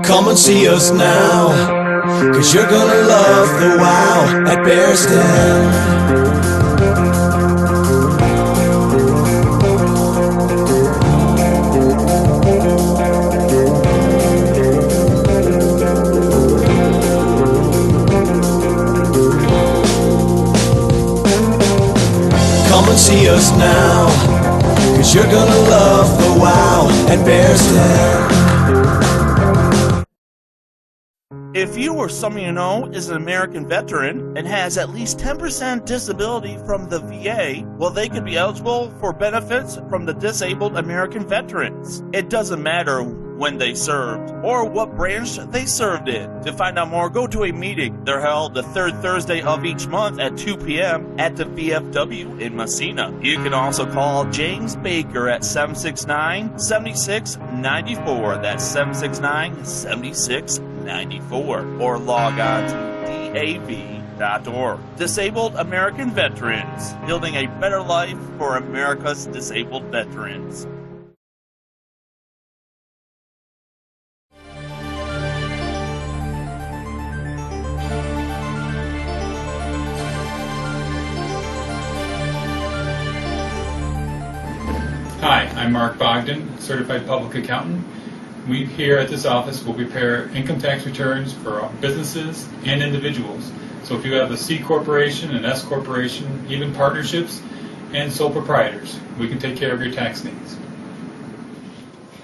Come and see us now, 'cause you're gonna love the wow at Bear's Den. Come and see us now, 'cause you're gonna love the wow at Bear's Den. If you or someone you know is an American veteran and has at least 10% disability from the VA, well, they could be eligible for benefits from the Disabled American Veterans. It doesn't matter when they served or what branch they served in. To find out more, go to a meeting. They're held the third Thursday of each month at 2 p.m. at the VFW in Messina. You can also call James Baker at 769-7694. That's 769-7694. Or log on to DAV.org. Disabled American Veterans, building a better life for America's disabled veterans. Hi, I'm Mark Bogdan, Certified Public Accountant. We here at this office will prepare income tax returns for businesses and individuals. So if you have a C corporation, an S corporation, even partnerships and sole proprietors, we can take care of your tax needs.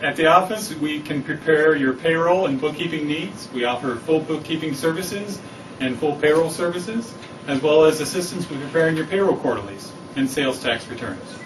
At the office, we can prepare your payroll and bookkeeping needs. We offer full bookkeeping services and full payroll services, as well as assistance with preparing your payroll quarterlies and sales tax returns.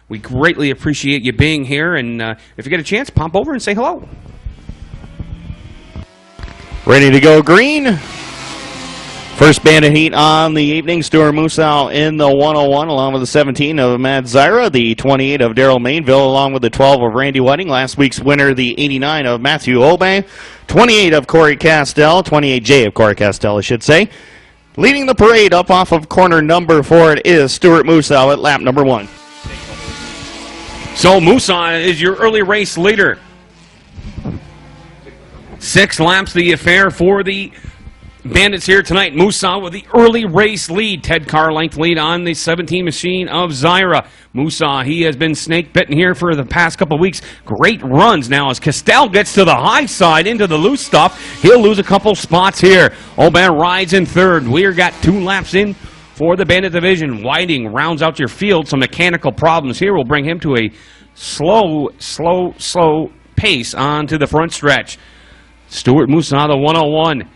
We greatly appreciate you being here, and if you get a chance, pop over and say hello. Ready to go green. First bandit heat on the evening. Stuart Musau in the 101, along with the 17 of Matt Zyra, the 28 of Daryl Mainville, along with the 12 of Randy Whiting. Last week's winner, the 89 of Matthew Obey, 28 of Corey Castell, 28J of Corey Castell, I should say. Leading the parade up off of corner number 4, it is Stuart Musau at lap number 1. So Musa is your early race leader. 6 laps the affair for the Bandits here tonight. Musa with the early race lead. 10 car length lead on the 17 machine of Zyra. Musa, he has been snake bitten here for the past couple of weeks. Great runs now as Castell gets to the high side into the loose stuff. He'll lose a couple spots here. Oban rides in third. We're got 2 laps in for the Bandit division. Whiting rounds out your field. Some mechanical problems here will bring him to a slow pace onto the front stretch. Stuart Musa, the 101,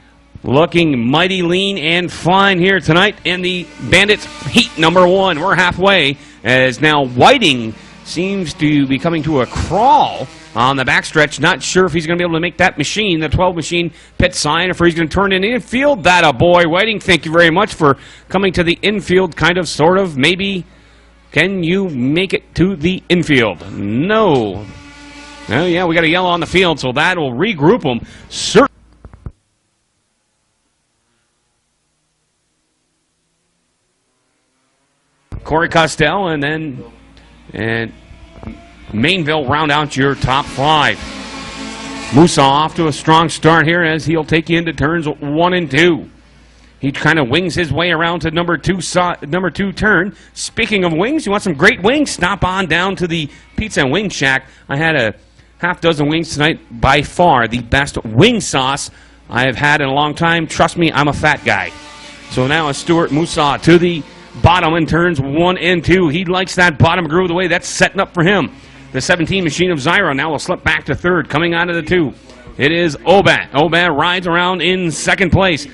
looking mighty lean and fine here tonight in the Bandits heat number 1. We're halfway as now Whiting seems to be coming to a crawl on the backstretch. Not sure if he's going to be able to make that machine, the 12 machine pit sign, if he's going to turn in the infield. That a boy. Whiting, thank you very much for coming to the infield, kind of, sort of, maybe. Can you make it to the infield? No. Oh, yeah, we got a yellow on the field, so that will regroup them. Corey Castell and then Mainville round out your top 5. Musa off to a strong start here as he'll take you into turns 1 and 2. He kind of wings his way around to number 2 turn. Speaking of wings, you want some great wings? Stop on down to the Pizza and Wing Shack. I had a half dozen wings tonight. By far the best wing sauce I have had in a long time. Trust me, I'm a fat guy. So now it's Stuart Musa to the bottom in turns 1 and 2. He likes that bottom groove the way that's setting up for him. The 17 machine of Zyra now will slip back to third. Coming onto the 2, it is Oban. Oban rides around in second place.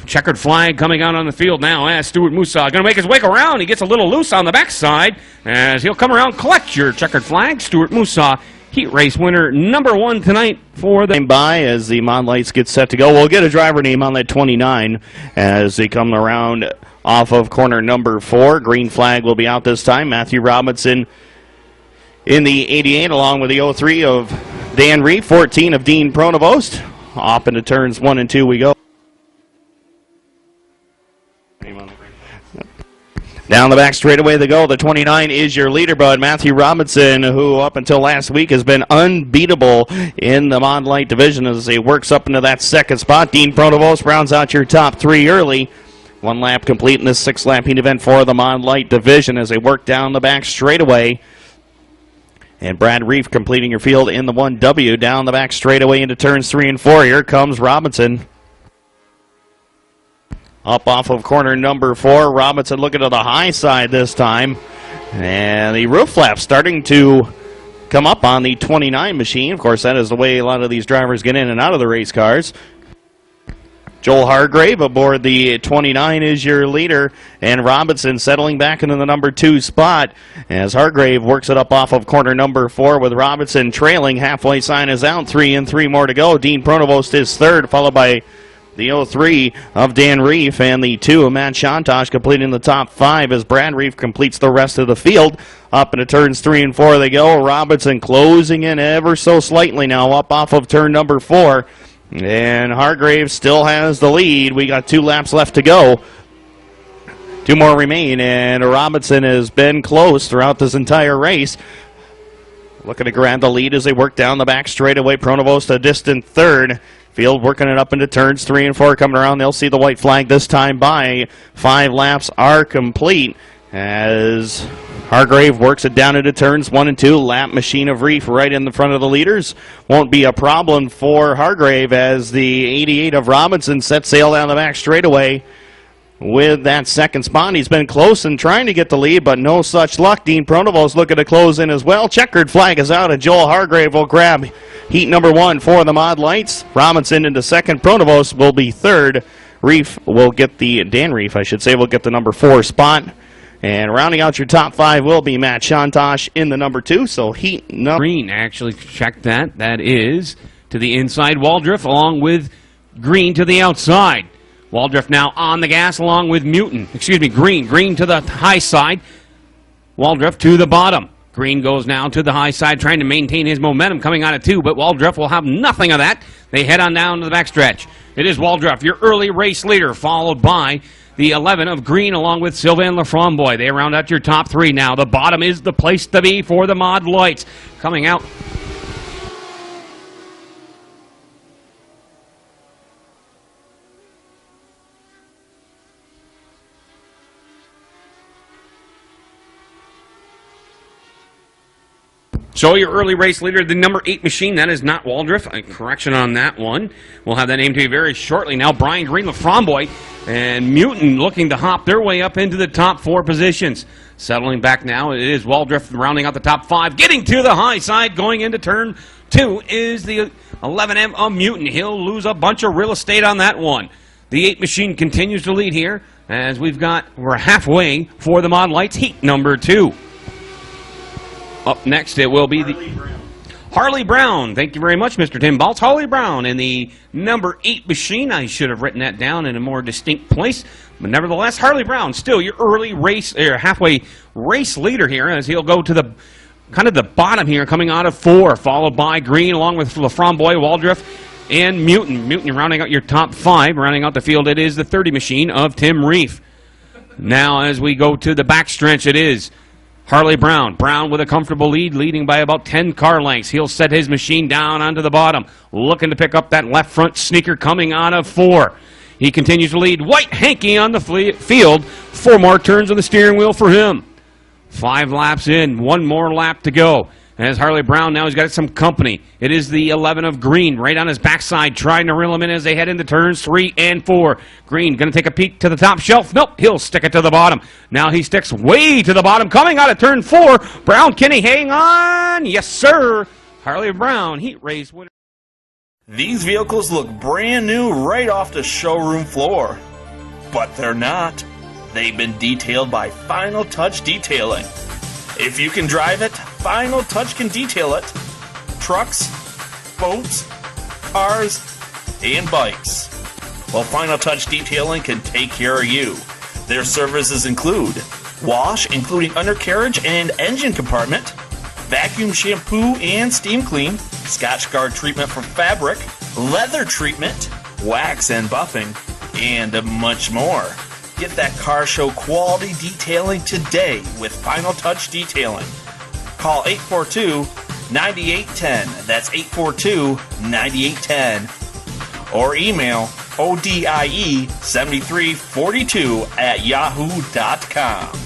Checkered flag coming out on the field now as Stuart Musa going to make his way around. He gets a little loose on the backside as he'll come around, collect your checkered flag. Stuart Musa, heat race winner number 1 tonight for the... By as the mod lights get set to go. We'll get a driver name on that 29 as they come around off of corner number 4. Green flag will be out this time. Matthew Robinson in the 88 along with the 03 of Dan Reef, 14 of Dean Pronovost. Off into turns 1 and 2 we go. Down the back straightaway they go. The 29 is your leader, bud. Matthew Robinson, who up until last week has been unbeatable in the Mod Light division as he works up into that second spot. Dean Pronovost rounds out your top 3 early. 1 lap complete in this 6-lap heat event for the Mod Light division as they work down the back straightaway. And Brad Reef completing your field in the 1W down the back straightaway into turns 3 and 4. Here comes Robinson. Up off of corner number 4. Robinson looking to the high side this time. And the roof flap starting to come up on the 29 machine. Of course, that is the way a lot of these drivers get in and out of the race cars. Joel Hargrave aboard the 29 is your leader. And Robinson settling back into the number 2 spot as Hargrave works it up off of corner number 4 with Robinson trailing. Halfway sign is out. 3 and 3 more to go. Dean Pronovost is third, followed by the 03 of Dan Reef and the 2 of Matt Shantosh completing the top 5 as Brad Reef completes the rest of the field. Up into turns 3 and 4 they go. Robinson closing in ever so slightly now up off of turn number 4. And Hargrave still has the lead. We got 2 laps left to go. 2 more remain, and Robinson has been close throughout this entire race. Looking to grab the lead as they work down the back straightaway. Pronovost a distant third. Field working it up into turns 3 and 4 coming around. They'll see the white flag this time by. 5 laps are complete as Hargrave works it down into turns 1 and 2. Lap machine of Reef right in the front of the leaders. Won't be a problem for Hargrave as the 88 of Robinson sets sail down the back straightaway with that second spot. He's been close and trying to get the lead, but no such luck. Dean Pronovost looking to close in as well. Checkered flag is out, and Joel Hargrave will grab heat number 1 for the Mod Lights. Robinson into second. Pronovost will be third. Reef will get Dan Reef, I should say, will get the number 4 spot. And rounding out your top 5 will be Matt Shantosh in the number 2. So heat number... Green actually checked that. That is to the inside. Waldriff along with Green to the outside. Waldriff now on the gas along with Green. Green to the high side. Waldriff to the bottom. Green goes now to the high side, trying to maintain his momentum coming out of 2, but Waldriff will have nothing of that. They head on down to the backstretch. It is Waldriff, your early race leader, followed by the 11 of Green along with Sylvain Laframboy. They round out your top 3 now. The bottom is the place to be for the Mod Lights. Coming out. So your early race leader, the number 8 machine, that is not Waldriff. A correction on that one. We'll have that name to you very shortly. Now Brian Green, Laframboy, and Mutant looking to hop their way up into the top 4 positions. Settling back now, it is Waldriff rounding out the top 5. Getting to the high side, going into turn 2 is the 11M of Mutant. He'll lose a bunch of real estate on that one. The 8 machine continues to lead here as we're halfway for the Mod Lights heat number 2. Up next, it will be Harley Brown. Thank you very much, Mr. Tim Baltz. Harley Brown in the number 8 machine. I should have written that down in a more distinct place. But nevertheless, Harley Brown, still your early race, halfway race leader here, as he'll go to the kind of the bottom here, coming out of 4, followed by Green, along with Laframboy, Waldriff, and Mutant. Mutant rounding out your top 5. Rounding out the field, it is the 30 machine of Tim Reef. Now, as we go to the backstretch, it is Harley Brown. Brown with a comfortable lead, leading by about 10 car lengths. He'll set his machine down onto the bottom, looking to pick up that left front sneaker coming out of 4. He continues to lead. White Hanky on the field. 4 more turns on the steering wheel for him. 5 laps in, 1 more lap to go. As Harley Brown now has got some company. It is the 11 of Green right on his backside, trying to reel him in as they head into turns 3 and 4. Green going to take a peek to the top shelf. Nope, he'll stick it to the bottom. Now he sticks way to the bottom, coming out of turn 4. Brown, can he hang on? Yes, sir. Harley Brown, heat race winner. These vehicles look brand new right off the showroom floor. But they're not. They've been detailed by Final Touch Detailing. If you can drive it, Final Touch can detail it. trucks, boats, cars, and bikes. Well, Final Touch Detailing can take care of you. Their services include wash, including undercarriage and engine compartment, vacuum shampoo and steam clean, Scotch Guard treatment for fabric, leather treatment, wax and buffing, and much more. Get that car show quality detailing today with Final Touch Detailing. Call 842-9810. That's 842-9810. Or email odie7342@yahoo.com.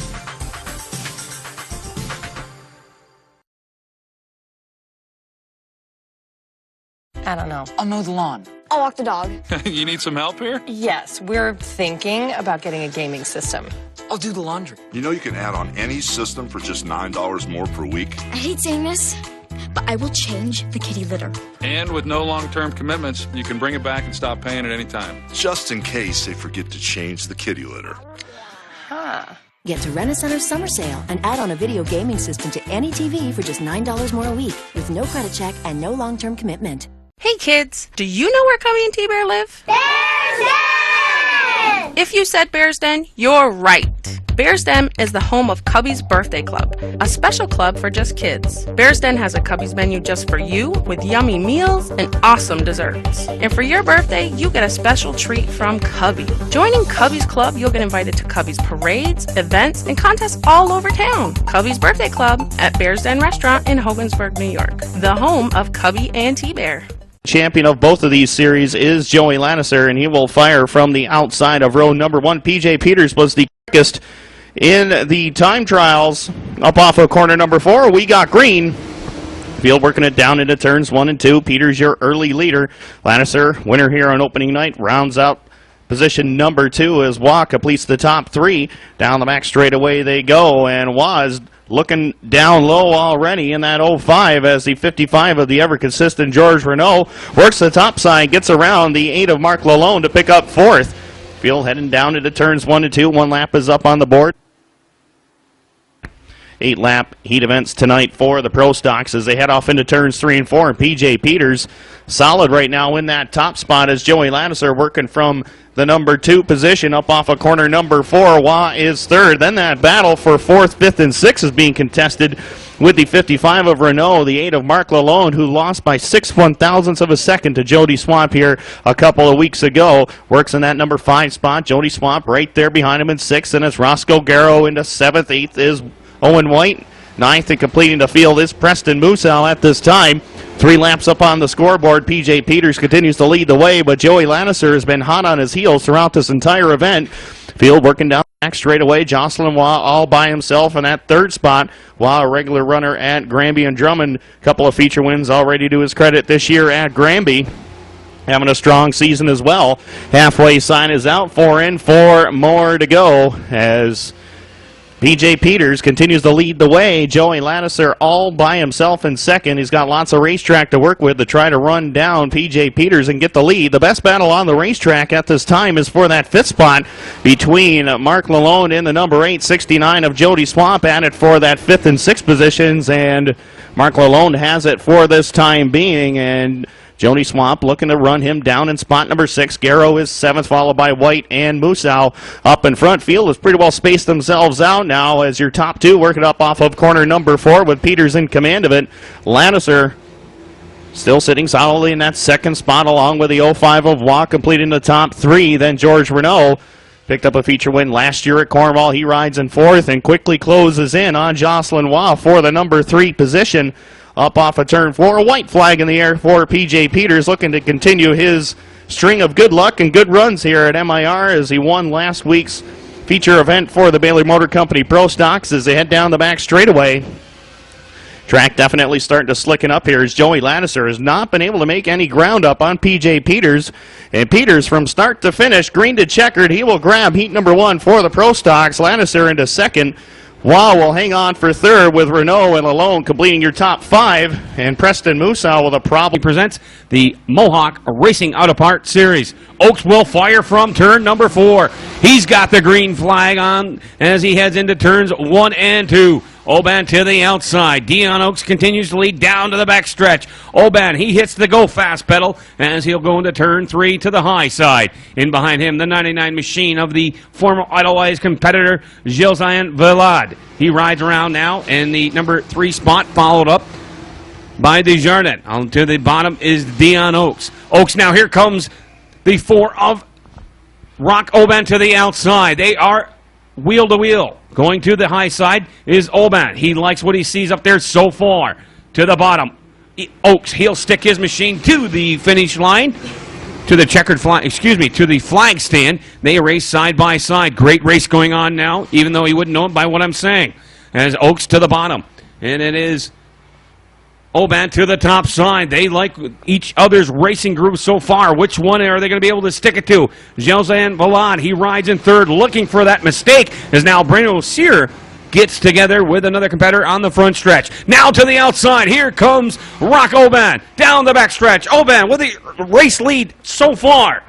I don't know. I'll mow the lawn. I'll walk the dog. You need some help here? Yes, we're thinking about getting a gaming system. I'll do the laundry. You know you can add on any system for just $9 more per week? I hate saying this, but I will change the kitty litter. And with no long-term commitments, you can bring it back and stop paying at any time. Just in case they forget to change the kitty litter. Huh. Get to Rent-A-Center's summer sale and add on a video gaming system to any TV for just $9 more a week with no credit check and no long-term commitment. Hey kids, do you know where Cubby and T-Bear live? Bear's Den! If you said Bear's Den, you're right. Bear's Den is the home of Cubby's Birthday Club, a special club for just kids. Bear's Den has a Cubby's menu just for you with yummy meals and awesome desserts. And for your birthday, you get a special treat from Cubby. Joining Cubby's Club, you'll get invited to Cubby's parades, events, and contests all over town. Cubby's Birthday Club at Bear's Den Restaurant in Hogansburg, New York, the home of Cubby and T-Bear. Champion of both of these series is Joey Lannister, and he will fire from the outside of row number 1. PJ Peters was the quickest in the time trials. Up off of corner number 4, we got green. Field working it down into turns 1 and 2. Peters, your early leader. Lannister, winner here on opening night, rounds out position number 2 as Wah completes the top 3. Down the back straightaway they go, and Wah is looking down low already in that 05 as the 55 of the ever-consistent George Renault works the top side, gets around the 8 of Mark Lalone to pick up 4th. Field heading down into turns 1 and 2. 1 lap is up on the board. 8-lap heat events tonight for the Pro Stocks as they head off into turns 3 and 4. And PJ Peters solid right now in that top spot as Joey Lannister working from the number 2 position up off of corner number 4. Wah is 3rd. Then that battle for 4th, 5th, and 6th is being contested with the 55 of Renault, the 8 of Mark Lalone, who lost by 6 1/1000ths of a second to Jody Swamp here a couple of weeks ago. Works in that number 5 spot. Jody Swamp right there behind him in 6th, and it's Roscoe Garrow into 7th. 8th is Owen White. 9th and completing the field is Preston Musal at this time. 3 laps up on the scoreboard. PJ Peters continues to lead the way, but Joey Lannister has been hot on his heels throughout this entire event. Field working down back straight away. Jocelyn Wah all by himself in that 3rd spot. Wah, a regular runner at Granby and Drummond. Couple of feature wins already to his credit this year at Granby. Having a strong season as well. Halfway sign is out. 4 in, 4 more to go as PJ Peters continues to lead the way. Joey Lannister all by himself in 2nd. He's got lots of racetrack to work with to try to run down PJ Peters and get the lead. The best battle on the racetrack at this time is for that 5th spot between Mark Lalone and the number 8, 69 of Jody Swamp, at it for that 5th and 6th positions. And Mark Lalone has it for this time being, and Jody Swamp looking to run him down in spot number 6. Garrow is 7th, followed by White and Musau up in front. Field has pretty well spaced themselves out now as your top 2 working up off of corner number 4 with Peters in command of it. Lannister still sitting solidly in that 2nd spot along with the 05 of Wah completing the top 3. Then George Renault picked up a feature win last year at Cornwall. He rides in 4th and quickly closes in on Jocelyn Wah for the number 3 position. Up off of turn 4, a white flag in the air for PJ Peters, looking to continue his string of good luck and good runs here at MIR as he won last week's feature event for the Bailey Motor Company Pro Stocks as they head down the back straightaway. Track definitely starting to slicken up here as Joey Lannister has not been able to make any ground up on PJ Peters. And Peters from start to finish, green to checkered, he will grab heat number 1 for the Pro Stocks. Lannister into 2nd. Wah will hang on for 3rd with Renault and Lalone completing your top 5. And Preston Musau with a problem. Presents the Mohawk Racing Out of Part Series. Oaks will fire from turn number 4. He's got the green flag on as he heads into turns 1 and 2. Oban to the outside. Dion Oaks continues to lead down to the backstretch. Oban, he hits the go fast pedal as he'll go into turn 3 to the high side. In behind him, the 99 machine of the former Idlewild competitor, Gilles-Anne Villard. He rides around now in the number 3 spot, followed up by Desjardins. On to the bottom is Dion Oaks. Oaks now, here comes the 4 of Rock Oban to the outside. They are wheel to wheel. Going to the high side is Oban. He likes what he sees up there so far. To the bottom, Oaks. He'll stick his machine to the finish line, to the checkered flag. Excuse me, to the flag stand. They race side by side. Great race going on now, even though he wouldn't know it by what I'm saying. As Oaks to the bottom, and it is Oban to the top side. They like each other's racing group so far. Which one are they going to be able to stick it to? Gilles-Anne Villard, he rides in third, looking for that mistake, as now Bruno Cyr gets together with another competitor on the front stretch. Now to the outside, here comes Rock Oban, down the back stretch. Oban with the race lead so far.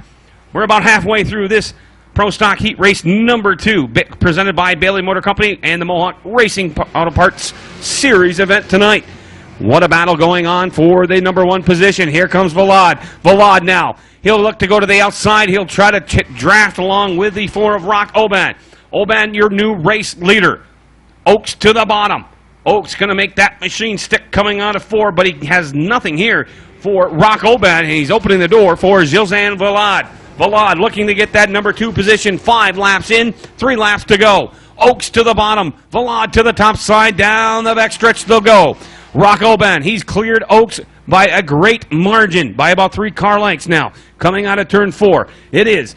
We're about halfway through this Pro Stock Heat Race number 2, presented by Bailey Motor Company and the Mohawk Racing Auto Parts Series event tonight. What a battle going on for the number 1 position. Here comes Villard. Villard now. He'll look to go to the outside. He'll try to draft along with the 4 of Rock Oban. Oban, your new race leader. Oaks to the bottom. Oaks going to make that machine stick coming out of 4, but he has nothing here for Rock Oban, and he's opening the door for Gilles-Anne Villard. Villard looking to get that number 2 position. 5 laps in, 3 laps to go. Oaks to the bottom. Villard to the top side. Down the back stretch they'll go. Rock Oban, he's cleared Oaks by a great margin, by about 3 car lengths now. Coming out of turn 4, it is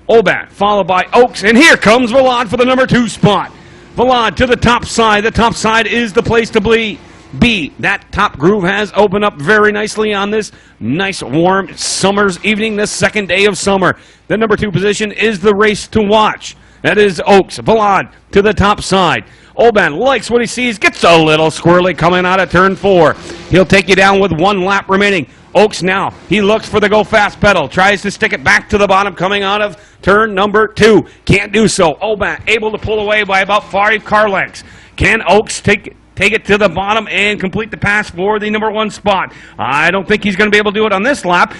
Oban, followed by Oaks, and here comes Villard for the number 2 spot. Villard to the top side. The top side is the place to be. That top groove has opened up very nicely on this nice warm summer's evening, the second day of summer. The number 2 position is the race to watch. That is Oaks. Villard to the top side. Oban likes what he sees, gets a little squirrely coming out of turn 4. He'll take you down with 1 lap remaining. Oaks now, he looks for the go fast pedal, tries to stick it back to the bottom coming out of turn number 2. Can't do so. Oban able to pull away by about 5 car lengths. Can Oaks take it to the bottom and complete the pass for the number 1 spot? I don't think he's going to be able to do it on this lap.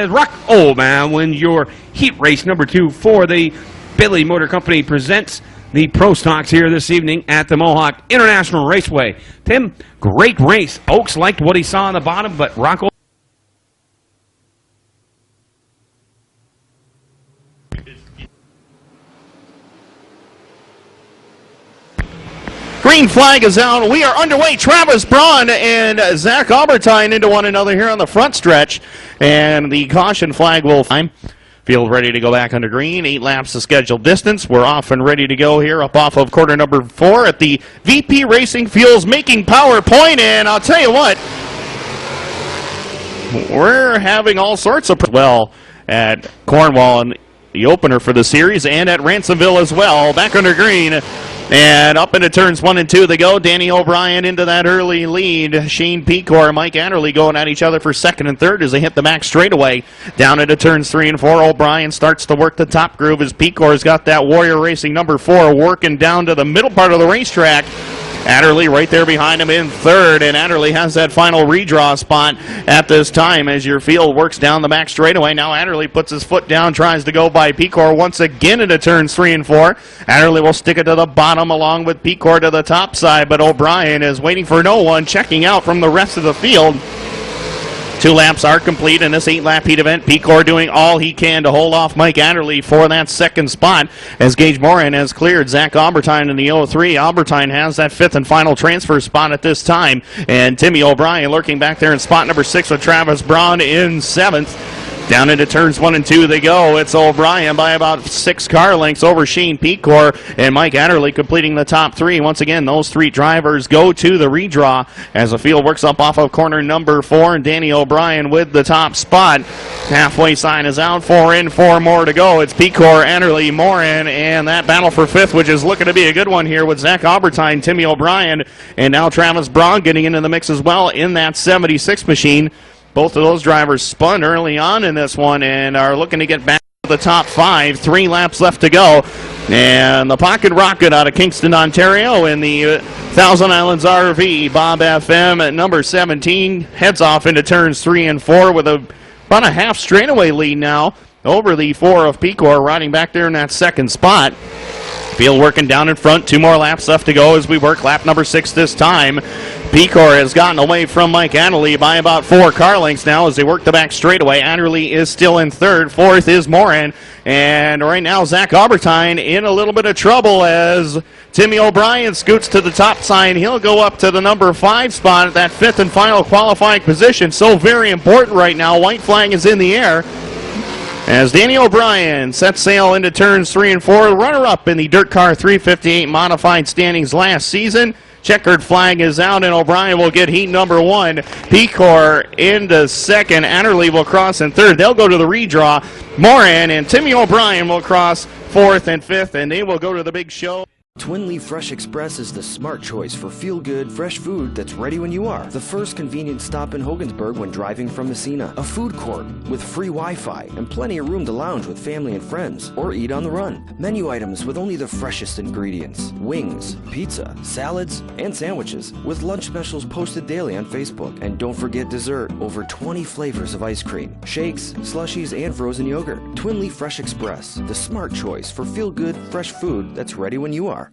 Rock Oban wins your heat race number 2 for the Bailey Motor Company presents the Pro Stocks here this evening at the Mohawk International Raceway. Tim, great race. Oaks liked what he saw on the bottom, but Rock Green flag is out. We are underway. Travis Braun and Zach Albertine into one another here on the front stretch. And the caution flag will time. Field ready to go back under green. 8 laps of scheduled distance. We're off and ready to go here up off of quarter number 4 at the VP Racing Fuels Making Power Point. And I'll tell you what, we're having all sorts of well at Cornwall and the opener for the series, and at Ransomville as well. Back under green. And up into turns 1 and 2 they go. Danny O'Brien into that early lead. Shane Pecor and Mike Adderley going at each other for 2nd and 3rd as they hit the back straightaway. Down into turns 3 and 4, O'Brien starts to work the top groove as Pecor's got that Warrior Racing number 4 working down to the middle part of the racetrack. Adderley right there behind him in 3rd, and Adderley has that final redraw spot at this time as your field works down the back straightaway. Now Adderley puts his foot down, tries to go by Pecor once again into turns 3 and 4. Adderley will stick it to the bottom along with Pecor to the top side, but O'Brien is waiting for no one, checking out from the rest of the field. 2 laps are complete in this 8-lap heat event. Pecor doing all he can to hold off Mike Adderley for that 2nd spot as Gage Moran has cleared Zach Albertine in the 03. Albertine has that 5th and final transfer spot at this time. And Timmy O'Brien lurking back there in spot number 6 with Travis Braun in 7th. Down into turns 1 and 2 they go. It's O'Brien by about 6 car lengths over Shane Pecor, and Mike Adderley completing the top 3. Once again, those 3 drivers go to the redraw as the field works up off of corner number 4, and Danny O'Brien with the top spot. Halfway sign is out. 4 in, 4 more to go. It's Pecor, Adderley, Moran, and that battle for 5th, which is looking to be a good one here with Zach Albertine, Timmy O'Brien, and now Travis Braun getting into the mix as well in that 76 machine. Both of those drivers spun early on in this one and are looking to get back the top 5. 3 laps left to go. And the Pocket Rocket out of Kingston, Ontario in the Thousand Islands RV, Bob FM at number 17, heads off into turns 3 and 4 with about a half straightaway lead now over the 4 of Pecor, riding back there in that second spot. Field working down in front. 2 more laps left to go as we work lap number 6 this time. Pecor has gotten away from Mike Adderley by about 4 car lengths now as they work the back straightaway. Adderley is still in third. Fourth is Moran. And right now, Zach Albertine in a little bit of trouble as Timmy O'Brien scoots to the top side. He'll go up to the number 5 spot at that 5th and final qualifying position. So very important right now. White flag is in the air as Danny O'Brien sets sail into turns 3 and 4. Runner-up in the Dirt Car 358 modified standings last season. Checkered flag is out, and O'Brien will get heat number 1. Pecor into second. Adderley will cross in third. They'll go to the redraw. Moran and Timmy O'Brien will cross 4th and 5th, and they will go to the big show. Twin Leaf Fresh Express is the smart choice for feel-good, fresh food that's ready when you are. The first convenient stop in Hogansburg when driving from Messina. A food court with free Wi-Fi and plenty of room to lounge with family and friends or eat on the run. Menu items with only the freshest ingredients. Wings, pizza, salads, and sandwiches with lunch specials posted daily on Facebook. And don't forget dessert. Over 20 flavors of ice cream, shakes, slushies, and frozen yogurt. Twin Leaf Fresh Express, the smart choice for feel-good, fresh food that's ready when you are.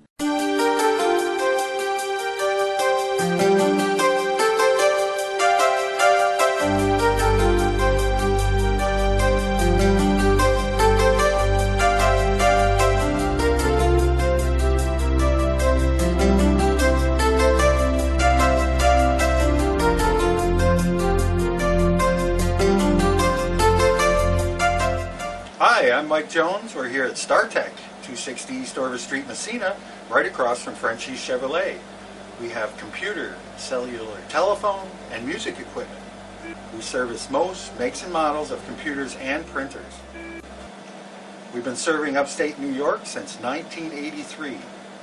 Hi, I'm Mike Jones. We're here at StarTech, 260 East Orvis Street, Messina, right across from Frenchie's Chevrolet. We have computer, cellular telephone, and music equipment. We service most makes and models of computers and printers. We've been serving upstate New York since 1983.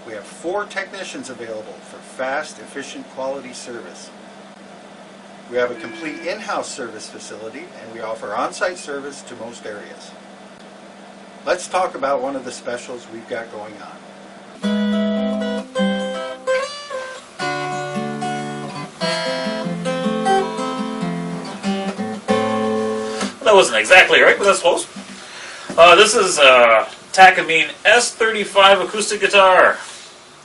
We have 4 technicians available for fast, efficient, quality service. We have a complete in-house service facility, and we offer on-site service to most areas. Let's talk about one of the specials we've got going on. That wasn't exactly right, but that's close. This is a Takamine S35 acoustic guitar.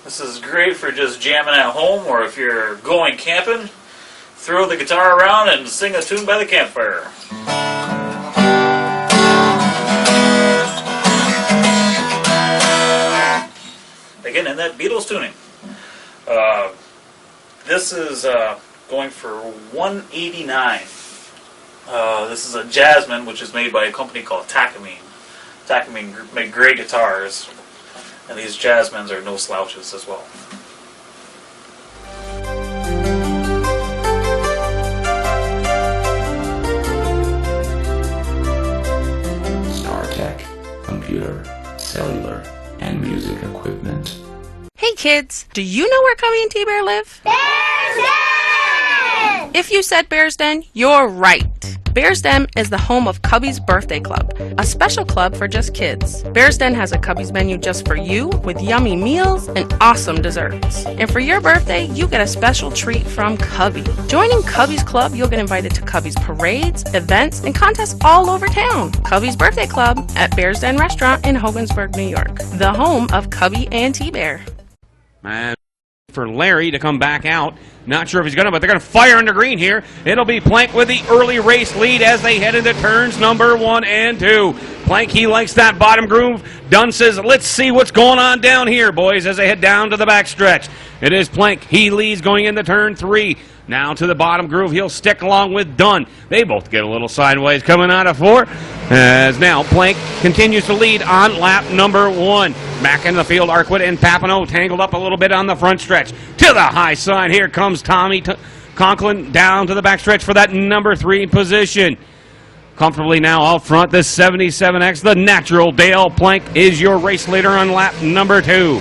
This is great for just jamming at home, or if you're going camping, throw the guitar around and sing a tune by the campfire. Again, in that Beatles tuning. This is going for $189. This is a Jasmine, which is made by a company called Takamine. Takamine make great guitars, and these Jasmines are no slouches as well. StarTech, computer, cellular, and music equipment. Hey kids, do you know where Cubby and T-Bear live? Bear's Den! If you said Bear's Den, you're right. Bear's Den is the home of Cubby's Birthday Club, a special club for just kids. Bear's Den has a Cubby's menu just for you with yummy meals and awesome desserts. And for your birthday, you get a special treat from Cubby. Joining Cubby's Club, you'll get invited to Cubby's parades, events, and contests all over town. Cubby's Birthday Club at Bear's Den Restaurant in Hogansburg, New York, the home of Cubby and T-Bear. And for Larry to come back out. Not sure if he's going to, but they're going to fire under green here. It'll be Plank with the early race lead as they head into turns number 1 and 2. Plank, he likes that bottom groove. Dunn says, let's see what's going on down here, boys, as they head down to the backstretch. It is Plank. He leads going into turn 3. Now to the bottom groove. He'll stick along with Dunn. They both get a little sideways coming out of 4. As now Plank continues to lead on lap number 1. Back in the field, Arquette and Papineau tangled up a little bit on the front stretch. To the high side, here comes Tommy Conklin down to the backstretch for that number 3 position. Comfortably now out front, the 77X, the natural Dale Plank is your race leader on lap number 2.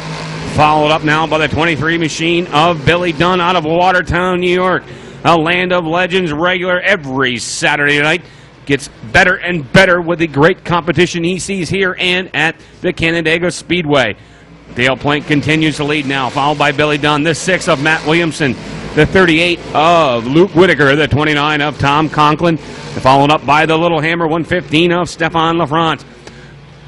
Followed up now by the 23 machine of Billy Dunn out of Watertown, New York. A land of legends regular every Saturday night. gets better and better with the great competition he sees here and at the Canandaigua Speedway. Dale Plank continues to lead now, followed by Billy Dunn. The 6 of Matt Williamson, the 38 of Luke Whitaker, the 29 of Tom Conklin, followed up by the Little Hammer 115 of Stefan LaFrance.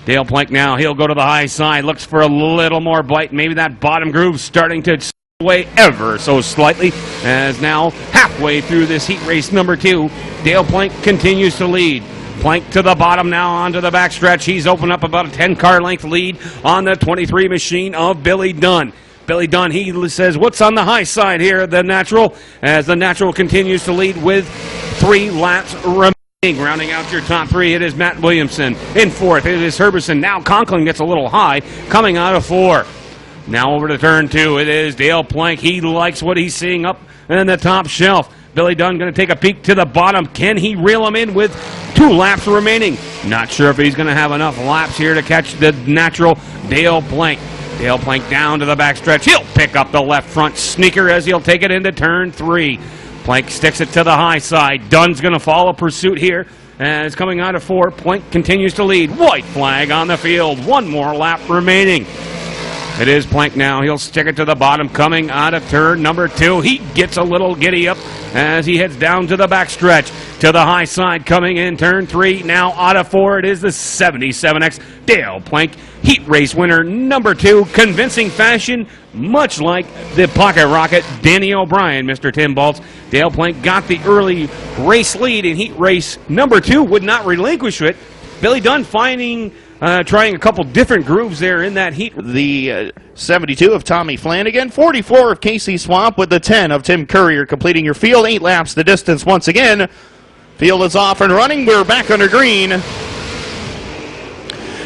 Dale Plank now, he'll go to the high side, looks for a little more bite. Maybe that bottom groove starting to sway ever so slightly, as now halfway through this heat race number 2, Dale Plank continues to lead. Plank to the bottom now onto the backstretch. He's opened up about a 10-car length lead on the 23 machine of Billy Dunn. Billy Dunn, he says, what's on the high side here, the Natural, as the Natural continues to lead with 3 laps remaining. Rounding out your top 3, it is Matt Williamson. In 4th, it is Herbison. Now Conklin gets a little high, coming out of 4. Now over to turn 2, it is Dale Plank. He likes what he's seeing up in the top shelf. Billy Dunn going to take a peek to the bottom. Can he reel him in with 2 laps remaining? Not sure if he's going to have enough laps here to catch the Natural Dale Plank. Dale Plank down to the backstretch. He'll pick up the left front sneaker as he'll take it into turn 3. Plank sticks it to the high side. Dunn's going to follow pursuit here. As coming out of 4, Plank continues to lead. White flag on the field. 1 more lap remaining. It is Plank now. He'll stick it to the bottom coming out of turn number 2. He gets a little giddy up as he heads down to the backstretch. To the high side coming in turn 3. Now out of 4, it is the 77X Dale Plank heat race winner number 2. Convincing fashion, much like the pocket rocket Danny O'Brien, Mr. Tim Baltz. Dale Plank got the early race lead in heat race number 2, would not relinquish it. Billy Dunn trying a couple different grooves there in that heat. The 72 of Tommy Flanagan, 44 of Casey Swamp, with the 10 of Tim Courier completing your field. 8 laps the distance once again. Field is off and running. We're back under green.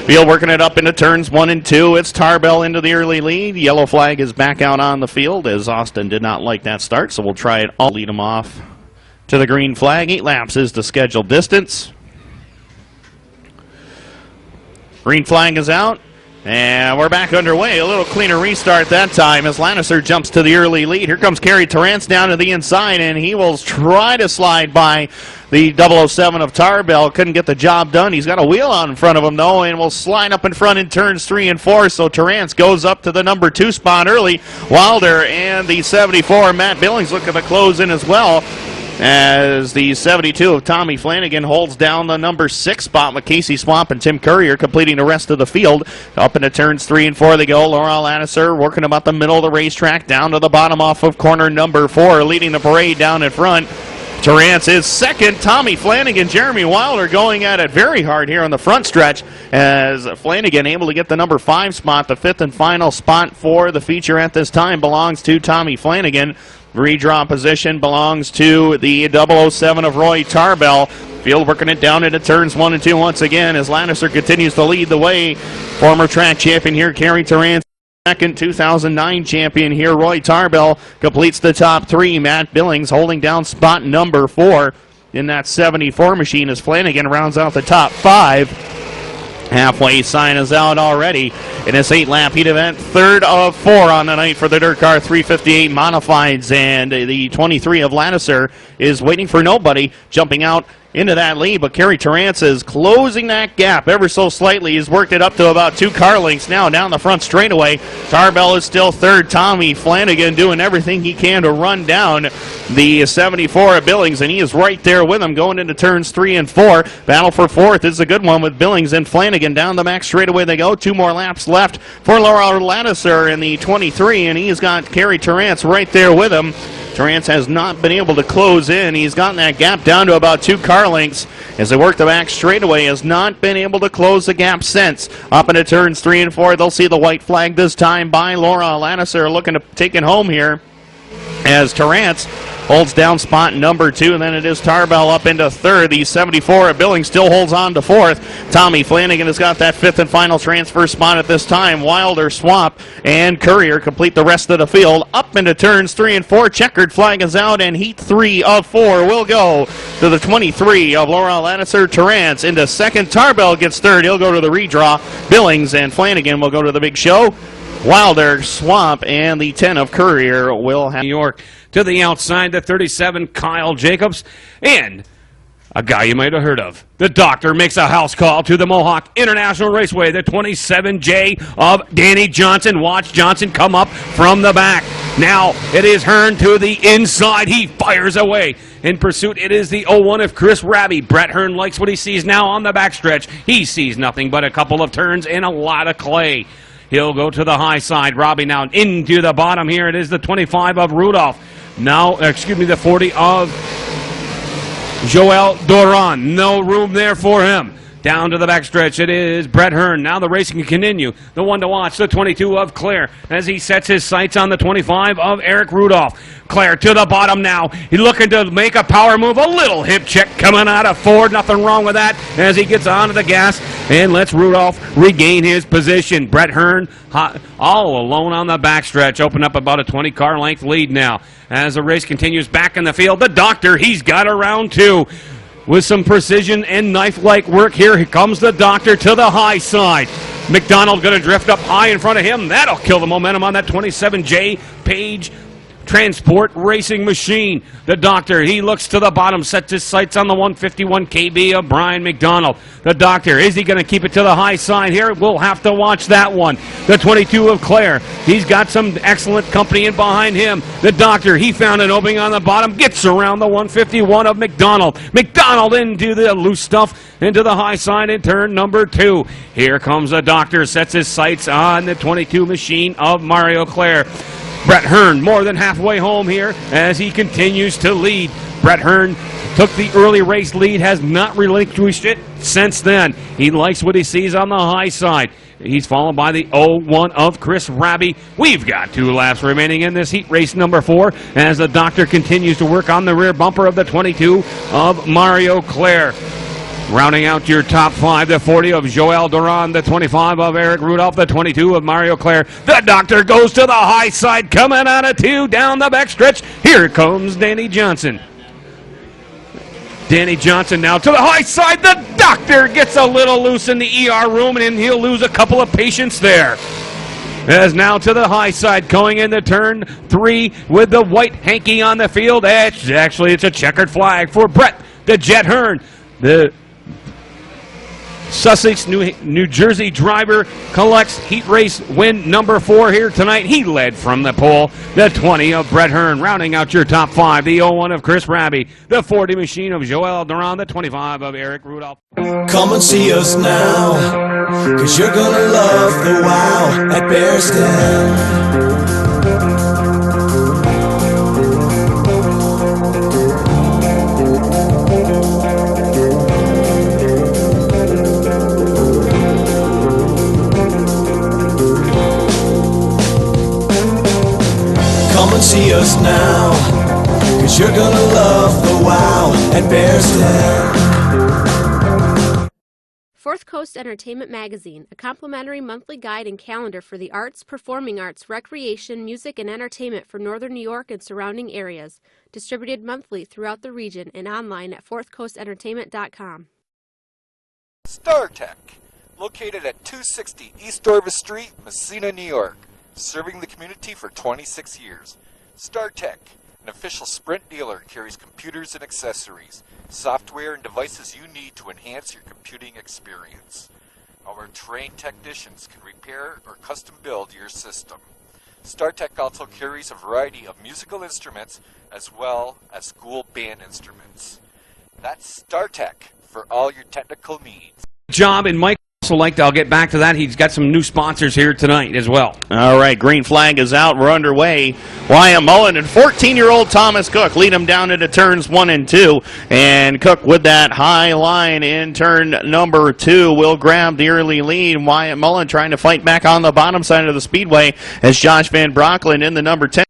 Field working it up into turns 1 and 2. It's Tarbell into the early lead. Yellow flag is back out on the field as Austin did not like that start, so we'll try it. I'll lead him off to the green flag. 8 laps is the scheduled distance. Green flag is out, and we're back underway. A little cleaner restart that time as Lannister jumps to the early lead. Here comes Kerry Terrance down to the inside, and he will try to slide by the 007 of Tarbell. Couldn't get the job done. He's got a wheel out in front of him, though, and will slide up in front in turns 3 and 4. So Terrance goes up to the number 2 spot early. Wilder and the 74, Matt Billings, looking to close in as well, as the 72 of Tommy Flanagan holds down the number 6 spot with Casey Swamp and Tim Courier completing the rest of the field. Up into turns 3 and 4 they go. Laurel Lannister working about the middle of the racetrack down to the bottom off of corner number 4, leading the parade down in front. Terrance is second. Tommy Flanagan, Jeremy Wilder going at it very hard here on the front stretch as Flanagan able to get the number 5 spot. The 5th and final spot for the feature at this time belongs to Tommy Flanagan. Redraw position belongs to the 007 of Roy Tarbell. Field working it down into turns 1 and 2 once again as Lannister continues to lead the way. Former track champion here, Kerry Terrance. Second 2009 champion here, Roy Tarbell, completes the top 3. Matt Billings holding down spot number 4 in that 74 machine as Flanagan rounds out the top 5. Halfway sign is out already in this 8-lap heat event. 3rd of 4 on the night for the Dirt Car 358 Modifieds, and the 23 of Lannister is waiting for nobody, jumping out into that lead, but Kerry Terrance is closing that gap ever so slightly. He's worked it up to about 2 car lengths now down the front straightaway. Tarbell is still 3rd. Tommy Flanagan doing everything he can to run down the 74 of Billings, and he is right there with him going into turns 3 and 4. Battle for 4th is a good one with Billings and Flanagan down the max straightaway they go. 2 more laps left for Laurel Lannister in the 23, and he's got Kerry Terrance right there with him. Terrance has not been able to close in. He's gotten that gap down to about 2 car lengths as they work the back straightaway. Has not been able to close the gap since. Up into turns 3 and 4, they'll see the white flag this time by Laura Lannister, looking to take it home here as Terrance holds down spot number 2, and then it is Tarbell up into 3rd. The 74 of Billings still holds on to 4th. Tommy Flanagan has got that 5th and final transfer spot at this time. Wilder, Swamp, and Courier complete the rest of the field. Up into turns 3 and 4. Checkered flag is out, and heat 3 of 4 will go to the 23 of Laurel Lannister. Terrance into 2nd. Tarbell gets 3rd. He'll go to the redraw. Billings and Flanagan will go to the big show. Wilder, Swamp, and the 10 of Courier will have New York. To the outside, the 37, Kyle Jacobs. And A guy you might have heard of. The doctor makes a house call to the Mohawk International Raceway, the 27J of Danny Johnson. Watch Johnson come up from the back. Now it is Hearn to the inside. He fires away. In pursuit, it is the 01 of Chris Raby. Brett Hearn likes what he sees now on the backstretch. He sees nothing but a couple of turns and a lot of clay. He'll go to the high side. Robbie now into the bottom here. It is the 25 of Rudolph. Now, the 40 of Joel Doran. No room there for him. Down to the backstretch, it is Brett Hearn. Now the racing can continue. The one to watch, the 22 of Claire, as he sets his sights on the 25 of Eric Rudolph. Claire to the bottom now. He's looking to make a power move. A little hip check coming out of Ford. Nothing wrong with that as he gets onto the gas and lets Rudolph regain his position. Brett Hearn all alone on the backstretch. Open up about a 20-car length lead now. As the race continues back in the field, the doctor, he's got around two. With some precision and knife-like work here comes the doctor to the high side. McDonald going to drift up high in front of him. That'll kill the momentum on that 27J Page Transport Racing Machine. The doctor, he looks to the bottom, sets his sights on the 151 KB of Brian McDonald. The doctor, is he going to keep it to the high side here? We'll have to watch that one. The 22 of Claire, he's got some excellent company in behind him. The doctor, he found an opening on the bottom, gets around the 151 of McDonald. McDonald into the loose stuff, into the high side in turn number 2. Here comes the doctor, sets his sights on the 22 machine of Mario Claire. Brett Hearn more than halfway home here as he continues to lead. Brett Hearn took the early race lead, has not relinquished it since then. He likes what he sees on the high side. He's followed by the 01 of Chris Raby. We've got 2 laps remaining in this heat race number 4 as the doctor continues to work on the rear bumper of the 22 of Mario Claire. Rounding out your top 5, the 40 of Joel Doran, the 25 of Eric Rudolph, the 22 of Mario Claire. The doctor goes to the high side, coming out of 2, down the backstretch. Here comes Danny Johnson. Danny Johnson now to the high side. The doctor gets a little loose in the ER room, and he'll lose a couple of patients there. As now to the high side, going into turn 3 with the white hanky on the field. Actually, it's a checkered flag for Brett the Jet Hearn. The Sussex, New Jersey driver collects heat race win number 4 here tonight. He led from the pole. The 20 of Brett Hearn rounding out your top 5. The 01 of Chris Raby. The 40 machine of Joel Doran. The 25 of Eric Rudolph. Come and see us now, 'cause you're gonna love the wow at Bear's Den. Come and see us now, 'cause you're gonna love the wow at Bear's Den. Fourth Coast Entertainment Magazine, a complimentary monthly guide and calendar for the arts, performing arts, recreation, music, and entertainment for Northern New York and surrounding areas. Distributed monthly throughout the region and online at fourthcoastentertainment.com. StarTech, located at 260 East Orvis Street, Messina, New York. Serving the community for 26 years. StarTech, an official Sprint dealer, carries computers and accessories, software and devices you need to enhance your computing experience. Our trained technicians can repair or custom build your system. StarTech also carries a variety of musical instruments as well as school band instruments. That's StarTech for all your technical needs. Job, and Mike also I'll get back to that. He's got some new sponsors here tonight as well. All right, green flag is out. We're underway. Wyatt Mullen and 14-year-old Thomas Cook lead him down into turns 1 and 2. And Cook with that high line in turn number 2 will grab the early lead. Wyatt Mullen trying to fight back on the bottom side of the speedway as Josh Van Brockland in the number 10.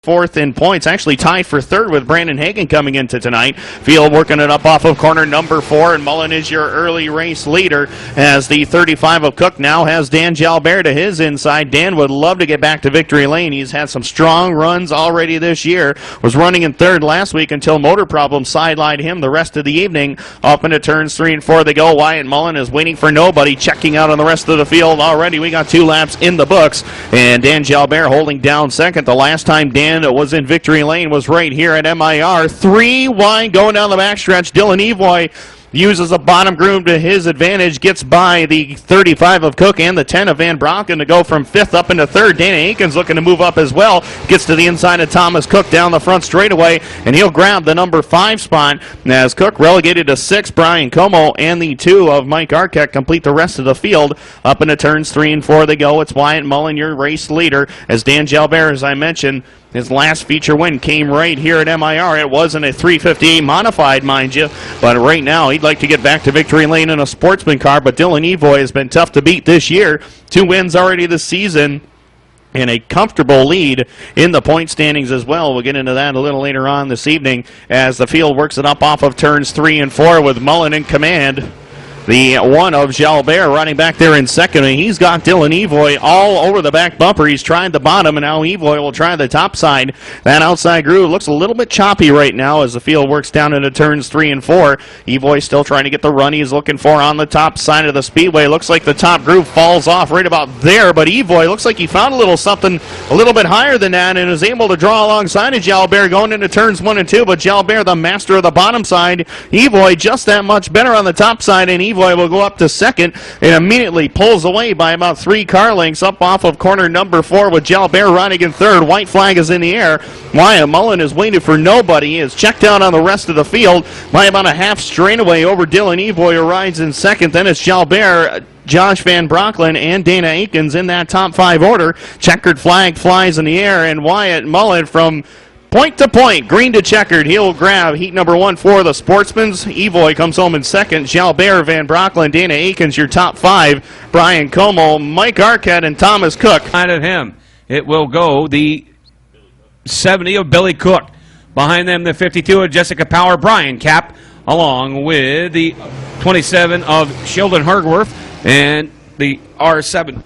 4th in points, actually tied for 3rd with Brandon Hagan coming into tonight. Field working it up off of corner number 4, and Mullen is your early race leader as the 35 of Cook now has Dan Jalbert to his inside. Dan would love to get back to victory lane. He's had some strong runs already this year. Was running in 3rd last week until motor problems sidelined him the rest of the evening. Up into turns 3 and 4 they go. Wyatt Mullen is waiting for nobody, checking out on the rest of the field already. We got 2 laps in the books, and Dan Jalbert holding down 2nd. The last time Dan and was in victory lane was right here at MIR. 3 wide going down the backstretch. Dylan Evoy uses a bottom groove to his advantage, gets by the 35 of Cook and the 10 of Van Bronken to go from 5th up into 3rd. Dana Aikens looking to move up as well. Gets to the inside of Thomas Cook down the front straightaway, and he'll grab the number 5 spot as Cook relegated to 6. Brian Como and the 2 of Mike Arquette complete the rest of the field. Up into turns 3 and 4 they go. It's Wyatt Mullen, your race leader, as Dan Jalbert, as I mentioned, his last feature win came right here at MIR. It wasn't a 358 modified, mind you, but right now he'd like to get back to victory lane in a sportsman car, but Dylan Evoy has been tough to beat this year. 2 wins already this season and a comfortable lead in the point standings as well. We'll get into that a little later on this evening as the field works it up off of turns 3 and 4 with Mullen in command. The 1 of Jalbert running back there in second, and he's got Dylan Evoy all over the back bumper. He's tried the bottom, and now Evoy will try the top side. That outside groove looks a little bit choppy right now as the field works down into turns 3 and 4. Evoy still trying to get the run he's looking for on the top side of the speedway. Looks like the top groove falls off right about there, but Evoy looks like he found a little something a little bit higher than that and is able to draw alongside of Jalbert going into turns 1 and 2, but Jalbert, the master of the bottom side, Evoy just that much better on the top side, and Evoy will go up to second and immediately pulls away by about 3 car lengths up off of corner number 4 with Jalbert riding in third. White flag is in the air. Wyatt Mullen is waiting for nobody. He is checked out on the rest of the field by about a half straightaway over Dylan Evoy, who rides in second. Then it's Jalbert, Josh Van Bronklin, and Dana Aikens in that top 5 order. Checkered flag flies in the air, and Wyatt Mullen from point to point, green to checkered. He'll grab heat number 1 for the Sportsmans. Evoy comes home in second. Jalbert, Van Bronklin, Dana Aikens, your top 5. Brian Como, Mike Arquette, and Thomas Cook. Behind of him, it will go the 70 of Billy Cook. Behind them, the 52 of Jessica Power, Brian Cap, along with the 27 of Sheldon Hargworth and the R7.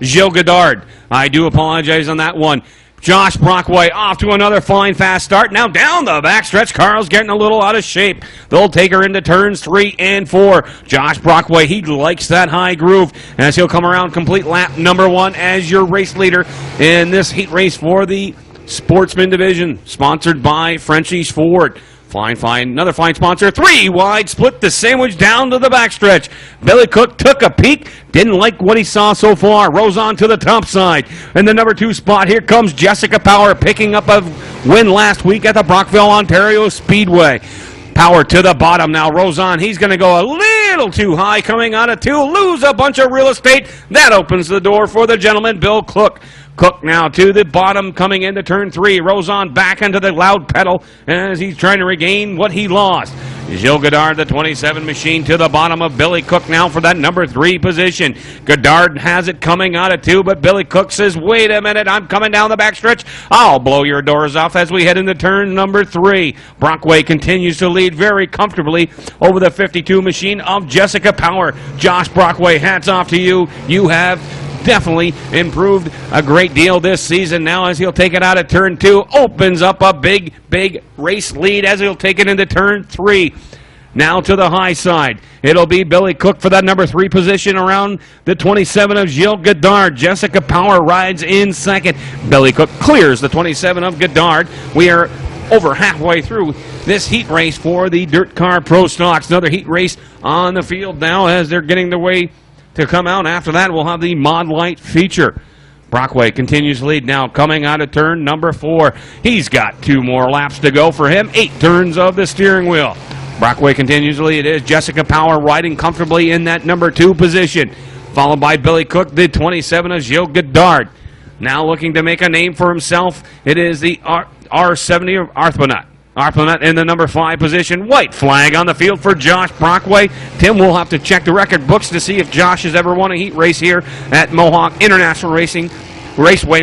Gilles Godard. I do apologize on that one. Josh Brockway off to another fine fast start. Now down the backstretch. Carl's getting a little out of shape. They'll take her into turns 3 and 4. Josh Brockway, he likes that high groove as he'll come around complete lap number 1 as your race leader in this heat race for the Sportsman Division, sponsored by Frenchies Ford. Fine, another fine sponsor. 3 wide, split the sandwich down to the backstretch. Billy Cook took a peek, didn't like what he saw so far. Rose on to the top side. In the number 2 spot, here comes Jessica Power, picking up a win last week at the Brockville, Ontario Speedway. Power to the bottom now. Rosan, he's going to go a little too high coming out of 2. Lose a bunch of real estate. That opens the door for the gentleman, Bill Cook. Cook now to the bottom coming into turn 3. Rosan back into the loud pedal as he's trying to regain what he lost. Gilles Godard, the 27 machine, to the bottom of Billy Cook now for that number 3 position. Godard has it coming out of 2, but Billy Cook says, wait a minute, I'm coming down the backstretch. I'll blow your doors off as we head into turn number 3. Brockway continues to lead very comfortably over the 52 machine of Jessica Power. Josh Brockway, hats off to you. You have definitely improved a great deal this season. Now as he'll take it out of turn 2, opens up a big race lead as he'll take it into turn 3. Now to the high side. It'll be Billy Cook for that number 3 position around the 27 of Gilles Godard. Jessica Power rides in second. Billy Cook clears the 27 of Godard. We are over halfway through this heat race for the Dirt Car Pro Stocks. Another heat race on the field now as they're getting the way to come out. After that, we'll have the Mod Light feature. Brockway continues to lead now, coming out of turn number 4. He's got 2 more laps to go for him. 8 turns of the steering wheel. Brockway continues to lead. It is Jessica Power riding comfortably in that number 2 position, followed by Billy Cook, the 27 of Gilles Godard. Now looking to make a name for himself, it is the R70 of Arthmanut. Arthmanut in the number 5 position. White flag on the field for Josh Brockway. Tim will have to check the record books to see if Josh has ever won a heat race here at Mohawk International Raceway,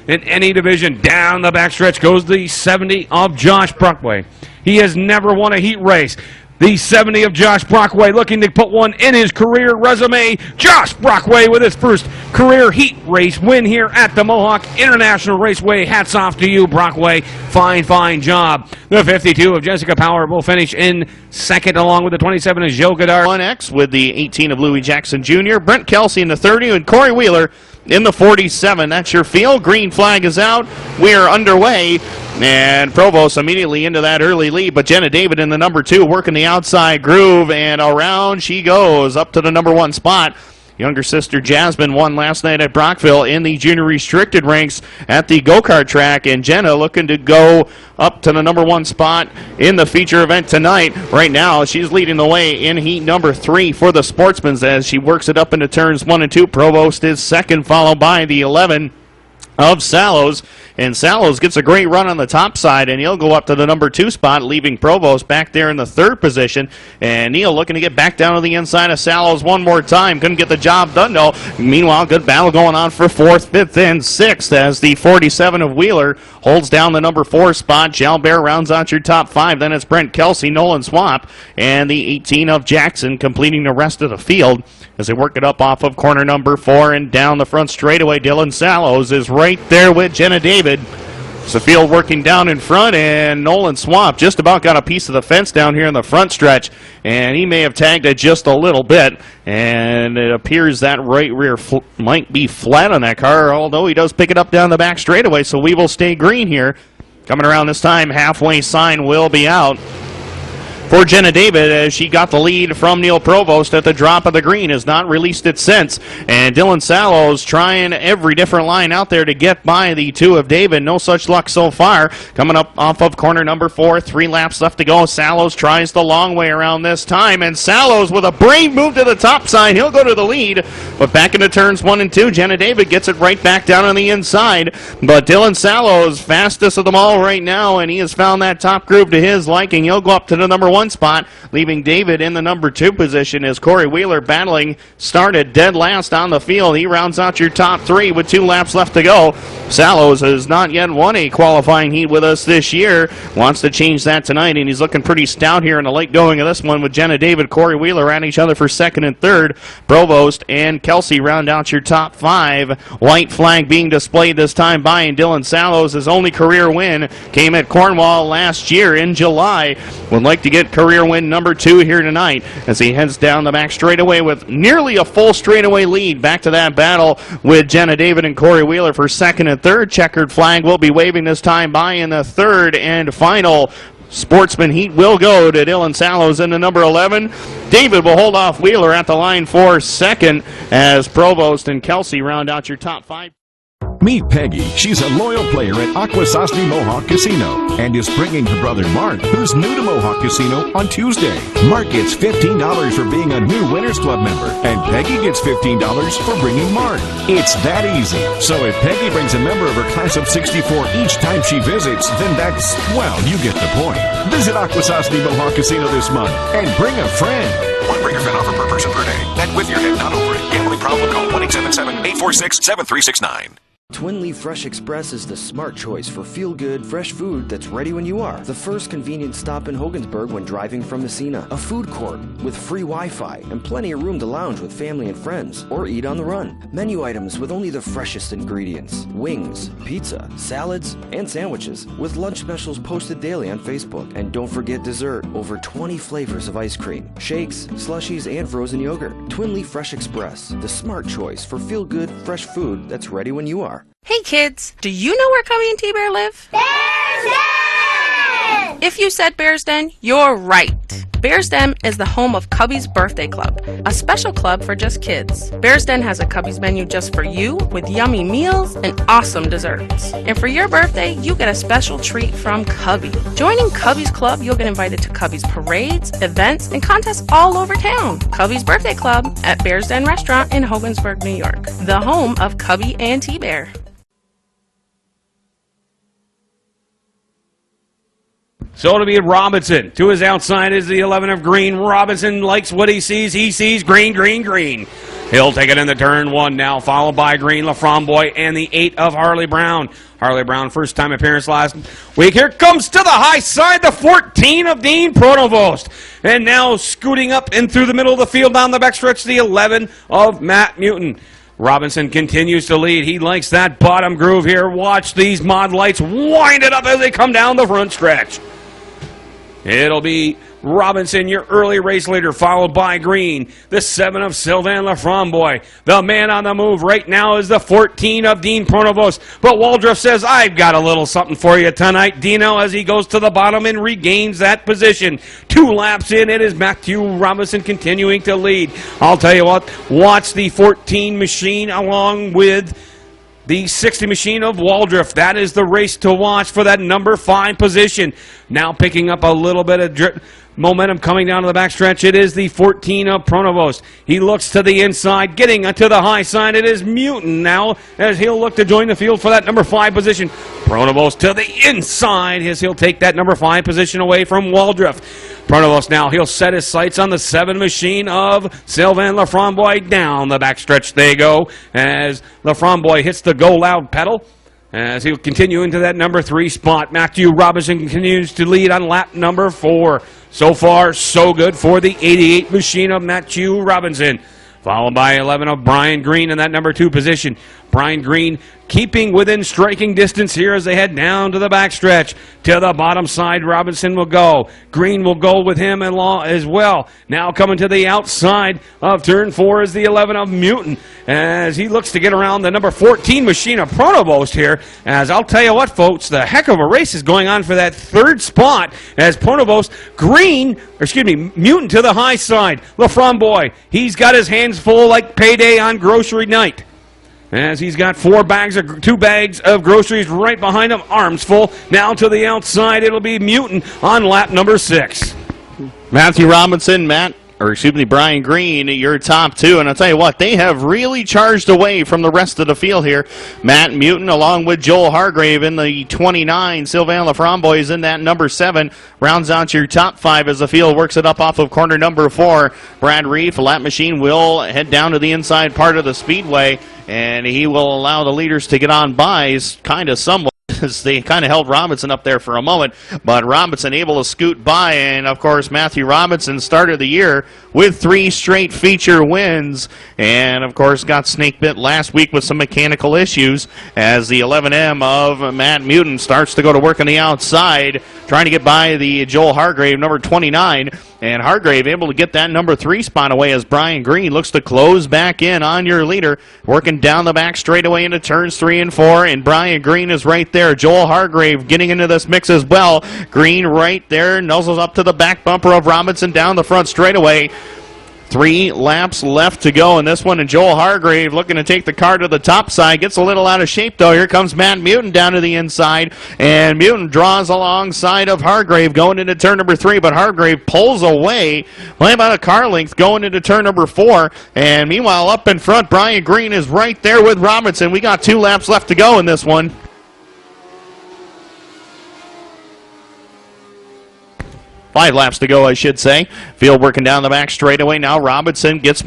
in any division. Down the backstretch goes the 70 of Josh Brockway. He has never won a heat race. The 70 of Josh Brockway looking to put one in his career resume. Josh Brockway with his first career heat race win here at the Mohawk International Raceway. Hats off to you, Brockway. Fine job. The 52 of Jessica Power will finish in second along with the 27 of Gilles Godard. 1X with the 18 of Louis Jackson Jr., Brent Kelsey in the 30, and Corey Wheeler in the 47. That's your field. Green flag is out. We're underway. And Provost immediately into that early lead, but Jenna David in the number 2 working the outside groove, and around she goes up to the number 1 spot. Younger sister Jasmine won last night at Brockville in the junior restricted ranks at the go-kart track, and Jenna looking to go up to the number 1 spot in the feature event tonight. Right now, she's leading the way in heat number 3 for the Sportsmans as she works it up into turns 1 and 2. Provost is second, followed by the 11 of Sallows, and Sallows gets a great run on the top side, and he'll go up to the number 2 spot, leaving Provost back there in the 3rd position. And Neal looking to get back down to the inside of Sallows one more time. Couldn't get the job done, though. Meanwhile, good battle going on for 4th, 5th, and 6th as the 47 of Wheeler holds down the number 4 spot. Jalbert rounds out your top 5. Then it's Brent Kelsey, Nolan Swamp, and the 18 of Jackson completing the rest of the field as they work it up off of corner number 4 and down the front straightaway. Dylan Sallows is right there with Jenna David. It's the field working down in front, and Nolan Swamp just about got a piece of the fence down here in the front stretch, and he may have tagged it just a little bit, and it appears that right rear might be flat on that car, although he does pick it up down the back straightaway, so we will stay green here. Coming around this time, halfway sign will be out for Jenna David as she got the lead from Neil Provost at the drop of the green, has not released it since. And Dylan Sallows trying every different line out there to get by the 2 of David. No such luck so far. Coming up off of corner number 4, 3 laps left to go. Sallows tries the long way around this time, and Sallows with a brave move to the top side. He'll go to the lead, but back into turns 1 and 2, Jenna David gets it right back down on the inside. But Dylan Sallows, fastest of them all right now, and he has found that top groove to his liking. He'll go up to the number 1 spot, leaving David in the number 2 position as Corey Wheeler battling started dead last on the field. He rounds out your top 3 with 2 laps left to go. Sallows has not yet won a qualifying heat with us this year. Wants to change that tonight, and he's looking pretty stout here in the late going of this one with Jenna David, Corey Wheeler at each other for 2nd and 3rd. Provost and Kelsey round out your top 5. White flag being displayed this time by and Dylan Sallows. His only career win came at Cornwall last year in July. Would like to get career win number 2 here tonight as he heads down the back straightaway with nearly a full straightaway lead. Back to that battle with Jenna David and Corey Wheeler for 2nd and 3rd. Checkered flag will be waving this time by in the 3rd and final Sportsman heat will go to Dylan Sallows in the number 11. David will hold off Wheeler at the line for 2nd as Provost and Kelsey round out your top 5. Meet Peggy. She's a loyal player at Akwesasne Mohawk Casino and is bringing her brother Mark, who's new to Mohawk Casino, on Tuesday. Mark gets $15 for being a new Winners Club member, and Peggy gets $15 for bringing Mark. It's that easy. So if Peggy brings a member of her class of 64 each time she visits, then that's, well, you get the point. Visit Akwesasne Mohawk Casino this month and bring a friend. One breaker fin offer per person per day. Net with your head, not over it. Gambling problem? Call 1-877-846-7369. Twin Leaf Fresh Express is the smart choice for feel-good, fresh food that's ready when you are. The first convenient stop in Hogansburg when driving from Messina. A food court with free Wi-Fi and plenty of room to lounge with family and friends or eat on the run. Menu items with only the freshest ingredients. Wings, pizza, salads, and sandwiches with lunch specials posted daily on Facebook. And don't forget dessert. Over 20 flavors of ice cream, shakes, slushies, and frozen yogurt. Twin Leaf Fresh Express, the smart choice for feel-good, fresh food that's ready when you are. Hey kids, do you know where Cubby and T-Bear live? Bear's Den! If you said Bear's Den, you're right. Bear's Den is the home of Cubby's Birthday Club, a special club for just kids. Bear's Den has a Cubby's menu just for you with yummy meals and awesome desserts. And for your birthday, you get a special treat from Cubby. Joining Cubby's Club, you'll get invited to Cubby's parades, events, and contests all over town. Cubby's Birthday Club at Bear's Den Restaurant in Hogansburg, New York, the home of Cubby and T-Bear. So to be Robinson. To his outside is the 11 of Green. Robinson likes what he sees. He sees green, green, green. He'll take it into turn 1 now, followed by Green, LaFramboy, and the 8 of Harley Brown. Harley Brown, first time appearance last week. Here comes to the high side, the 14 of Dean Pronovost. And now scooting up and through the middle of the field down the backstretch, the 11 of Matt Mutin. Robinson continues to lead. He likes that bottom groove here. Watch these mod lights wind it up as they come down the front stretch. It'll be Robinson, your early race leader, followed by Green. The 7 of Sylvain Laframboise. The man on the move right now is the 14 of Dean Pronovost. But Waldrop says, I've got a little something for you tonight, Dino, as he goes to the bottom and regains that position. 2 laps in, it is Matthew Robinson continuing to lead. I'll tell you what, watch the 14 machine along with the 60 machine of Waldrop. That is the race to watch for that number 5 position. Now picking up a little bit of momentum coming down to the backstretch. It is the 14 of Pronovost. He looks to the inside, getting to the high side. It is Mutant now as he'll look to join the field for that number 5 position. Pronovost to the inside as he'll take that number 5 position away from Waldrop. Pronovost now, he'll set his sights on the 7 machine of Sylvain Laframboise. Down the backstretch they go as Laframboise hits the go loud pedal as he'll continue into that number 3 spot. Matthew Robinson continues to lead on lap number 4. So far, so good for the 88 machine of Matthew Robinson, followed by 11 of Brian Green in that number 2 position. Brian Green keeping within striking distance here as they head down to the backstretch. To the bottom side, Robinson will go. Green will go with him as well. Now coming to the outside of turn 4 is the 11 of Mutant as he looks to get around the number 14 machine of Pronovost here. As I'll tell you what, folks, the heck of a race is going on for that 3rd spot as Pronovost, Mutant to the high side. Laframboise, he's got his hands full like payday on grocery night, as he's got 2 bags of groceries right behind him, arms full. Now to the outside, it'll be Mutant on lap number 6. Matthew Robinson, Brian Green, your top 2. And I'll tell you what, they have really charged away from the rest of the field here. Matt Mutant along with Joel Hargrave in the 29. Sylvain Laframboise in that number 7. Rounds out your top 5 as the field works it up off of corner number 4. Brad Reef, lap machine, will head down to the inside part of the speedway, and he will allow the leaders to get on by somewhat. They kind of held Robinson up there for a moment, but Robinson able to scoot by, and of course Matthew Robinson started the year with 3 straight feature wins, and of course got snake bit last week with some mechanical issues as the 11M of Matt Mutant starts to go to work on the outside, trying to get by the Joel Hargrave, number 29, and Hargrave able to get that number 3 spot away as Brian Green looks to close back in on your leader, working down the back straightaway into turns 3 and 4, and Brian Green is right there. Joel Hargrave getting into this mix as well. Green right there, nuzzles up to the back bumper of Robinson down the front straightaway. 3 laps left to go in this one, and Joel Hargrave looking to take the car to the top side. Gets a little out of shape, though. Here comes Matt Mutant down to the inside, and Mutant draws alongside of Hargrave going into turn number 3, but Hargrave pulls away by about a car length going into turn number 4, and meanwhile up in front, Brian Green is right there with Robinson. We got 2 laps left to go in this one. 5 laps to go, I should say. Field working down the back straightaway now. Robinson gets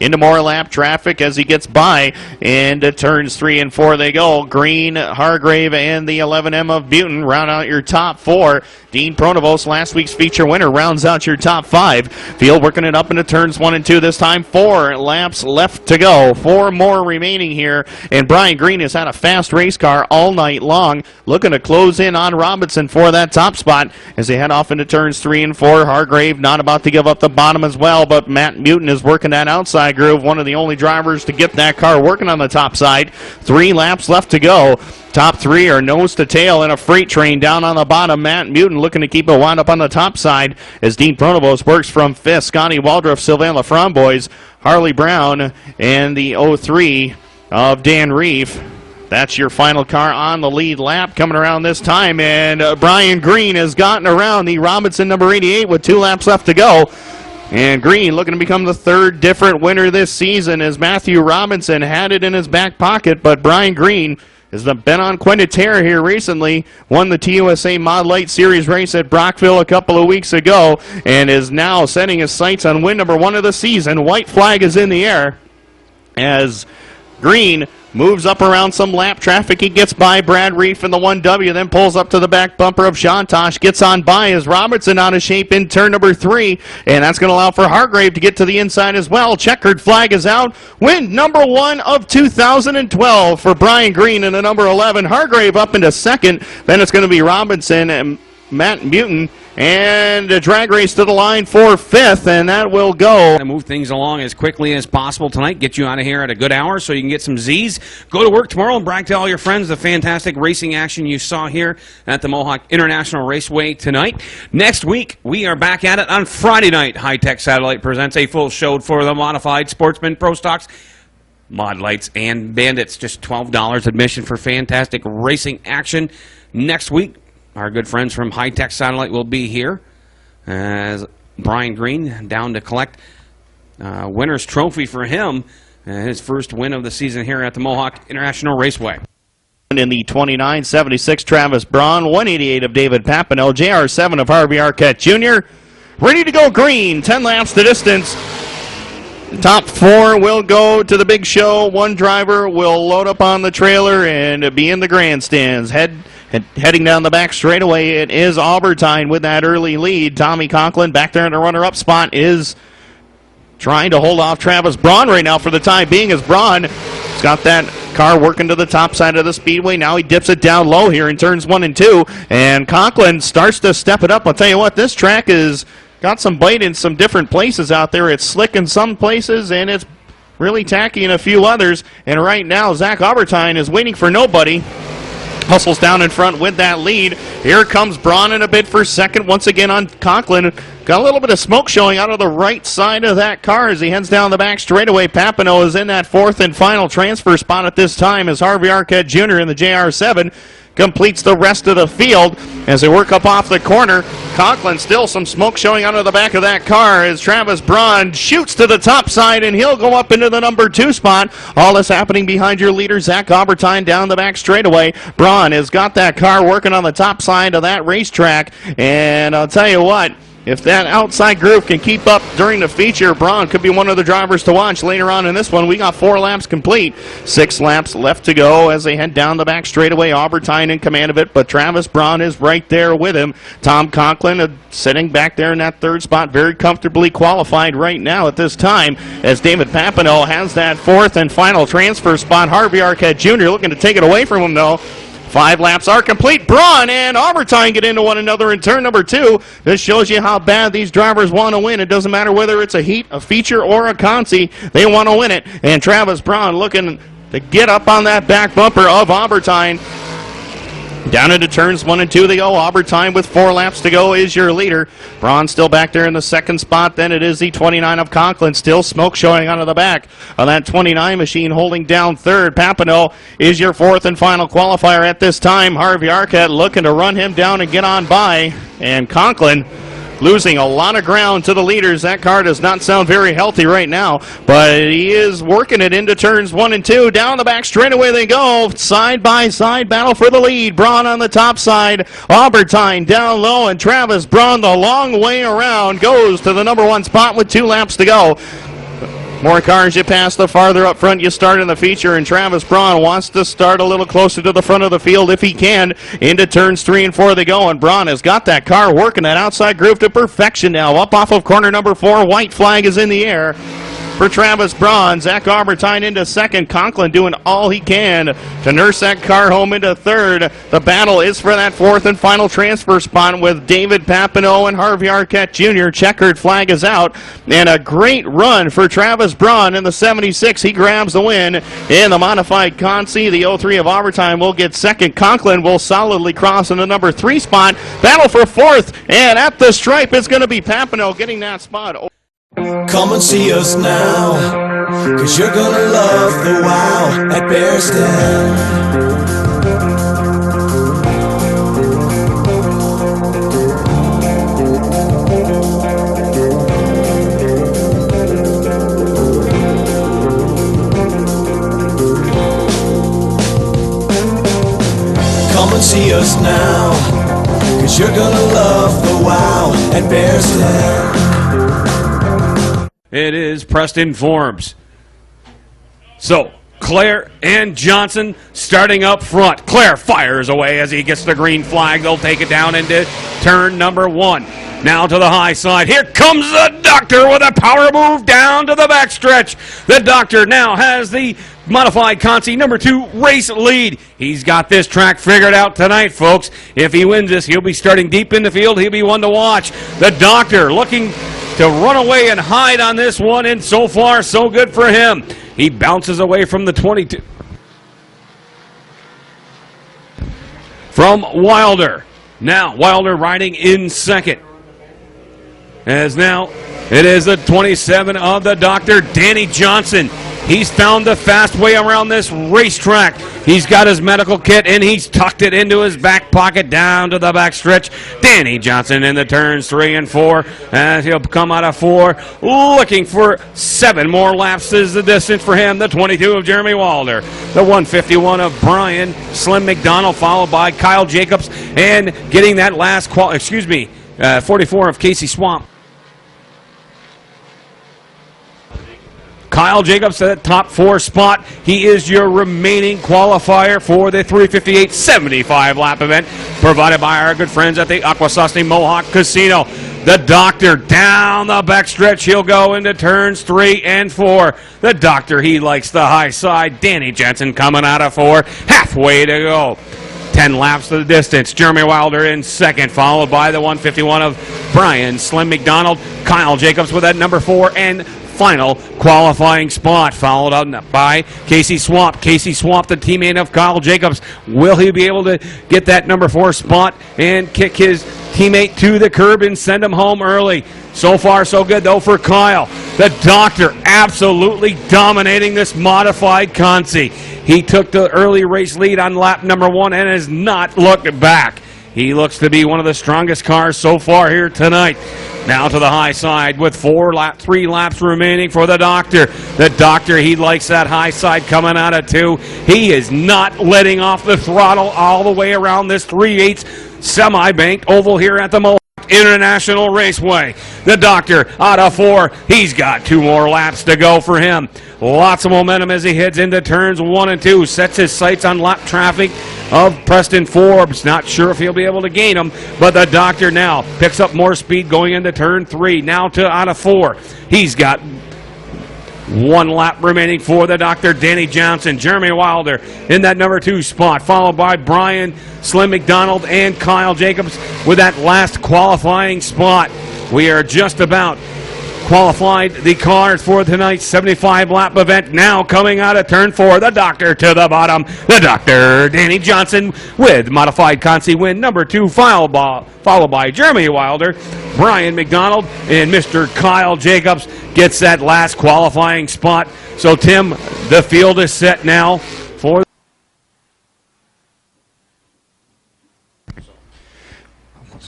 into more lap traffic as he gets by, and turns 3 and 4 they go. Green, Hargrave, and the 11M of Mutant round out your top 4. Dean Pronovost, last week's feature winner, rounds out your top 5. Field working it up into turns 1 and 2 this time. 4 laps left to go. 4 more remaining here, and Brian Green has had a fast race car all night long, looking to close in on Robinson for that top spot as they head off into turns 3 and 4. Hargrave not about to give up the bottom as well, but Matt Mutant is working that outside groove, one of the only drivers to get that car working on the top side. 3 laps left to go. Top 3 are nose to tail in a freight train down on the bottom. Matt Mutant looking to keep it wound up on the top side as Dean Pronovost works from 5th. Scotty Waldrop, Sylvain Laframboise, Harley Brown, and the 03 of Dan Reef. That's your final car on the lead lap coming around this time, and Brian Green has gotten around the Robinson number 88 with 2 laps left to go. And Green looking to become the 3rd different winner this season as Matthew Robinson had it in his back pocket, but Brian Green has been on quite a tear here recently. Won the TUSA Mod Light Series race at Brockville a couple of weeks ago and is now setting his sights on win number 1 of the season. White flag is in the air as Green moves up around some lap traffic. He gets by Brad Reef in the 1W, then pulls up to the back bumper of Shantosh. Gets on by as Robinson out of shape in turn number 3, and that's going to allow for Hargrave to get to the inside as well. Checkered flag is out. Win number 1 of 2012 for Brian Green in the number 11. Hargrave up into 2nd. Then it's going to be Robinson and Matt Mutin, and a drag race to the line for 5th, and that will go. To move things along as quickly as possible tonight, get you out of here at a good hour so you can get some Z's. Go to work tomorrow and brag to all your friends the fantastic racing action you saw here at the Mohawk International Raceway tonight. Next week, we are back at it on Friday night. High Tech Satellite presents a full show for the Modified Sportsman Pro Stocks, Mod Lights, and Bandits. Just $12 admission for fantastic racing action. Next week, our good friends from High Tech Satellite will be here as Brian Green down to collect winner's trophy for him, his first win of the season here at the Mohawk International Raceway. In the 29.76, Travis Braun, 188 of David Papineau, JR7 of Harvey Arquette Jr. Ready to go green, 10 laps the distance. The top 4 will go to the big show. One driver will load up on the trailer and be in the grandstands. Heading down the back straightaway, it is Albertine with that early lead. Tommy Conklin back there in the runner-up spot is trying to hold off Travis Braun right now for the time being, as Braun has got that car working to the top side of the speedway. Now he dips it down low here in turns 1 and 2, and Conklin starts to step it up. I'll tell you what, this track has got some bite in some different places out there. It's slick in some places, and it's really tacky in a few others. And right now, Zach Albertine is waiting for nobody. Hustles down in front with that lead. Here comes Braun in a bid for second once again on Conklin. Got a little bit of smoke showing out of the right side of that car as he heads down the back straightaway. Papineau is in that 4th and final transfer spot at this time as Harvey Arquette Jr. in the JR7 completes the rest of the field as they work up off the corner. Conklin, still some smoke showing out of the back of that car as Travis Braun shoots to the top side, and he'll go up into the number 2 spot. All this happening behind your leader, Zach Albertine, down the back straightaway. Braun has got that car working on the top side of that racetrack, and I'll tell you what, if that outside group can keep up during the feature, Braun could be one of the drivers to watch later on in this one. We got 4 laps complete. 6 laps left to go as they head down the back straightaway. Albertine in command of it, but Travis Braun is right there with him. Tom Conklin sitting back there in that 3rd spot, very comfortably qualified right now at this time, as David Papineau has that 4th and final transfer spot. Harvey Arquette Jr. looking to take it away from him, though. 5 laps are complete. Braun and Albertine get into one another in turn number 2. This shows you how bad these drivers want to win. It doesn't matter whether it's a heat, a feature, or a consi. They want to win it. And Travis Braun looking to get up on that back bumper of Albertine. Down into turns 1 and 2 they go. Albertine with 4 laps to go is your leader. Braun still back there in the 2nd spot. Then it is the 29 of Conklin. Still smoke showing out of the back of that 29 machine holding down 3rd. Papineau is your 4th and final qualifier at this time. Harvey Arquette looking to run him down and get on by. And Conklin losing a lot of ground to the leaders. That car does not sound very healthy right now, but he is working it into turns 1 and 2. Down the back straightaway they go. Side-by-side battle for the lead. Braun on the top side. Albertine down low, and Travis Braun the long way around goes to the number 1 spot with 2 laps to go. More cars you pass, the farther up front you start in the feature, and Travis Braun wants to start a little closer to the front of the field if he can. Into turns 3 and 4 they go, and Braun has got that car working that outside groove to perfection now. Up off of corner number 4, white flag is in the air for Travis Braun. Zach Albertine into 2nd. Conklin doing all he can to nurse that car home into 3rd. The battle is for that 4th and final transfer spot with David Papineau and Harvey Arquette Jr. Checkered flag is out, and a great run for Travis Braun in the 76. He grabs the win in the modified Consi. The 03 of Albertine will get 2nd. Conklin will solidly cross in the number 3 spot. Battle for 4th, and at the stripe it's going to be Papineau getting that spot. Come and see us now, cause you're gonna love the wow at Bear's Den. Come and see us now, cause you're gonna love the wow at Bear's Den. It is Preston Forbes. So, Claire and Johnson starting up front. Claire fires away as he gets the green flag. They'll take it down into turn number 1. Now to the high side. Here comes the Doctor with a power move down to the backstretch. The Doctor now has the Modified Conti, number 2, race lead. He's got this track figured out tonight, folks. If he wins this, he'll be starting deep in the field. He'll be one to watch. The Doctor looking to run away and hide on this one, and so far, so good for him. He bounces away from the 22. From Wilder. Now, Wilder riding in second. As now, it is the 27 of the Doctor, Danny Johnson. He's found the fast way around this racetrack. He's got his medical kit, and he's tucked it into his back pocket down to the back stretch. Danny Johnson in the turns 3 and 4, as he'll come out of 4, looking for 7 more laps is the distance for him. The 22 of Jeremy Wilder, the 151 of Brian Slim McDonald, followed by Kyle Jacobs, and getting that last 44 of Casey Swamp. Kyle Jacobs at the top 4 spot. He is your remaining qualifier for the 358.75 lap event provided by our good friends at the Akwesasne Mohawk Casino. The Doctor down the backstretch. He'll go into turns 3 and 4. The Doctor, he likes the high side. Danny Jensen coming out of 4. Halfway to go. 10 laps to the distance. Jeremy Wilder in second, followed by the 151 of Brian Slim McDonald. Kyle Jacobs with that number 4 and final qualifying spot, followed up by Casey Swamp. Casey Swamp, the teammate of Kyle Jacobs. Will he be able to get that number 4 spot and kick his teammate to the curb and send him home early? So far, so good, though, for Kyle. The Doctor absolutely dominating this modified Consi. He took the early race lead on lap number 1 and has not looked back. He looks to be one of the strongest cars so far here tonight. Now to the high side with 3 laps remaining for the Doctor. The Doctor, he likes that high side coming out of 2. He is not letting off the throttle all the way around this 3/8 semi-banked oval here at the Mohawk International Raceway. The Doctor out of 4. He's got 2 more laps to go for him. Lots of momentum as he heads into turns 1 and 2. Sets his sights on lap traffic of Preston Forbes. Not sure if he'll be able to gain him, but the Doctor now picks up more speed going into turn 3. Now to out of 4. He's got 1 lap remaining for the Doctor. Danny Johnson, Jeremy Wilder in that number 2 spot, followed by Brian Slim McDonald and Kyle Jacobs with that last qualifying spot. We are just about qualified the cars for tonight's 75-lap event. Now coming out of turn 4, the Doctor to the bottom. The Doctor, Danny Johnson with modified Consi win number 2, followed by Jeremy Wilder. Brian McDonald and Mr. Kyle Jacobs gets that last qualifying spot. So, Tim, the field is set now for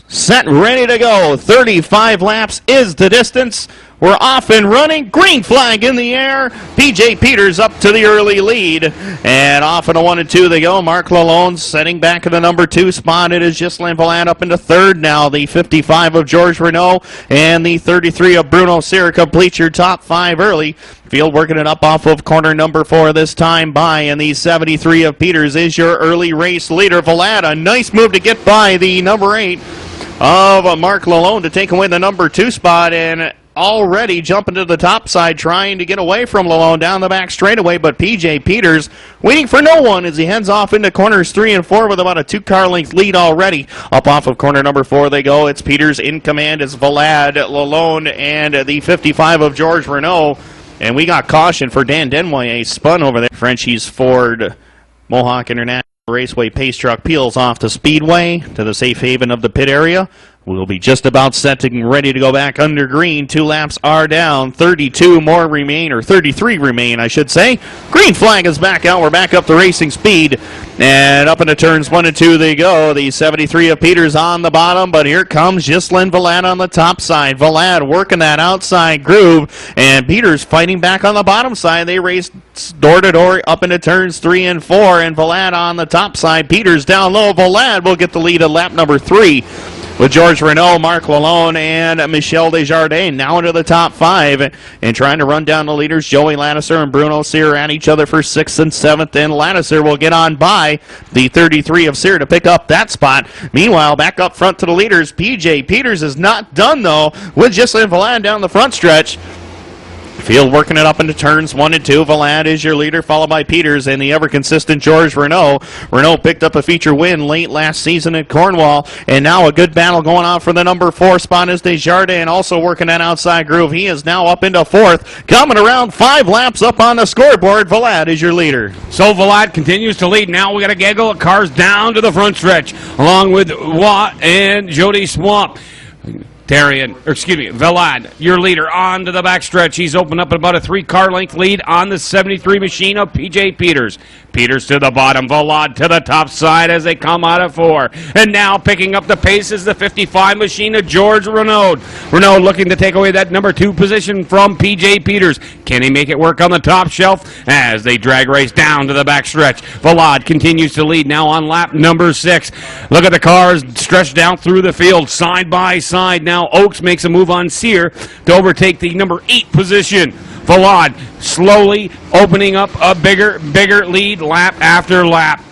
set, ready to go. 35 laps is the distance. We're off and running. Green flag in the air. PJ Peters up to the early lead. And off in a 1 and 2 they go. Mark Lalonde setting back in the number 2 spot. It is Ghislain Valade up into 3rd now. The 55 of George Renault and the 33 of Bruno Cyr complete your top 5 early. Field working it up off of corner number 4 this time by, and the 73 of Peters is your early race leader. Valade, a nice move to get by the number 8 of Mark Lalonde to take away the number 2 spot, and already jumping to the top side trying to get away from Lalonde down the back straightaway, but PJ Peters waiting for no one as he heads off into corners 3 and 4 with about a 2-car length lead already. Up off of corner number 4 they go. It's Peters in command as Valade, Lalonde, and the 55 of George Renault. And we got caution for Dan Denmoyer, spun over there. Frenchie's Ford Mohawk International Raceway pace truck peels off the speedway to the safe haven of the pit area. We'll be just about set and ready to go back under green. 2 laps are down. 32 more remain, or 33 remain, I should say. Green flag is back out. We're back up to racing speed. And up into turns 1 and 2 they go. The 73 of Peters on the bottom, but here comes Ghislain Valade on the top side. Valade working that outside groove, and Peters fighting back on the bottom side. They race door to door up into turns 3 and 4, and Valade on the top side. Peters down low. Valade will get the lead at lap number 3. With George Renault, Mark Lalonde, and Michel Desjardins now into the top 5 and trying to run down the leaders. Joey Lattiser and Bruno Cyr at each other for 6th and 7th, and Lattiser will get on by the 33 of Cyr to pick up that spot. Meanwhile, back up front to the leaders, PJ Peters is not done, though, with Ghislain Valade down the front stretch. Field working it up into turns 1 and 2. Vlad is your leader, followed by Peters and the ever-consistent George Renault. Renault picked up a feature win late last season at Cornwall, and now a good battle going on for the number 4 spot is Desjardins, also working that outside groove. He is now up into 4th, coming around 5 laps up on the scoreboard. Vlad is your leader. So Vlad continues to lead. Now we got a gaggle of cars down to the front stretch, along with Watt and Jody Swamp. Vlad, your leader, on to the backstretch. He's opened up about a 3-car length lead on the 73 machine of P.J. Peters. Peters to the bottom, Vlad to the top side as they come out of 4. And now picking up the pace is the 55 machine of George Renaud. Renaud looking to take away that number 2 position from P.J. Peters. Can he make it work on the top shelf as they drag race down to the backstretch? Vlad continues to lead now on lap number 6. Look at the cars stretched down through the field side by side. Now Oaks makes a move on Sear to overtake the number 8 position. Vlad slowly opening up a bigger lead lap after lap.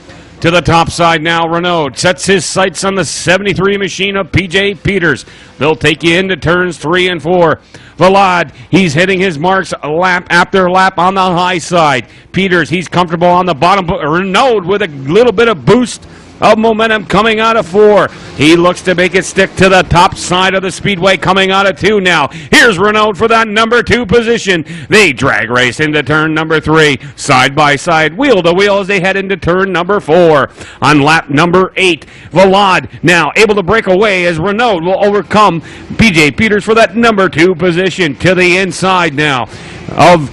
To the top side now, Renaud sets his sights on the 73 machine of P.J. Peters. They'll take you into turns 3 and 4. Vlad, he's hitting his marks lap after lap on the high side. Peters, he's comfortable on the bottom. Renaud with a little bit of boost of momentum coming out of 4. He looks to make it stick to the top side of the speedway coming out of 2 now. Here's Renaud for that number 2 position. They drag race into turn number 3. Side by side, wheel to wheel as they head into turn number 4. On lap number 8, Vlad now able to break away as Renaud will overcome P.J. Peters for that number 2 position. To the inside now of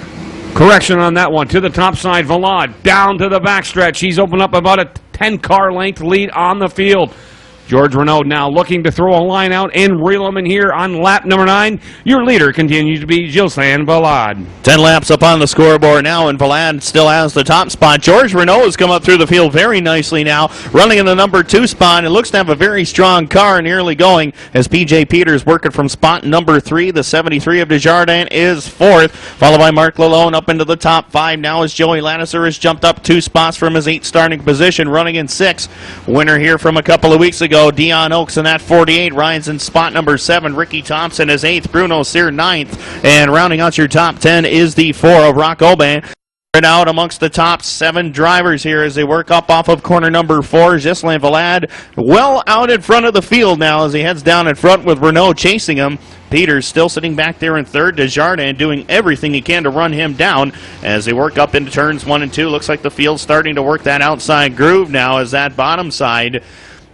correction on that one. To the top side, Vlad down to the backstretch. He's opened up about a 10-car length lead on the field. George Renaud now looking to throw a line out and reel him in here on lap number 9. Your leader continues to be Gilles-Anne Vlad. 10 laps up on the scoreboard now, and Vlad still has the top spot. George Renaud has come up through the field very nicely now, running in the number 2 spot. It looks to have a very strong car in early going as P.J. Peters working from spot number 3. The 73 of Desjardins is 4th, followed by Mark Lalone up into the top 5 now as Joey Lattiser has jumped up 2 spots from his 8 starting position, running in 6th. Winner here from a couple of weeks ago, Dion Oaks in that 48. Ryan's in spot number 7. Ricky Thompson is 8th. Bruno Sear 9th. And rounding out your top 10 is the 4 of Rock Oban. Out amongst the top 7 drivers here as they work up off of corner number 4. Ghislain Vlad well out in front of the field now as he heads down in front with Renaud chasing him. Peters still sitting back there in 3rd. Desjardins doing everything he can to run him down as they work up into turns 1 and 2. Looks like the field's starting to work that outside groove now as that bottom side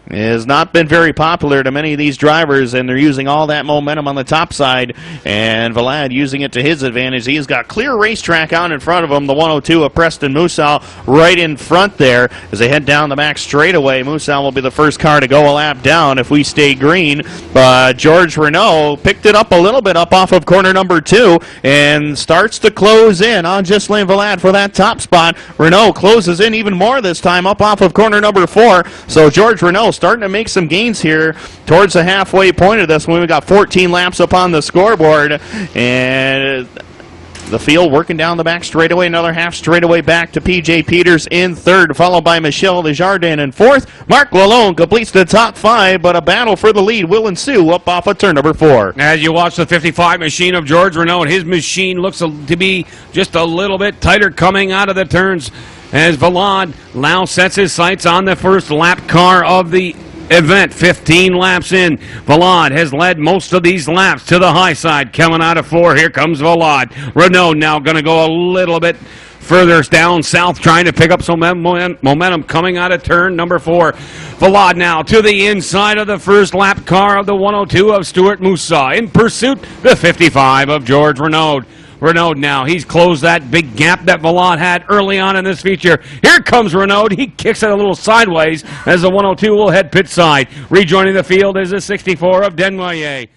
has not been very popular to many of these drivers, and they're using all that momentum on the top side, and Vlad using it to his advantage. He's got clear racetrack out in front of him, the 102 of Preston Musal right in front there as they head down the back straightaway. Musal will be the first car to go a lap down if we stay green, but George Renaud picked it up a little bit up off of corner number 2 and starts to close in on Ghislain Vlad for that top spot. Renaud closes in even more this time up off of corner number 4, so George Renaud starting to make some gains here towards the halfway point of this one. We've got 14 laps up on the scoreboard, and the field working down the back straightaway, another half straightaway back to P.J. Peters in 3rd, followed by Michel Desjardins in 4th. Mark Lalone completes the top 5, but a battle for the lead will ensue up off of turn number 4. As you watch the 55 machine of George Renaud, his machine looks to be just a little bit tighter coming out of the turns as Vlad now sets his sights on the first lap car of the event. 15 laps in. Vlad has led most of these laps to the high side. Coming out of 4, here comes Vlad. Renaud now going to go a little bit further down south, trying to pick up some momentum coming out of turn number 4. Vlad now to the inside of the first lap car of the 102 of Stuart Moussa. In pursuit, the 55 of George Renaud. Renaud now, he's closed that big gap that Vlad had early on in this feature. Here comes Renaud. He kicks it a little sideways as the 102 will head pit side. Rejoining the field is the 64 of Desnoyers.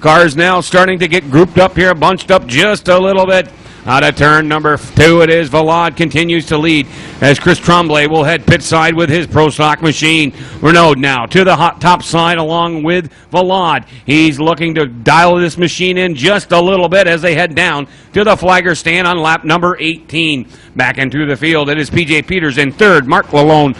Cars now starting to get grouped up here, bunched up just a little bit. Out of turn number 2 it is. Vlad continues to lead as Chris Tremblay will head pit side with his Pro Stock machine. Renaud now to the top side along with Vlad. He's looking to dial this machine in just a little bit as they head down to the flagger stand on lap number 18. Back into the field, it is P.J. Peters in 3rd, Mark Lalone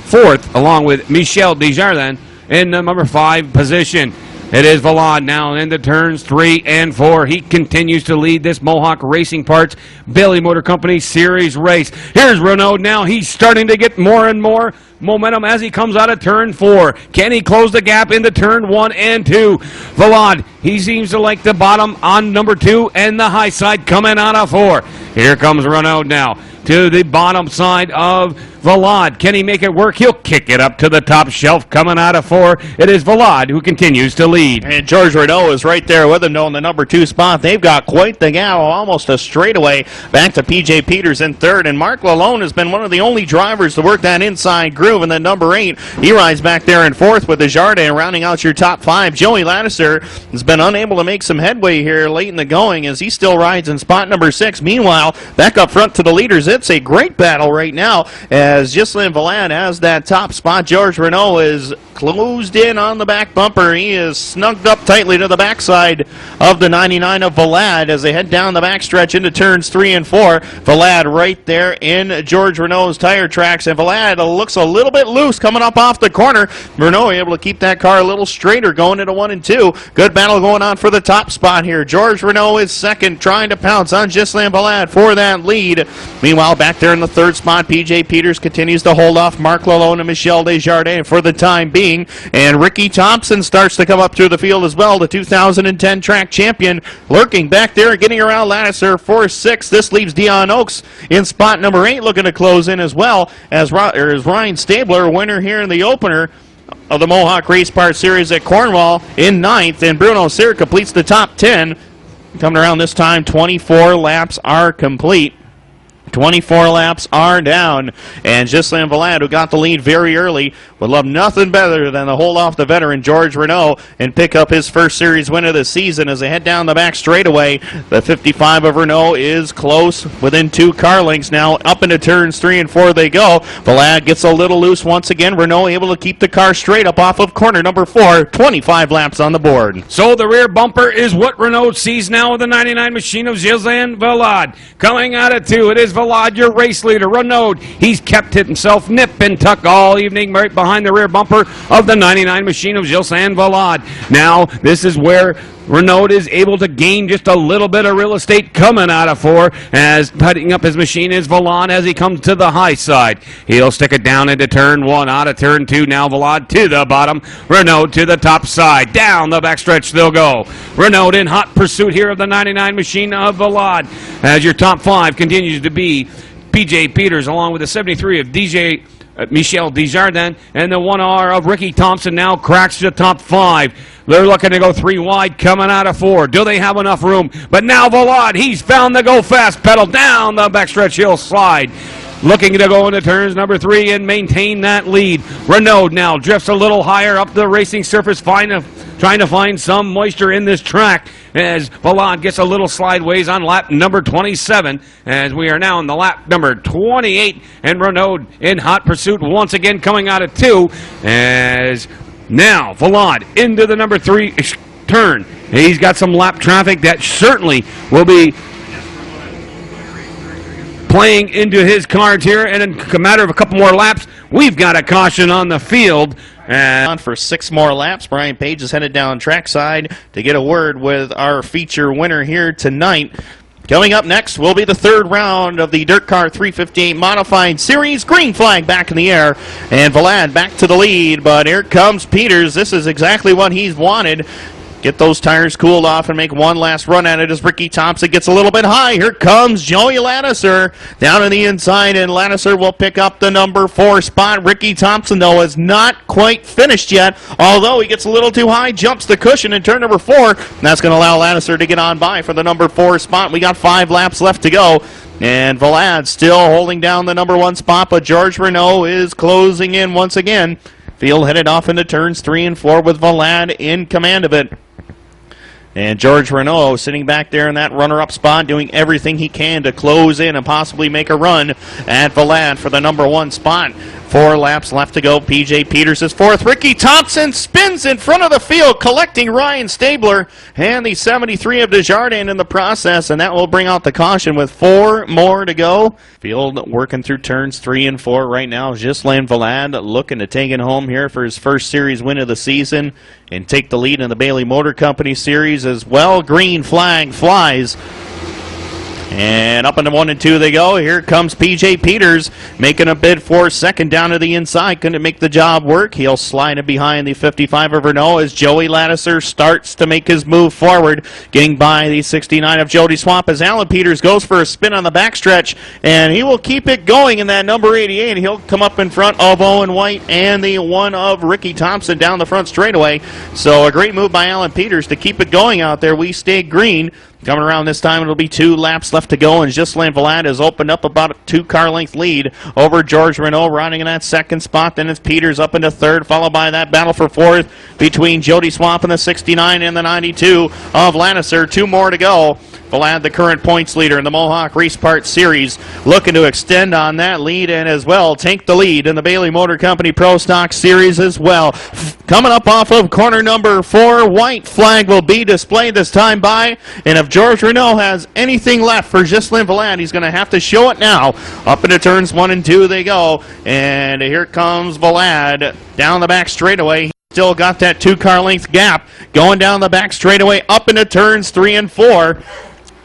4th, along with Michel Desjardins in the number 5 position. It is Valad now into turns 3 and 4. He continues to lead this Mohawk Racing Parts Bailey Motor Company Series race. Here's Renaud now. He's starting to get more and more momentum as he comes out of turn 4. Can he close the gap into turn 1 and 2? Valad, he seems to like the bottom on number 2 and the high side coming out of 4. Here comes Renaud now to the bottom side of Valad. Can he make it work? He'll kick it up to the top shelf coming out of 4. It is Valad who continues to lead. And George Renaud is right there with him, though, in the number 2 spot. They've got quite the gap, almost a straightaway back to P.J. Peters in 3rd. And Mark Lalone has been one of the only drivers to work that inside groove. And then number 8, he rides back there in 4th with Desjardins, rounding out your top 5. Joey Ladisser has been unable to make some headway here late in the going as he still rides in spot number 6. Meanwhile, back up front to the leaders, it's a great battle right now as Ghislain Valad has that top spot. George Renaud is closed in on the back bumper. He is snugged up tightly to the backside of the 99 of Valad as they head down the backstretch into turns 3 and 4. Valad right there in George Renaud's tire tracks, and Valad looks a little bit loose coming up off the corner. Renaud able to keep that car a little straighter going into 1 and 2. Good battle going on for the top spot here. George Renaud is second, trying to pounce on Ghislain Valad for that lead. Meanwhile, back there in the 3rd spot, P.J. Peters continues to hold off Mark Lalone and Michel Desjardins for the time being. And Ricky Thompson starts to come up through the field as well, the 2010 track champion, lurking back there, getting around Ladisser for 6th. This leaves Dion Oakes in spot number 8, looking to close in as well as Ryan Stabler, winner here in the opener of the Mohawk Race Parts Series at Cornwall, in 9th. And Bruno Cyr completes the top 10. Coming around this time, 24 laps are complete. 24 laps are down, and Ghislain Valad, who got the lead very early, would love nothing better than to hold off the veteran George Renaud and pick up his first series win of the season as they head down the back straightaway. The 55 of Renaud is close, within 2 car lengths now. Up into turns 3 and 4 they go. Valad gets a little loose once again. Renaud able to keep the car straight up off of corner number 4. 25 laps on the board. So the rear bumper is what Renaud sees now with the 99 machine of Ghislain Valad. Coming out of 2, it is Valad, your race leader. Renaud, he's kept himself nip and tuck all evening right behind the rear bumper of the 99 machine of Ghislain Valad. Now, this is where Renaud is able to gain just a little bit of real estate coming out of 4, as putting up his machine is Valad as he comes to the high side. He'll stick it down into turn 1, out of turn 2. Now Valad to the bottom, Renaud to the top side. Down the backstretch they'll go. Renaud in hot pursuit here of the 99 machine of Valad, as your top 5 continues to be P.J. Peters along with the 73 of Michel Desjardins, and the 1R of Ricky Thompson now cracks the top 5. They're looking to go 3 wide coming out of 4. Do they have enough room? But now Valad, he's found the go fast pedal. Down the backstretch he'll slide, looking to go into turns number 3 and maintain that lead. Renaud now drifts a little higher up the racing surface, trying to find some moisture in this track as Valad gets a little slideways on lap number 27, as we are now in the lap number 28, and Renaud in hot pursuit once again coming out of 2, as now Valad into the number 3 turn. He's got some lap traffic that certainly will be playing into his cards here, and in a matter of a couple more laps, we've got a caution on the field. And on for 6 more laps, Brian Page is headed down trackside to get a word with our feature winner here tonight. Coming up next will be the 3rd round of the Dirt Car 358 Modified Series. Green flag back in the air, and Valad back to the lead, but here comes Peters. This is exactly what he's wanted. Get those tires cooled off and make one last run at it as Ricky Thompson gets a little bit high. Here comes Joey Ladisser down on the inside, and Ladisser will pick up the number 4 spot. Ricky Thompson, though, is not quite finished yet, although he gets a little too high, jumps the cushion in turn number 4, and that's going to allow Ladisser to get on by for the number 4 spot. We got 5 laps left to go, and Valad still holding down the number 1 spot, but George Renaud is closing in once again. Field headed off into turns 3 and 4 with Valad in command of it. And George Renaud sitting back there in that runner-up spot, doing everything he can to close in and possibly make a run at Valad for the number 1 spot. 4 laps left to go. P.J. Peters is fourth. Ricky Thompson spins in front of the field, collecting Ryan Stabler and the 73 of Desjardins in the process, and that will bring out the caution with 4 more to go. Field working through turns 3 and 4 right now. Ghislain Valade looking to take it home here for his first series win of the season and take the lead in the Bailey Motor Company series as well. Green flag flies. And up into 1 and 2 they go. Here comes P.J. Peters making a bid for second down to the inside. Couldn't make the job work. He'll slide it behind the 55 of Renault as Joey Lattiser starts to make his move forward. Getting by the 69 of Jody Swamp as Alan Peters goes for a spin on the backstretch. And he will keep it going in that number 88. He'll come up in front of Owen White and the 1 of Ricky Thompson down the front straightaway. So a great move by Alan Peters to keep it going out there. We stay green. Coming around this time, it'll be 2 laps left to go, and Ghislain Valade has opened up about a 2-car length lead over George Renault, riding in that second spot. Then it's Peters up into third, followed by that battle for fourth between Jody Swamp and the 69 and the 92 of Lattiser. 2 more to go. Valade, the current points leader in the Mohawk Race Part Series, looking to extend on that lead and as well take the lead in the Bailey Motor Company Pro Stock Series as well. Coming up off of corner number 4, white flag will be displayed this time by, and if George Renault has anything left for Ghislain Valade, he's going to have to show it now. Up into turns 1 and 2 they go, and here comes Valade down the back straightaway. Still got that 2-car length gap going down the back straightaway up into turns 3 and 4.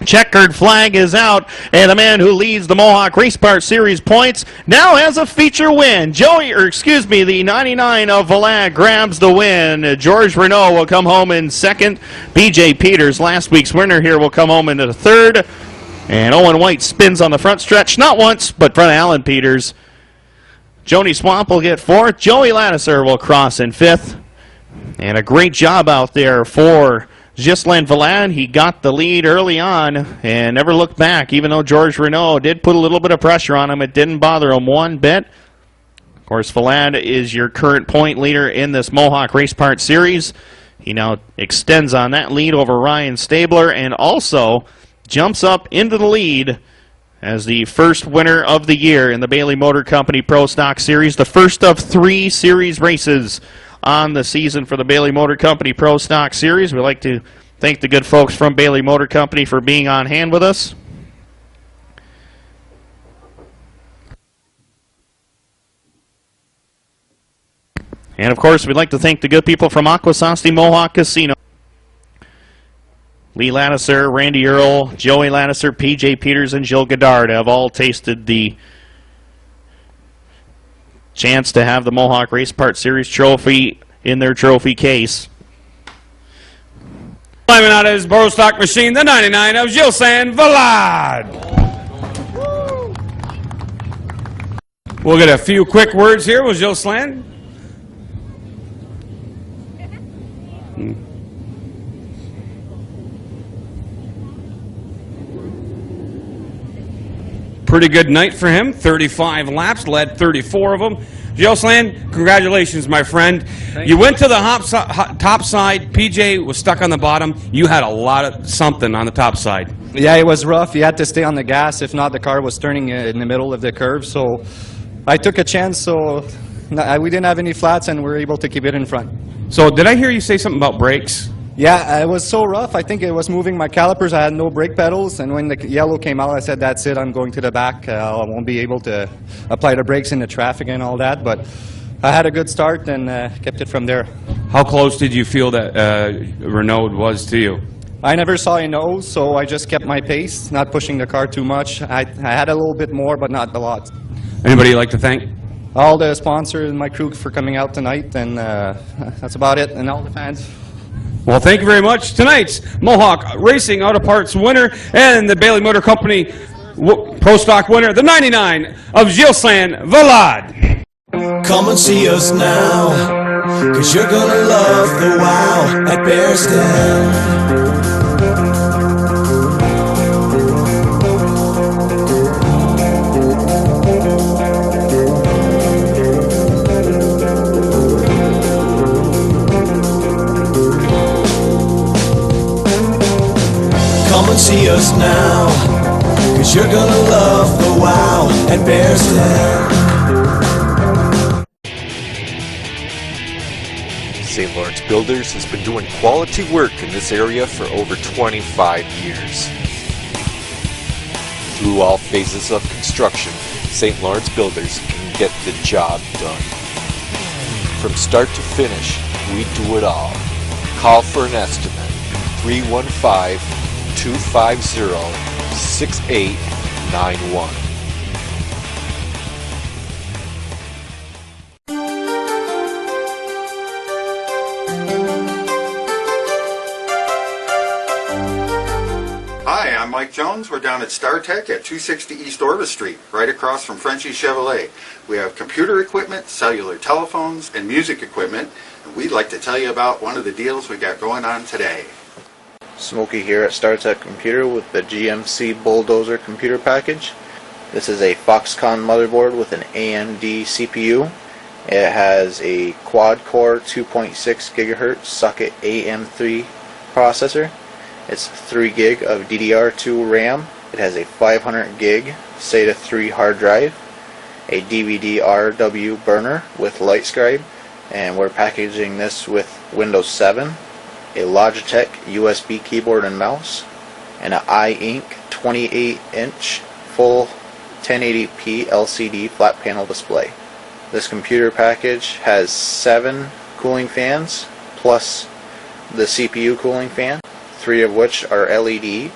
Checkered flag is out, and the man who leads the Mohawk Race Part Series points now has a feature win. The 99 of Valade grabs the win. George Renault will come home in second. P.J. Peters, last week's winner here, will come home into the third. And Owen White spins on the front stretch, not once, but front of Alan Peters. Jody Swamp will get fourth. Joey Lattiser will cross in fifth. And a great job out there for Ghislain Valade. He got the lead early on and never looked back. Even though George Renault did put a little bit of pressure on him, it didn't bother him one bit. Of course, Valade is your current point leader in this Mohawk Race Part Series. He now extends on that lead over Ryan Stabler and also jumps up into the lead as the first winner of the year in the Bailey Motor Company Pro Stock Series, the first of 3 series races on the season for the Bailey Motor Company Pro Stock Series. We'd like to thank the good folks from Bailey Motor Company for being on hand with us. And of course, we'd like to thank the good people from Akwesasne Mohawk Casino. Lee Lattiser, Randy Earl, Joey Lattiser, P.J. Peters, and Jill Goddard have all tasted the chance to have the Mohawk Race Part Series trophy in their trophy case. Climbing out of his Pro Stock machine, the 99 of Ghislain Valade. We'll get a few quick words here with Ghislain. Pretty good night for him. 35 laps, led 34 of them. Ghislain, congratulations, my friend. You went to the top side. PJ was stuck on the bottom. You had a lot of something on the top side. Yeah, it was rough. You had to stay on the gas. If not, the car was turning in the middle of the curve. So I took a chance. So we didn't have any flats, and we were able to keep it in front. So did I hear you say something about brakes? Yeah, it was so rough. I think it was moving my calipers. I had no brake pedals, and when the yellow came out, I said, that's it, I'm going to the back. I won't be able to apply the brakes in the traffic and all that, but I had a good start and kept it from there. How close did you feel that Renault was to you? I never saw a nose, so I just kept my pace, not pushing the car too much. I had a little bit more, but not a lot. Anybody you'd like to thank? All the sponsors and my crew for coming out tonight, and that's about it, and all the fans. Well, thank you very much. Tonight's Mohawk Racing Auto Parts winner and the Bailey Motor Company Pro Stock winner, the 99 of Ghislain Valade. Come and see us now, 'cause you're gonna love the wow at Bearsden. Come and see us now, 'cause you're gonna love the wow at Bearsden. St. Lawrence Builders has been doing quality work in this area for over 25 years. Through all phases of construction, St. Lawrence Builders can get the job done. From start to finish, we do it all. Call for an estimate. 315-250-6891. Hi, I'm Mike Jones. We're down at StarTech at 260 East Orvis Street, right across from Frenchie Chevrolet. We have computer equipment, cellular telephones, and music equipment. And we'd like to tell you about one of the deals we got going on today. Smokey here at StarTech Computer with the GMC Bulldozer computer package. This is a Foxconn motherboard with an AMD CPU. It has a quad-core 2.6 GHz socket AM3 processor. It's 3 gig of DDR2 RAM. It has a 500 gig SATA 3 hard drive, a DVD-RW burner with LightScribe, and we're packaging this with Windows 7, a Logitech USB keyboard and mouse, and an iInk 28-inch full 1080p LCD flat panel display. This computer package has 7 cooling fans plus the CPU cooling fan, 3 of which are LED.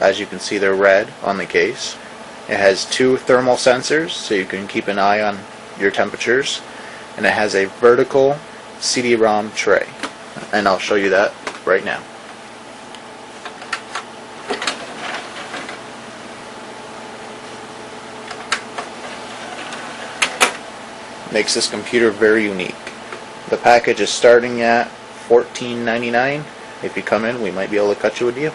As you can see, they're red on the case. It has 2 thermal sensors so you can keep an eye on your temperatures, and it has a vertical CD-ROM tray, and I'll show you that right now. Makes this computer very unique. The package is starting at $14.99. If you come in, we might be able to cut you a deal.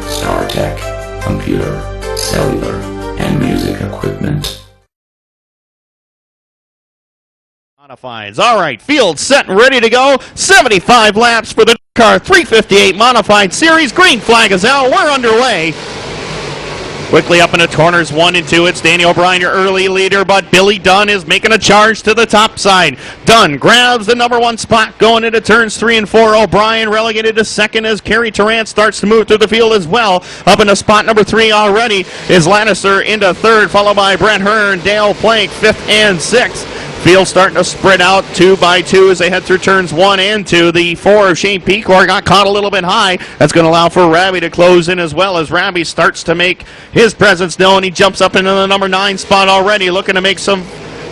StarTech, computer, cellular, and music equipment. Modifieds. All right, field set and ready to go. 75 laps for the car 358 Modified Series. Green flag is out. We're underway. Quickly up into corners 1 and 2. It's Danny O'Brien, your early leader, but Billy Dunn is making a charge to the top side. Dunn grabs the number 1 spot going into turns 3 and 4. O'Brien relegated to second as Kerry Tarrant starts to move through the field as well. Up into spot number 3 already is Lannister into third, followed by Brent Hearn, Dale Plank, 5th and 6th. Field starting to spread out 2 by 2 as they head through turns 1 and 2. The 4 of Shane Pecor got caught a little bit high. That's going to allow for Rabby to close in as well as Rabby starts to make his presence known. He jumps up into the number 9 spot already, looking to make some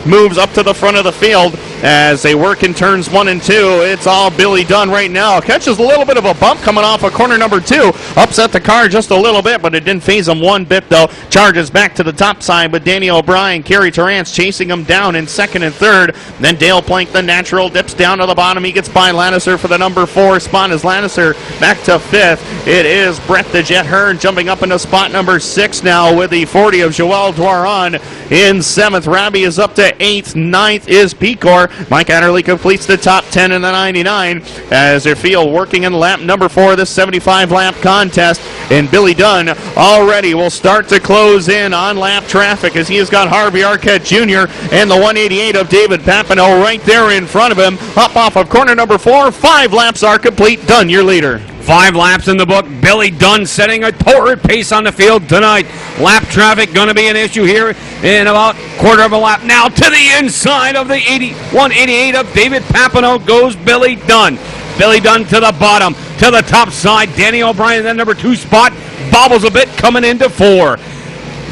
moves up to the front of the field as they work in turns 1 and 2. It's all Billy Dunn right now. Catches a little bit of a bump coming off of corner number 2. Upset the car just a little bit, but it didn't phase him one bit though. Charges back to the top side, but Danny O'Brien, Kerry Tarrant's chasing him down in second and third. Then Dale Plank, the natural, dips down to the bottom. He gets by Lannister for the number 4 spot as Lannister back to 5th. It is Brett the Jet Hearn jumping up into spot number 6 now with the 40 of Joel Dwaron in 7th. Rabby is up to 8th. 9th is Pecor. Mike Adderley completes the top 10 in the 99 as their field working in lap number 4 of this 75 lap contest. And Billy Dunn already will start to close in on lap traffic as he has got Harvey Arquette Jr. and the 188 of David Papineau right there in front of him. Up off of corner number 4. 5 laps are complete. Dunn, your leader. 5 laps in the book. Billy Dunn setting a torrid pace on the field tonight. Lap traffic going to be an issue here in about quarter of a lap. Now to the inside of the 188 of David Papineau goes Billy Dunn. Billy Dunn to the bottom. To the top side, Danny O'Brien, that number 2 spot, bobbles a bit coming into 4.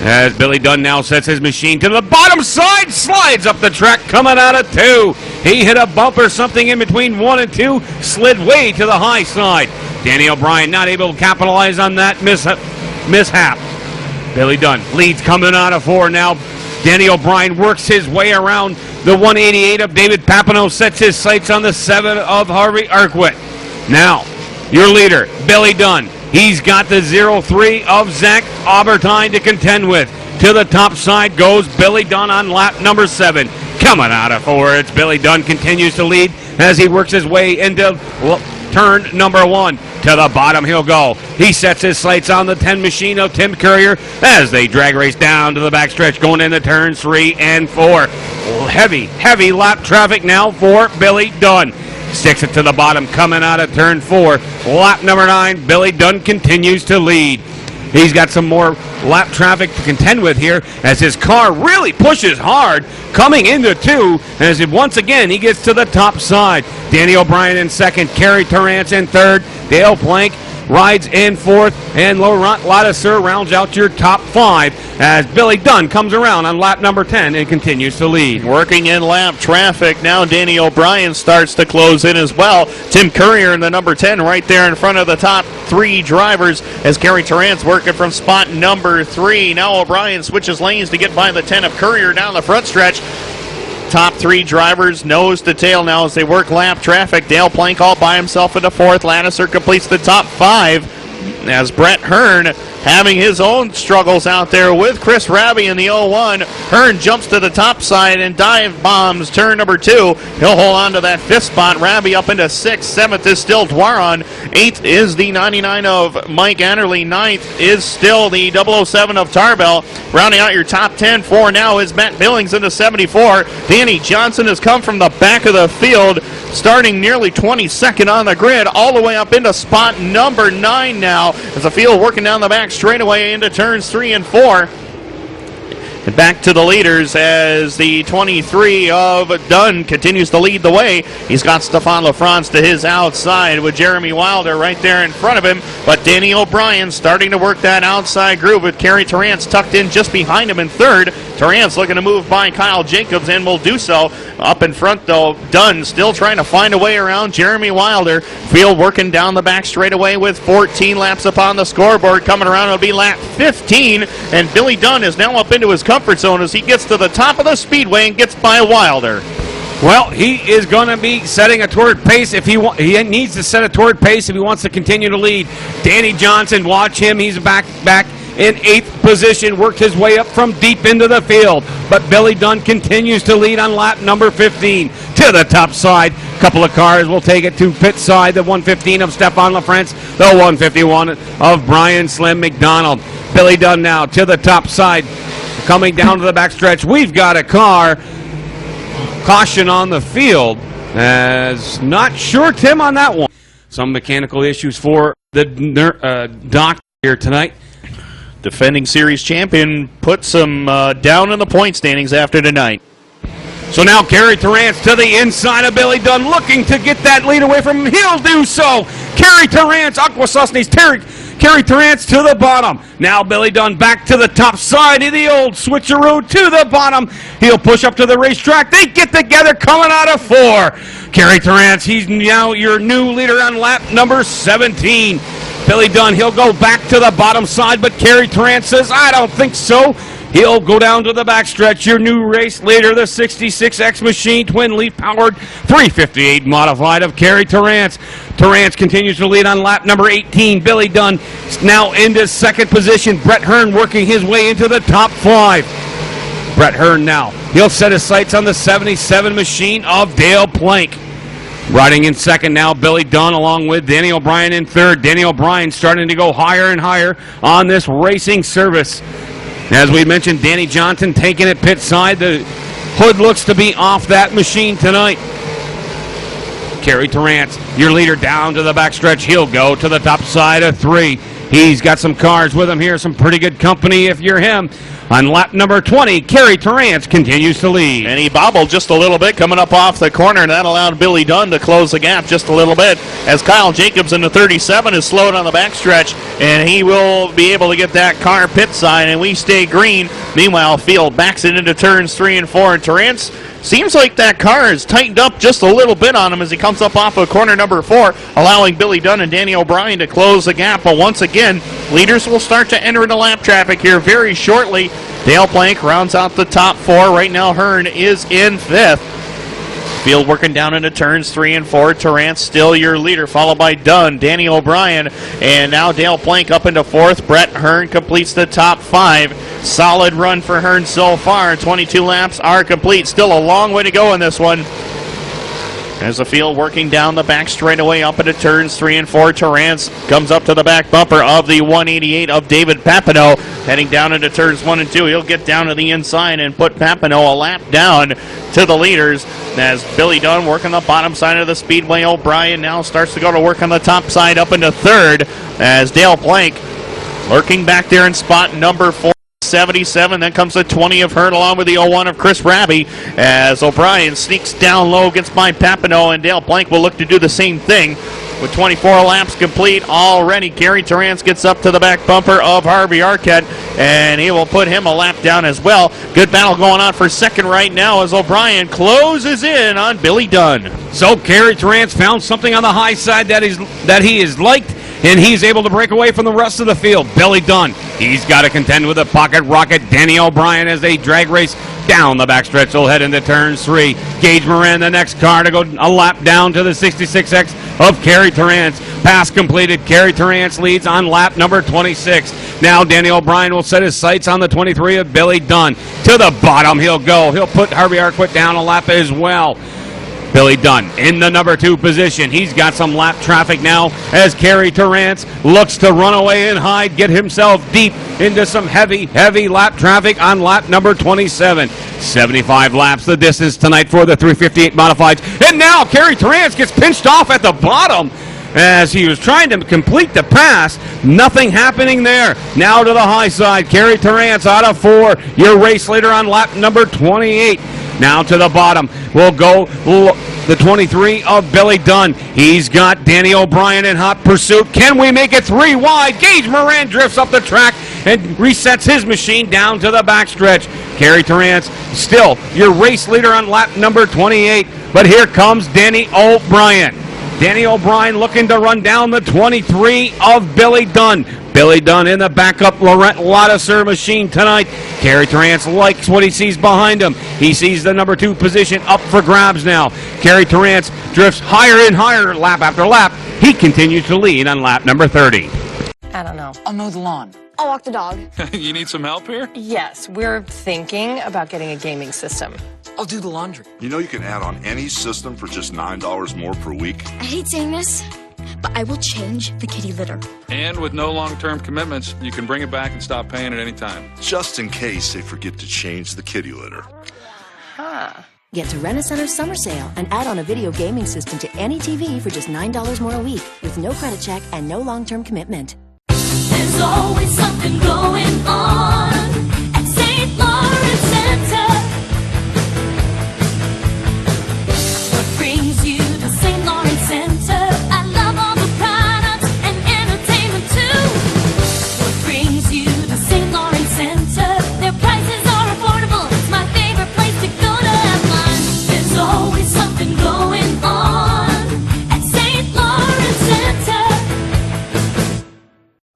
As Billy Dunn now sets his machine to the bottom side, slides up the track coming out of 2. He hit a bump or something in between 1 and 2, slid way to the high side. Danny O'Brien not able to capitalize on that mishap. Billy Dunn leads coming out of 4 now. Danny O'Brien works his way around the 188 of David Papineau, sets his sights on the 7 of Harvey Arquette. Now, your leader, Billy Dunn. He's got the 0-3 of Zach Aubertine to contend with. To the top side goes Billy Dunn on lap number 7. Coming out of 4, it's Billy Dunn continues to lead as he works his way into turn number 1. To the bottom he'll go. He sets his sights on the 10 machine of Tim Courier as they drag race down to the backstretch going into turns 3 and 4. Heavy lap traffic now for Billy Dunn. Sticks it to the bottom coming out of turn 4. Lap number 9, Billy Dunn continues to lead. He's got some more lap traffic to contend with here as his car really pushes hard coming into 2 as once again he gets to the top side. Danny O'Brien in 2nd, Kerry Torrance in 3rd, Dale Plank rides in 4th, and Laurent Ladesseur rounds out your top 5 as Billy Dunn comes around on lap number 10 and continues to lead. Working in lap traffic, now Danny O'Brien starts to close in as well. Tim Courier in the number 10 right there in front of the top 3 drivers as Kerry Torrance working from spot number 3. Now O'Brien switches lanes to get by the 10 of Courier down the front stretch. Top 3 drivers nose to tail now as they work lap traffic. Dale Plank all by himself in the 4th. Ladesseur completes the top 5 as Brett Hearn having his own struggles out there with Chris Raby in the 01. Hearn jumps to the top side and dive bombs turn number 2. He'll hold on to that 5th spot. Raby up into 6th. 7th is still Dwaron. 8th is the 99 of Mike Annerly. 9th is still the 007 of Tarbell. Rounding out your top 10 for now is Matt Billings into 74. Danny Johnson has come from the back of the field, starting nearly 22nd on the grid, all the way up into spot number 9 now as the field working down the back straightaway into turns 3 and 4. And back to the leaders as the 23 of Dunn continues to lead the way. He's got Stefan LaFrance to his outside with Jeremy Wilder right there in front of him. But Danny O'Brien starting to work that outside groove with Kerry Torrance tucked in just behind him in 3rd. Torrance looking to move by Kyle Jacobs and will do so. Up in front though, Dunn still trying to find a way around Jeremy Wilder. Field working down the back straightaway with 14 laps upon the scoreboard. Coming around, it'll be lap 15. And Billy Dunn is now up into his comfort zone as he gets to the top of the speedway and gets by Wilder. Well, he is going to be setting a torrid pace if he needs to set a torrid pace if he wants to continue to lead. Danny Johnson, watch him. He's back in 8th position, worked his way up from deep into the field. But Billy Dunn continues to lead on lap number 15 to the top side. Couple of cars will take it to pit side. The 115 of Stefan LaFrance, the 151 of Brian Slim McDonald. Billy Dunn now to the top side. Coming down to the backstretch, we've got a car. Caution on the field. As not sure, Tim, on that one. Some mechanical issues for the doc here tonight. Defending series champion put some down in the point standings after tonight. So now Kerry Torrance to the inside of Billy Dunn, looking to get that lead away from him. He'll do so. Kerry Torrance, Aquasasne's Kerry Torrance to the bottom. Now Billy Dunn back to the top side of the old switcheroo to the bottom. He'll push up to the racetrack. They get together coming out of 4. Kerry Torrance, he's now your new leader on lap number 17. Billy Dunn, he'll go back to the bottom side, but Kerry Torrance says, I don't think so. He'll go down to the backstretch. Your new race leader, the 66X machine, twin leaf powered 358 modified of Kerry Torrance. Torrance continues to lead on lap number 18. Billy Dunn now into 2nd position. Brett Hearn working his way into the top 5. Brett Hearn now. He'll set his sights on the 77 machine of Dale Plank. Riding in 2nd now, Billy Dunn along with Danny O'Brien in 3rd. Danny O'Brien starting to go higher and higher on this racing service. As we mentioned, Danny Johnson taking it pit side. The hood looks to be off that machine tonight. Kerry Torrance, your leader down to the backstretch. He'll go to the top side of 3. He's got some cars with him here, some pretty good company if you're him. On lap number 20, Kerry Torrance continues to lead. And he bobbled just a little bit coming up off the corner, and that allowed Billy Dunn to close the gap just a little bit as Kyle Jacobs in the 37 is slowed on the backstretch, and he will be able to get that car pit side, and we stay green. Meanwhile, field backs it into turns 3 and 4, and Torrance seems like that car is tightened up just a little bit on him as he comes up off of corner number 4, allowing Billy Dunn and Danny O'Brien to close the gap. But once again, leaders will start to enter into lap traffic here very shortly. Dale Plank rounds out the top 4. Right now, Hearn is in 5th. Field working down into turns 3 and 4. Terrance still your leader, followed by Dunn, Danny O'Brien, and now Dale Plank up into 4th. Brett Hearn completes the top 5. Solid run for Hearn so far. 22 laps are complete. Still a long way to go in this one. As the field working down the back straightaway up into turns 3 and 4. Terrance comes up to the back bumper of the 188 of David Papineau. Heading down into turns 1 and 2. He'll get down to the inside and put Papineau a lap down to the leaders. As Billy Dunn working the bottom side of the speedway. O'Brien now starts to go to work on the top side up into 3rd. As Dale Plank lurking back there in spot number 4. 77, then comes the 20 of Hearn along with the 01 of Chris Raby as O'Brien sneaks down low, gets by Papineau, and Dale Plank will look to do the same thing. With 24 laps complete already, Gary Terrance gets up to the back bumper of Harvey Arquette, and he will put him a lap down as well. Good battle going on for second right now as O'Brien closes in on Billy Dunn. So Gary Terrance found something on the high side that he is liked, and he's able to break away from the rest of the field. Billy Dunn, he's got to contend with a pocket rocket. Danny O'Brien as they drag race down the backstretch. They'll head into turns 3. Gage Moran, the next car to go a lap down to the 66X of Gary Terrance. Pass completed. Gary Terrance leads on lap number 26. Now Danny O'Brien will set his sights on the 23 of Billy Dunn. To the bottom he'll go. He'll put Harvey Arquette down a lap as well. Billy Dunn in the number 2 position. He's got some lap traffic now as Gary Terrance looks to run away and hide, get himself deep into some heavy lap traffic on lap number 27. 75 laps the distance tonight for the 358 Modifieds. And now Gary Terrance gets pinched off at the bottom as he was trying to complete the pass. Nothing happening there. Now to the high side. Gary Terrance out of 4. Your race leader on lap number 28. Now to the bottom will go the 23 of Billy Dunn. He's got Danny O'Brien in hot pursuit. Can we make it 3 wide? Gage Moran drifts up the track and resets his machine down to the backstretch. Gary Terrance still your race leader on lap number 28. But here comes Danny O'Brien. Danny O'Brien looking to run down the 23 of Billy Dunn. Billy Dunn in the backup Laurent Ladouceur machine tonight. Gary Terrance likes what he sees behind him. He sees the number 2 position up for grabs now. Gary Terrance drifts higher and higher lap after lap. He continues to lead on lap number 30. I don't know. I'll mow the lawn. I'll walk the dog. You need some help here? Yes, we're thinking about getting a gaming system. I'll do the laundry. You know you can add on any system for just $9 more per week? I hate saying this, but I will change the kitty litter. And with no long-term commitments, you can bring it back and stop paying at any time. Just in case they forget to change the kitty litter. Huh. Get to Rent-A-Center's summer sale and add on a video gaming system to any TV for just $9 more a week with no credit check and no long-term commitment. There's always something going on at St. Lawrence Center. What brings you to St. Lawrence Center? I love all the products and entertainment too. What brings you to St. Lawrence Center? Their prices are affordable. It's my favorite place to go to have fun. There's always something going on at St. Lawrence Center.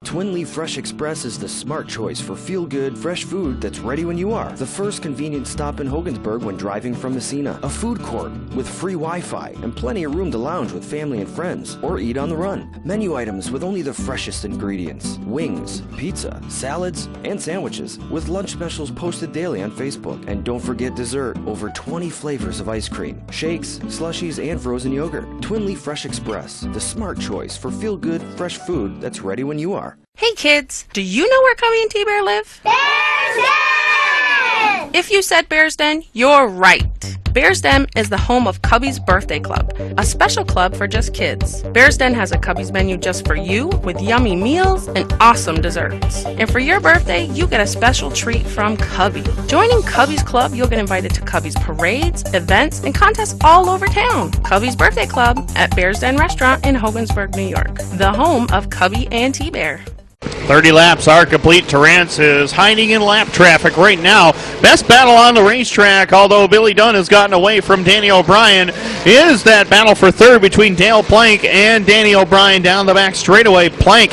Twin Leaf Fresh Express is the smart choice for feel-good, fresh food that's ready when you are. The first convenient stop in Hogansburg when driving from Messina. A food court with free Wi-Fi and plenty of room to lounge with family and friends or eat on the run. Menu items with only the freshest ingredients. Wings, pizza, salads, and sandwiches with lunch specials posted daily on Facebook. And don't forget dessert. Over 20 flavors of ice cream, shakes, slushies, and frozen yogurt. Twin Leaf Fresh Express, the smart choice for feel-good, fresh food that's ready when you are. Hey kids, do you know where Cubby and T-Bear live? Bear's Den! If you said Bear's Den, you're right. Bear's Den is the home of Cubby's Birthday Club, a special club for just kids. Bear's Den has a Cubby's menu just for you with yummy meals and awesome desserts. And for your birthday, you get a special treat from Cubby. Joining Cubby's Club, you'll get invited to Cubby's parades, events, and contests all over town. Cubby's Birthday Club at Bear's Den Restaurant in Hogansburg, New York, the home of Cubby and T-Bear. 30 laps are complete. Terrance is hiding in lap traffic right now. Best battle on the racetrack, although Billy Dunn has gotten away from Danny O'Brien, is that battle for third between Dale Plank and Danny O'Brien down the back straightaway. Plank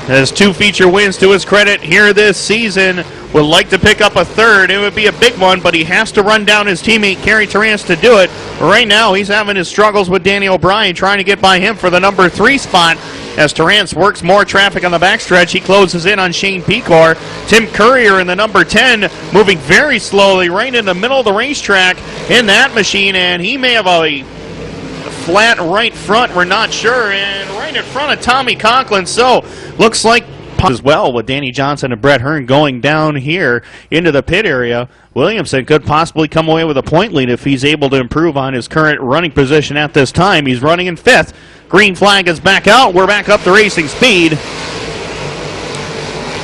Has 2 feature wins to his credit here this season. Would like to pick up a third. It would be a big one, but he has to run down his teammate, Kerry Terrance, to do it. Right now, he's having his struggles with Danny O'Brien, trying to get by him for the number 3 spot. As Terrance works more traffic on the backstretch, he closes in on Shane Pecor. Tim Courier in the number 10, moving very slowly right in the middle of the racetrack in that machine, and he may have a flat right front, we're not sure, and right in front of Tommy Conklin. So looks like as well with Danny Johnson and Brett Hearn going down here into the pit area. Williamson could possibly come away with a point lead if he's able to improve on his current running position at this time. He's running in 5th. Green flag is back out. We're back up to racing speed.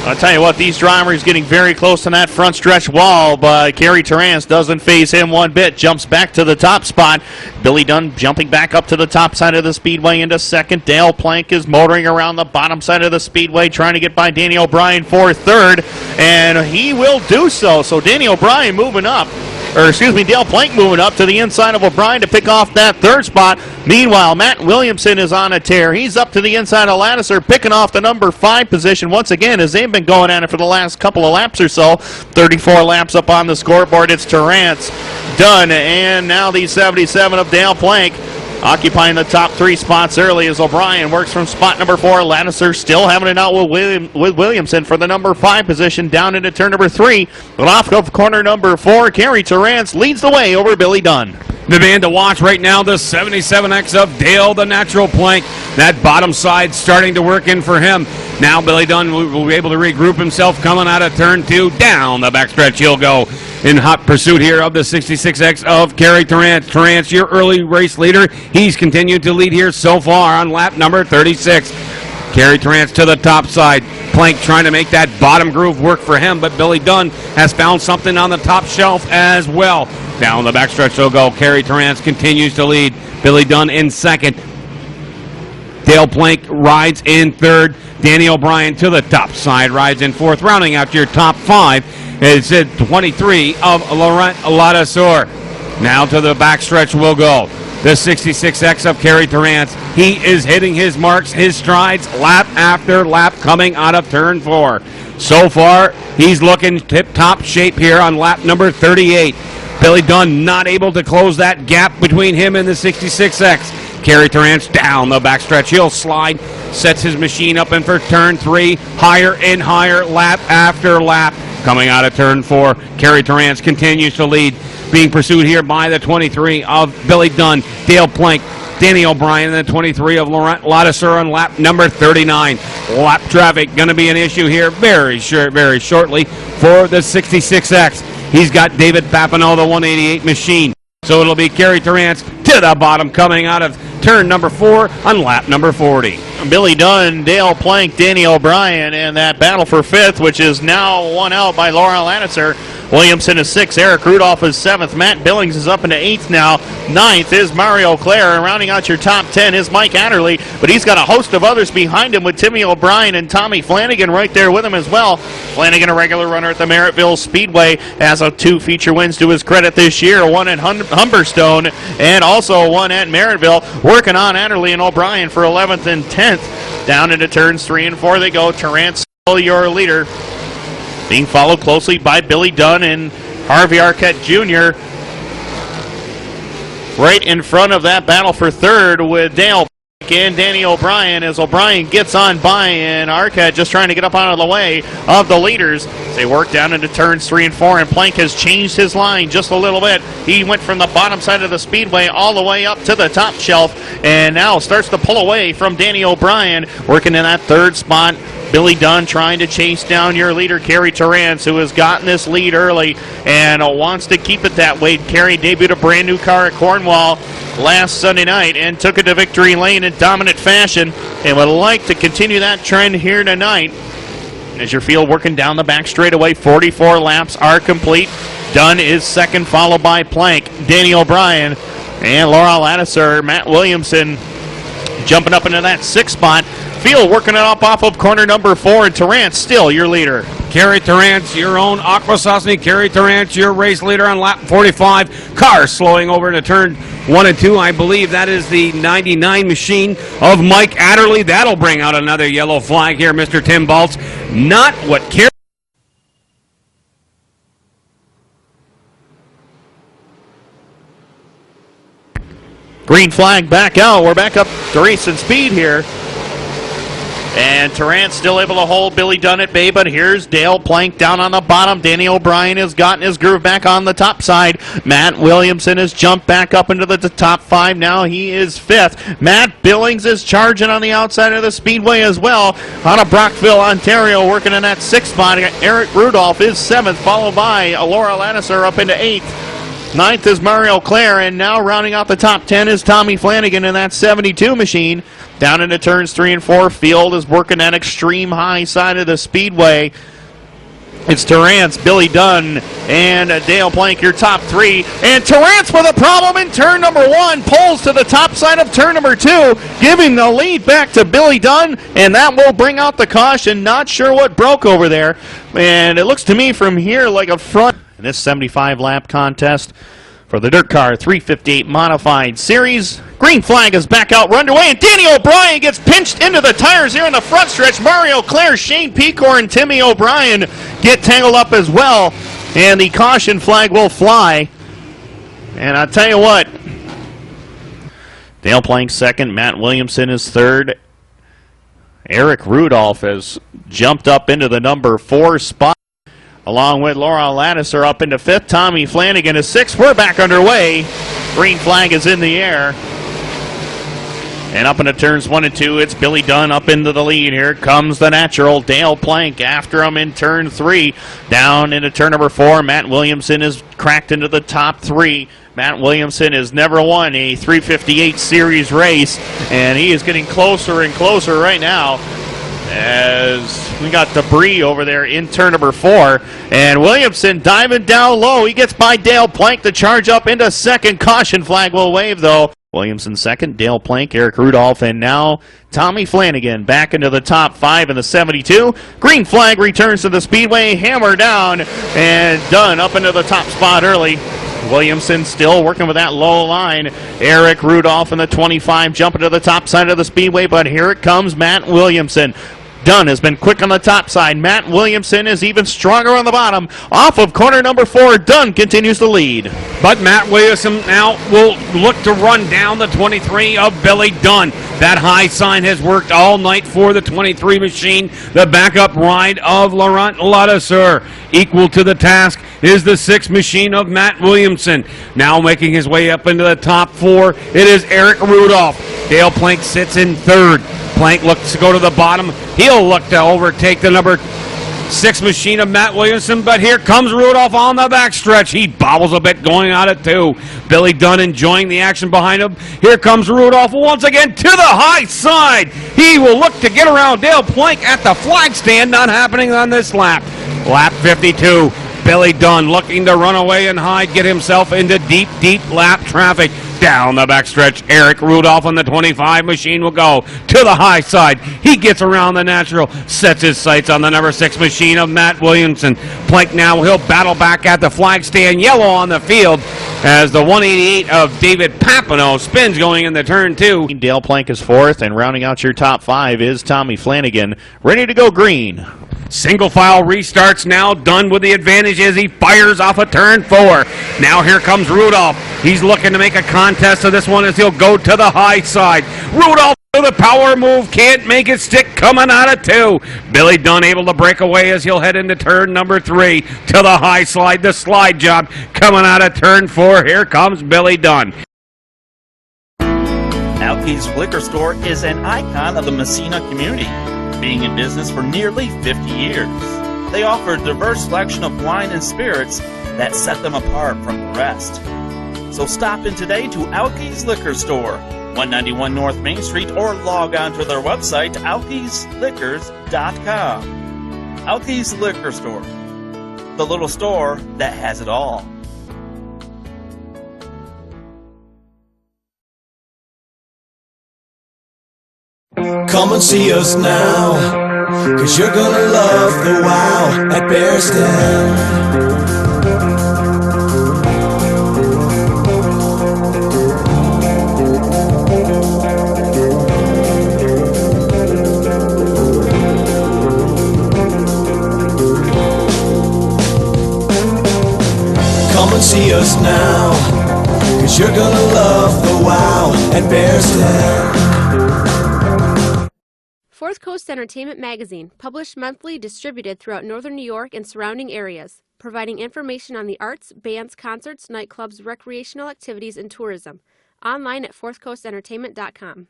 I'll tell you what, these drivers getting very close to that front stretch wall, but Kerry Terrance doesn't phase him one bit. Jumps back to the top spot. Billy Dunn jumping back up to the top side of the speedway into 2nd. Dale Plank is motoring around the bottom side of the speedway, trying to get by Danny O'Brien for 3rd, and he will do so. So Danny O'Brien moving up. Dale Plank moving up to the inside of O'Brien to pick off that 3rd spot. Meanwhile, Matt Williamson is on a tear. He's up to the inside of Lattiser, picking off the number 5 position once again, as they've been going at it for the last couple of laps or so. 34 laps up on the scoreboard. It's Terrance, Dunn, and now the 77 of Dale Plank, occupying the top 3 spots early as O'Brien works from spot number 4. Lattiser still having it out with Williamson for the number 5 position down into turn number 3. But off of corner number 4, Kerry Terrance leads the way over Billy Dunn. The man to watch right now, the 77X of Dale, the natural Plank. That bottom side starting to work in for him. Now Billy Dunn will be able to regroup himself coming out of turn 2. Down the backstretch he'll go in hot pursuit here of the 66X of Kerry Terrance. Terrance, your early race leader. He's continued to lead here so far on lap number 36. Kerry Terrance to the top side. Plank trying to make that bottom groove work for him, but Billy Dunn has found something on the top shelf as well. Down the backstretch he'll go. Kerry Terrance continues to lead. Billy Dunn in 2nd. Dale Plank rides in 3rd. Danny O'Brien to the top side rides in 4th. Rounding out your top 5 is 23 of Laurent Lattiser. Now to the backstretch we'll go. The 66X of Kerry Terrance. He is hitting his marks, his strides, lap after lap coming out of turn 4. So far, he's looking tip-top shape here on lap number 38. Billy Dunn not able to close that gap between him and the 66X. Kerry Terrance down the backstretch. He'll slide, sets his machine up in for turn 3. Higher and higher, lap after lap. Coming out of turn 4, Kerry Terrance continues to lead. Being pursued here by the 23 of Billy Dunn, Dale Plank, Danny O'Brien, and the 23 of Laurent Lattiser on lap number 39. Lap traffic going to be an issue here very shortly for the 66X. He's got David Papineau, the 188 machine. So it'll be Kerry Terrance to the bottom coming out of turn number 4 on lap number 40. Billy Dunn, Dale Plank, Danny O'Brien, and that battle for 5th, which is now won out by Laura Lattiser. Williamson is 6th. Eric Rudolph is 7th. Matt Billings is up into 8th now. 9th is Mario Clare. And rounding out your top 10 is Mike Adderley. But he's got a host of others behind him with Timmy O'Brien and Tommy Flanagan right there with him as well. Flanagan, a regular runner at the Merrittville Speedway, has 2 feature wins to his credit this year. 1 at Humberstone and also 1 at Merrittville. Working on Adderley and O'Brien for 11th and 10th. Down into turns 3 and 4 they go. Terrance, your leader, being followed closely by Billy Dunn and Harvey Arquette Jr. Right in front of that battle for 3rd with Dale and Danny O'Brien as O'Brien gets on by, and Arquette just trying to get up out of the way of the leaders. They work down into turns 3 and 4, and Plank has changed his line just a little bit. He went from the bottom side of the speedway all the way up to the top shelf, and now starts to pull away from Danny O'Brien, working in that 3rd spot. Billy Dunn trying to chase down your leader, Kerry Terrance, who has gotten this lead early and wants to keep it that way. Kerry debuted a brand new car at Cornwall last Sunday night and took it to victory lane in dominant fashion and would like to continue that trend here tonight. As your field working down the back straightaway, 44 laps are complete. Dunn is 2nd, followed by Plank, Danny O'Brien, and Laura Lattiser. Matt Williamson jumping up into that 6th spot. Field working it up off of corner number 4, and Terrance still your leader. Kerry Tarrant, your own Akwesasne. Kerry Tarrant, your race leader on lap 45. Car slowing over into turn 1 and 2. I believe that is the 99 machine of Mike Adderley. That'll bring out another yellow flag here, Mr. Tim Baltz. Not what Kerry... Green flag back out. We're back up to racing speed here. And Tarrant still able to hold Billy Dunn at bay, but here's Dale Plank down on the bottom. Danny O'Brien has gotten his groove back on the top side. Matt Williamson has jumped back up into the top 5. Now he is 5th. Matt Billings is charging on the outside of the speedway as well. Out of Brockville, Ontario, working in that 6th spot. Eric Rudolph is 7th, followed by Laura Ladisser up into 8th. 9th is Mario Clare, and now rounding out the top 10 is Tommy Flanagan in that 72 machine. Down into turns 3 and 4, Field is working that extreme high side of the speedway. It's Tarrant's, Billy Dunn, and Dale Plank, your top 3. And Tarrant's with a problem in turn number 1, pulls to the top side of turn number 2, giving the lead back to Billy Dunn, and that will bring out the caution. Not sure what broke over there, and it looks to me from here like a front. In this 75-lap contest for the Dirt Car 358 Modified Series. Green flag is back out, run away, and Danny O'Brien gets pinched into the tires here in the front stretch. Mario Clare, Shane Pecor, and Timmy O'Brien get tangled up as well, and the caution flag will fly. And I'll tell you what, Dale Plank 2nd, Matt Williamson is 3rd. Eric Rudolph has jumped up into the number 4 spot, along with Laura Ladisser up into 5th. Tommy Flanagan is 6th. We're back underway. Green flag is in the air. And up into turns 1 and 2, it's Billy Dunn up into the lead. Here comes the natural Dale Plank after him in turn 3. Down into turn number 4, Matt Williamson is cracked into the top 3. Matt Williamson has never won a 358 series race, and he is getting closer and closer right now, as we got debris over there in turn number 4. And Williamson diving down low. He gets by Dale Plank to charge up into 2nd. Caution flag will wave, though. Williamson 2nd, Dale Plank, Eric Rudolph, and now Tommy Flanagan back into the top 5 in the 72. Green flag returns to the speedway. Hammer down, and Dunn up into the top spot early. Williamson still working with that low line. Eric Rudolph in the 25 jumping to the top side of the speedway, but here it comes Matt Williamson. Dunn has been quick on the top side. Matt Williamson is even stronger on the bottom. Off of corner number 4, Dunn continues to lead. But Matt Williamson now will look to run down the 23 of Billy Dunn. That high sign has worked all night for the 23 machine. The backup ride of Laurent Ladisser. Equal to the task is the 6 machine of Matt Williamson. Now making his way up into the top 4, it is Eric Rudolph. Dale Plank sits in 3rd. Plank looks to go to the bottom. He'll look to overtake the number 6 machine of Matt Williamson, but here comes Rudolph on the backstretch. He bobbles a bit going out at 2. Billy Dunn enjoying the action behind him. Here comes Rudolph once again to the high side. He will look to get around Dale Plank at the flag stand. Not happening on this lap. Lap 52. Billy Dunn looking to run away and hide, get himself into deep, deep lap traffic. Down the backstretch, Eric Rudolph on the 25 machine will go to the high side. He gets around the natural, sets his sights on the number 6 machine of Matt Williamson. Plank now, he'll battle back at the flag stand, yellow on the field, as the 188 of David Papineau spins going into turn 2. Dale Plank is 4th, and rounding out your top 5 is Tommy Flanagan, ready to go green. Single file restarts now. Done with the advantage as he fires off a turn 4. Now here comes Rudolph. He's looking to make a contest of this one as he'll go to the high side. Rudolph with a power move, can't make it stick, coming out of 2. Billy Dunn able to break away as he'll head into turn number 3 to the high slide. The slide job coming out of turn 4. Here comes Billy Dunn. Alke's Liquor Store is an icon of the Massena community, being in business for nearly 50 years. They offer a diverse selection of wine and spirits that set them apart from the rest. So stop in today to Alke's Liquor Store, 191 North Main Street, or log on to their website, alkesliquors.com. Alke's Liquor Store, the little store that has it all. Come and see us now, 'cause you're gonna love the wow at Bearsden. Come and see us now, 'cause you're gonna love the wow at Bearsden. Fourth Coast Entertainment Magazine, published monthly, distributed throughout northern New York and surrounding areas, providing information on the arts, bands, concerts, nightclubs, recreational activities, and tourism. Online at fourthcoastentertainment.com.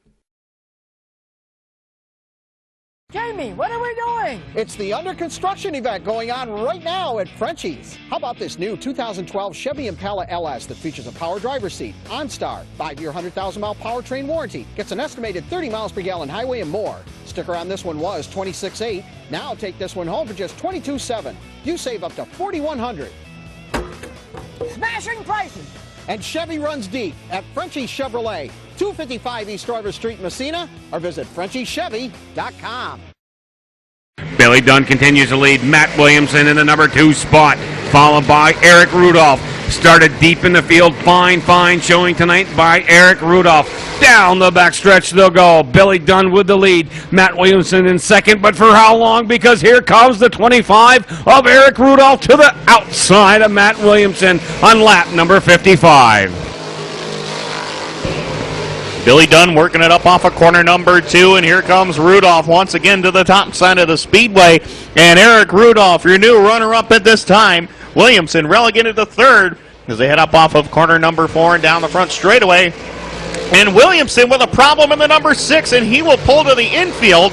Jamie, what are we doing? It's the under construction event going on right now at Frenchie's. How about this new 2012 Chevy Impala LS that features a power driver's seat, OnStar, 5-year 100,000-mile powertrain warranty, gets an estimated 30 miles per gallon highway and more. Sticker on this one was $26,800. Now take this one home for just $22,700. You save up to $4,100. Smashing prices! And Chevy runs deep at Frenchie's Chevrolet, 255 East River Street, Messina, or visit FrenchieChevy.com. Billy Dunn continues to lead. Matt Williamson in the number 2 spot, followed by Eric Rudolph. Started deep in the field. Fine showing tonight by Eric Rudolph. Down the backstretch they'll go. Billy Dunn with the lead. Matt Williamson in second, but for how long? Because here comes the 25 of Eric Rudolph to the outside of Matt Williamson on lap number 55. Billy Dunn working it up off of corner number 2, and here comes Rudolph once again to the top side of the speedway. And Eric Rudolph, your new runner-up at this time. Williamson relegated to third as they head up off of corner number 4 and down the front straightaway. And Williamson with a problem in the number 6, and he will pull to the infield.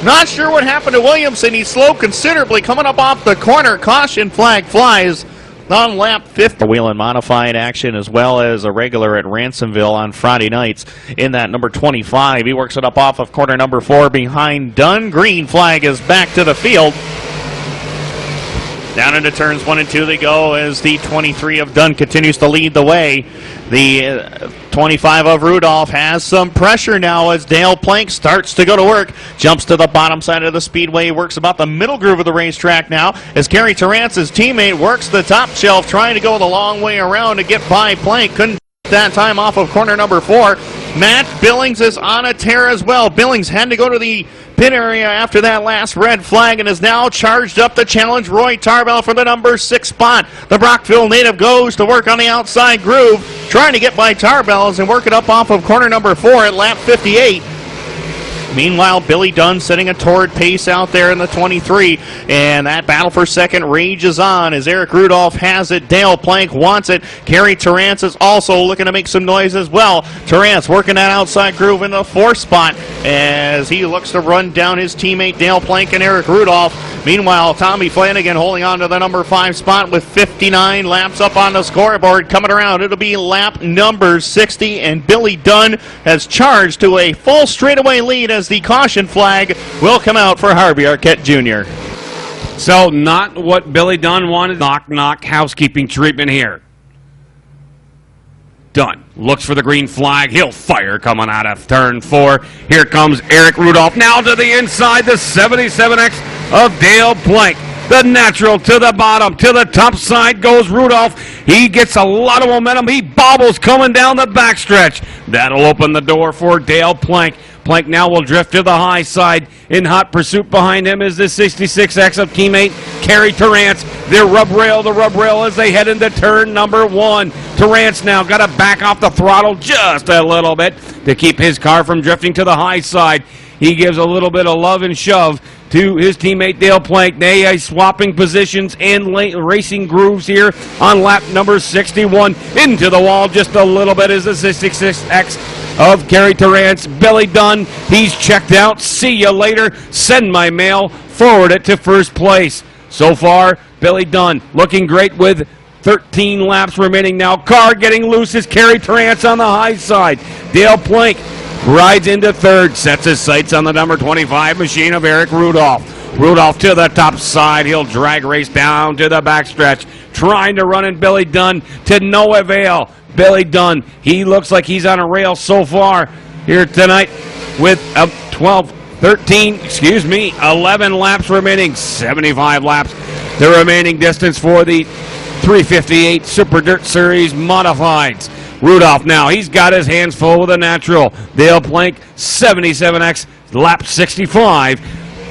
Not sure what happened to Williamson. He slowed considerably coming up off the corner. Caution flag flies on lap 50. Wheel and modified action as well as a regular at Ransomville on Friday nights in that number 25. He works it up off of corner number 4 behind Dunn. Green flag is back to the field. Down into turns 1 and 2 they go as the 23 of Dunn continues to lead the way. The 25 of Rudolph has some pressure now as Dale Plank starts to go to work. Jumps to the bottom side of the speedway, works about the middle groove of the racetrack now as Kerry Terrance's teammate works the top shelf, trying to go the long way around to get by Plank. Couldn't that time off of corner number 4. Matt Billings is on a tear as well. Billings had to go to the pit area after that last red flag and is now charged up to challenge Roy Tarbell for the number 6 spot. The Brockville native goes to work on the outside groove, trying to get by Tarbell and work it up off of corner number 4 at lap 58. Meanwhile, Billy Dunn setting a torrid pace out there in the 23, and that battle for second rages on as Eric Rudolph has it. Dale Plank wants it. Kerry Terrance is also looking to make some noise as well. Terrance working that outside groove in the 4th spot as he looks to run down his teammate Dale Plank and Eric Rudolph. Meanwhile, Tommy Flanagan holding on to the number 5 spot with 59 laps up on the scoreboard. Coming around, it'll be lap number 60, and Billy Dunn has charged to a full straightaway lead as the caution flag will come out for Harvey Arquette Jr. So not what Billy Dunn wanted. Knock housekeeping treatment here. Dunn looks for the green flag. He'll fire coming out of turn 4. Here comes Eric Rudolph now to the inside, the 77X of Dale Plank. The natural to the bottom, to the top side goes Rudolph. He gets a lot of momentum. He bobbles coming down the backstretch. That'll open the door for Dale Plank. Plank now will drift to the high side. In hot pursuit behind him is the 66X of teammate Kerry Terrance. The rub rail as they head into turn number 1. Terrance now got to back off the throttle just a little bit to keep his car from drifting to the high side. He gives a little bit of love and shove to his teammate Dale Plank. They are swapping positions and racing grooves here on lap number 61. Into the wall just a little bit is the 66X of Kerry Terrance. Billy Dunn, he's checked out. See you later. Send my mail. Forward it to first place. So far, Billy Dunn looking great with 13 laps remaining now. Car getting loose is Kerry Terrance on the high side. Dale Plank rides into third, sets his sights on the number 25 machine of Eric Rudolph. Rudolph to the top side. He'll drag race down to the backstretch, trying to run in Billy Dunn to no avail. Billy Dunn, he looks like he's on a rail so far here tonight with a 11 laps remaining, 75 laps. The remaining distance for the 358 Super Dirt Series Modifieds. Rudolph now, he's got his hands full with a natural. Dale Plank, 77X, lap 65.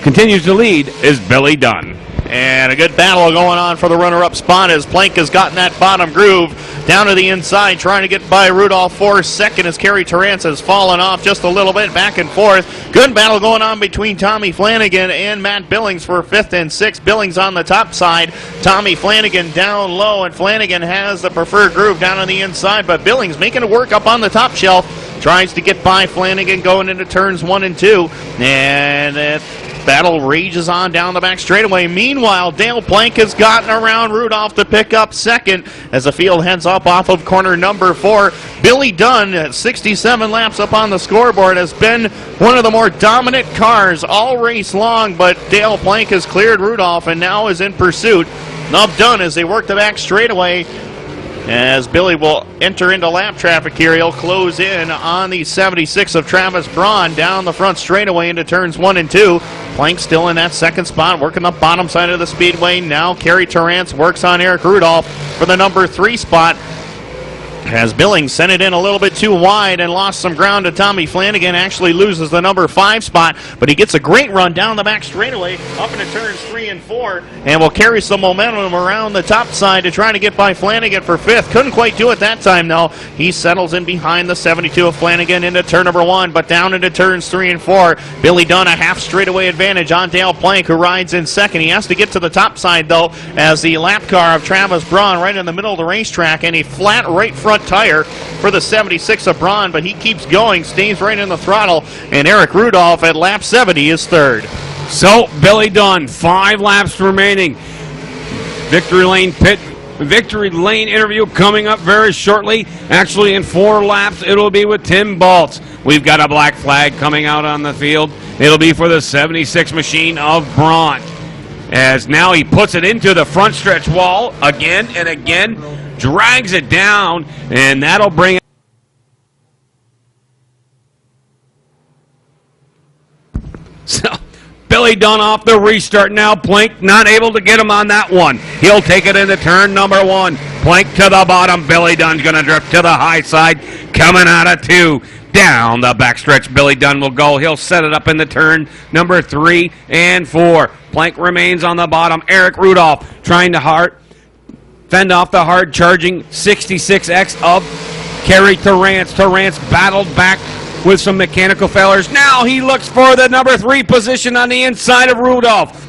Continues to lead is Billy Dunn. And a good battle going on for the runner-up spot as Plank has gotten that bottom groove down to the inside, trying to get by Rudolph for second as Kerry Terrance has fallen off just a little bit, back and forth. Good battle going on between Tommy Flanagan and Matt Billings for 5th and 6th. Billings on the top side, Tommy Flanagan down low, and Flanagan has the preferred groove down on the inside, but Billings making it work up on the top shelf. Tries to get by Flanagan going into turns 1 and 2, and that battle rages on down the back straightaway. Meanwhile, Dale Plank has gotten around Rudolph to pick up second as the field heads up off of corner number 4. Billy Dunn, at 67 laps up on the scoreboard, has been one of the more dominant cars all race long, but Dale Plank has cleared Rudolph and now is in pursuit of Dunn as they work the back straightaway. As Billy will enter into lap traffic here, he'll close in on the 76 of Travis Braun down the front straightaway into turns 1 and 2. Plank still in that second spot, working the bottom side of the speedway. Now Kerry Terrance works on Eric Rudolph for the number 3 spot. As Billings sent it in a little bit too wide and lost some ground to Tommy Flanagan, actually loses the number 5 spot, but he gets a great run down the back straightaway up into turns 3 and 4 and will carry some momentum around the top side to try to get by Flanagan for 5th. Couldn't quite do it that time though. He settles in behind the 72 of Flanagan into turn number 1, but down into turns 3 and 4. Billy Dunn a half straightaway advantage on Dale Plank, who rides in second. He has to get to the top side though, as the lap car of Travis Braun right in the middle of the racetrack, and a flat right front tire for the 76 of Braun, but he keeps going, stays right in the throttle, and Eric Rudolph at lap 70 is third. So Billy Dunn, 5 laps remaining. Victory Lane interview coming up very shortly. Actually, in 4 laps, it'll be with Tim Baltz. We've got a black flag coming out on the field. It'll be for the 76 machine of Braun, as now he puts it into the front stretch wall again and again, drags it down, and that'll bring it. So Billy Dunn off the restart now. Plank not able to get him on that one. He'll take it into turn number 1. Plank to the bottom. Billy Dunn's going to drift to the high side, coming out of 2. Down the backstretch, Billy Dunn will go. He'll set it up in the turn number 3 and 4. Plank remains on the bottom. Eric Rudolph trying to fend off the hard-charging 66X of Kerry Terrance. Terrance battled back with some mechanical failures. Now he looks for the number 3 position on the inside of Rudolph.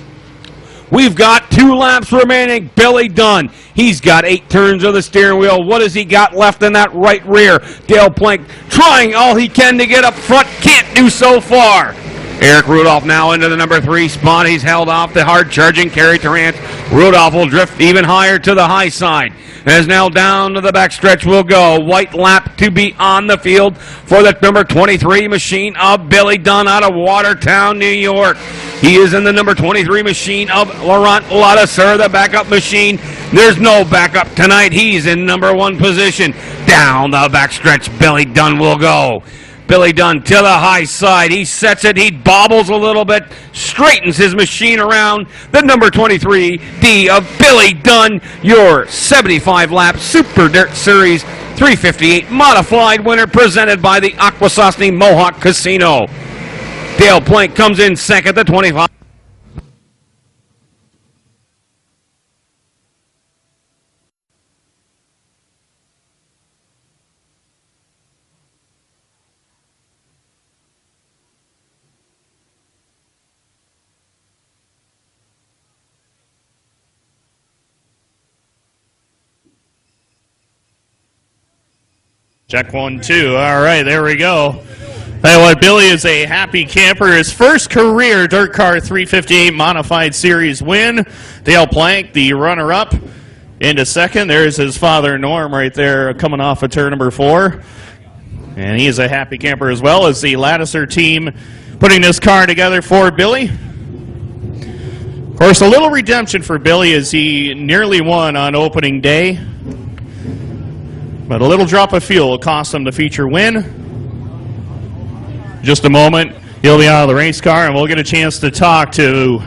We've got 2 laps remaining. Billy Dunn, he's got 8 turns of the steering wheel. What has he got left in that right rear? Dale Plank trying all he can to get up front. Can't do so far. Eric Rudolph now into the number 3 spot. He's held off the hard-charging Kerry Terrance. Rudolph will drift even higher to the high side. As now down to the backstretch will go. White lap to be on the field for the number 23 machine of Billy Dunn out of Watertown, New York. He is in the number 23 machine of Laurent Ladesseur, the backup machine. There's no backup tonight. He's in number 1 position. Down the backstretch, Billy Dunn will go. Billy Dunn to the high side. He sets it. He bobbles a little bit. Straightens his machine around. The number 23 D of Billy Dunn, your 75-lap Super Dirt Series 358 modified winner, presented by the Akwesasne Mohawk Casino. Dale Plank comes in second, the 25. Check 1, 2. All right, there we go. Tell you what, Billy is a happy camper. His first career Dirt Car 358 Modified Series win. Dale Plank, the runner-up, into second. There's his father, Norm, right there coming off of turn number 4. And he is a happy camper as well as the Ladesseur team putting this car together for Billy. Of course, a little redemption for Billy as he nearly won on opening day. But a little drop of fuel will cost them the feature win. Just a moment. He'll be out of the race car, and we'll get a chance to talk to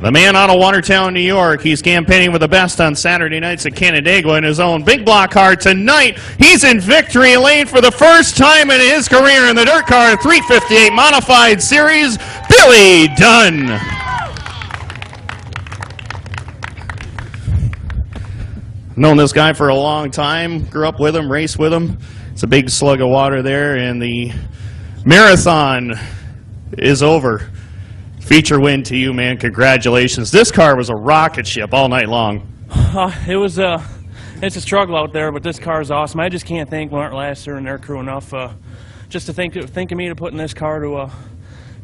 the man out of Watertown, New York. He's campaigning with the best on Saturday nights at Canandaigua in his own big block car. Tonight, he's in victory lane for the first time in his career in the Dirt Car 358 Modified Series, Billy Dunn. Known this guy for a long time, grew up with him, raced with him. It's a big slug of water there, and the marathon is over. Feature win to you, man. Congratulations. This car was a rocket ship all night long. It's a struggle out there, but this car is awesome. I just can't thank Mark Lasser and their crew enough just to think of me to put in this car to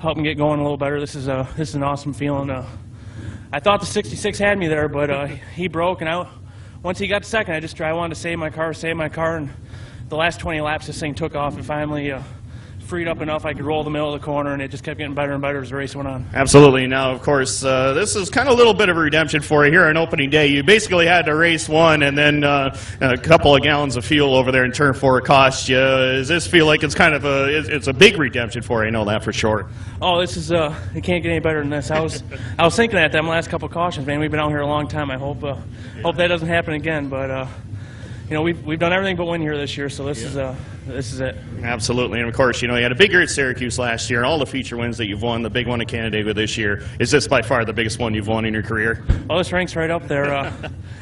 help me get going a little better. This is an awesome feeling. I thought the 66 had me there, but he broke, and once he got second, I wanted to save my car, and the last 20 laps this thing took off and finally freed up enough I could roll the middle of the corner, and it just kept getting better and better as the race went on. Absolutely. Now, of course, this is kind of a little bit of a redemption for you here on opening day. You basically had to race one, and then a couple of gallons of fuel over there in turn 4 cost you. Does this feel like it's kind of it's a big redemption for you? I know that for sure. Oh, this is it can't get any better than this. I was thinking that them last couple of cautions, man. We've been out here a long time. I hope that doesn't happen again, but. We've done everything but win here this year, so this is it. Absolutely, and of course, you had a big year at Syracuse last year, and all the feature wins that you've won, the big one at Canandaigua this year. Is this by far the biggest one you've won in your career? Oh, this ranks right up there.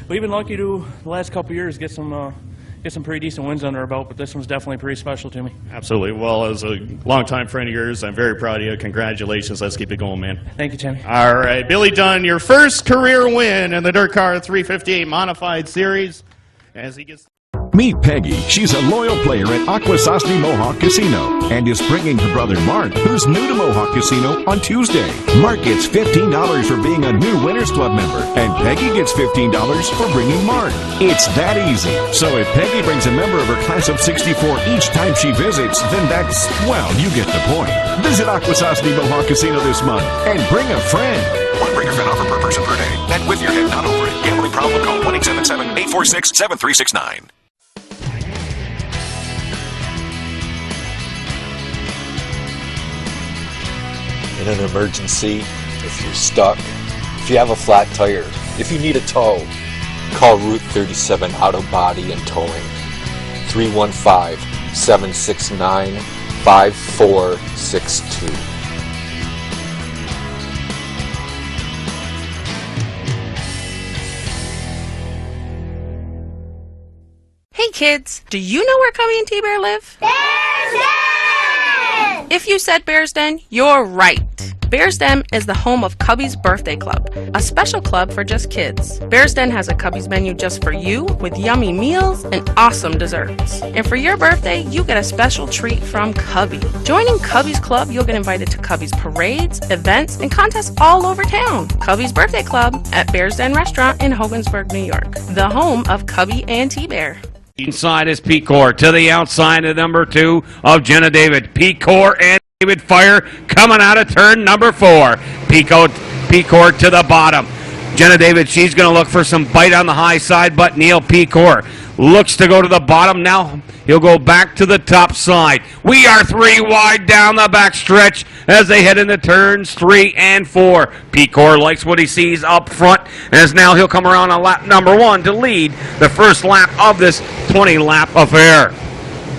We've been lucky to, the last couple of years, get some pretty decent wins under our belt, but this one's definitely pretty special to me. Absolutely. Well, as a longtime friend of yours, I'm very proud of you. Congratulations. Let's keep it going, man. Thank you, Timmy. All right, Billy Dunn, your first career win in the Dirt Car 358 Modified Series. As he gets... Meet Peggy. She's a loyal player at Akwesasne Mohawk Casino and is bringing her brother Mark, who's new to Mohawk Casino, on Tuesday. Mark gets $15 for being a new Winners Club member, and Peggy gets $15 for bringing Mark. It's that easy. So if Peggy brings a member of her class of 64 each time she visits, then that's, well, you get the point. Visit Akwesasne Mohawk Casino this month and bring a friend. One breaker fin offer per person per day. Bet with your head not over it. Gambling problem? Call 1-877-846-7369. In an emergency, if you're stuck, if you have a flat tire, if you need a tow, call Route 37 Auto Body and Towing. 315-769-5462. Hey kids, do you know where Cubby and T-Bear live? Bear's Den! If you said Bear's Den, you're right. Bear's Den is the home of Cubby's Birthday Club, a special club for just kids. Bear's Den has a Cubby's menu just for you with yummy meals and awesome desserts. And for your birthday, you get a special treat from Cubby. Joining Cubby's Club, you'll get invited to Cubby's parades, events, and contests all over town. Cubby's Birthday Club at Bear's Den Restaurant in Hogansburg, New York, the home of Cubby and T-Bear. Inside is Pecor. To the outside of number 2 of Jenna David. Pecor and David Fire coming out of turn number 4. Pecor to the bottom. Jenna David, she's going to look for some bite on the high side, but Neil Pecor looks to go to the bottom. Now he'll go back to the top side. We are 3 wide down the back stretch as they head into turns 3 and 4. Pecor likes what he sees up front, as now he'll come around on lap number 1 to lead the first lap of this 20-lap affair.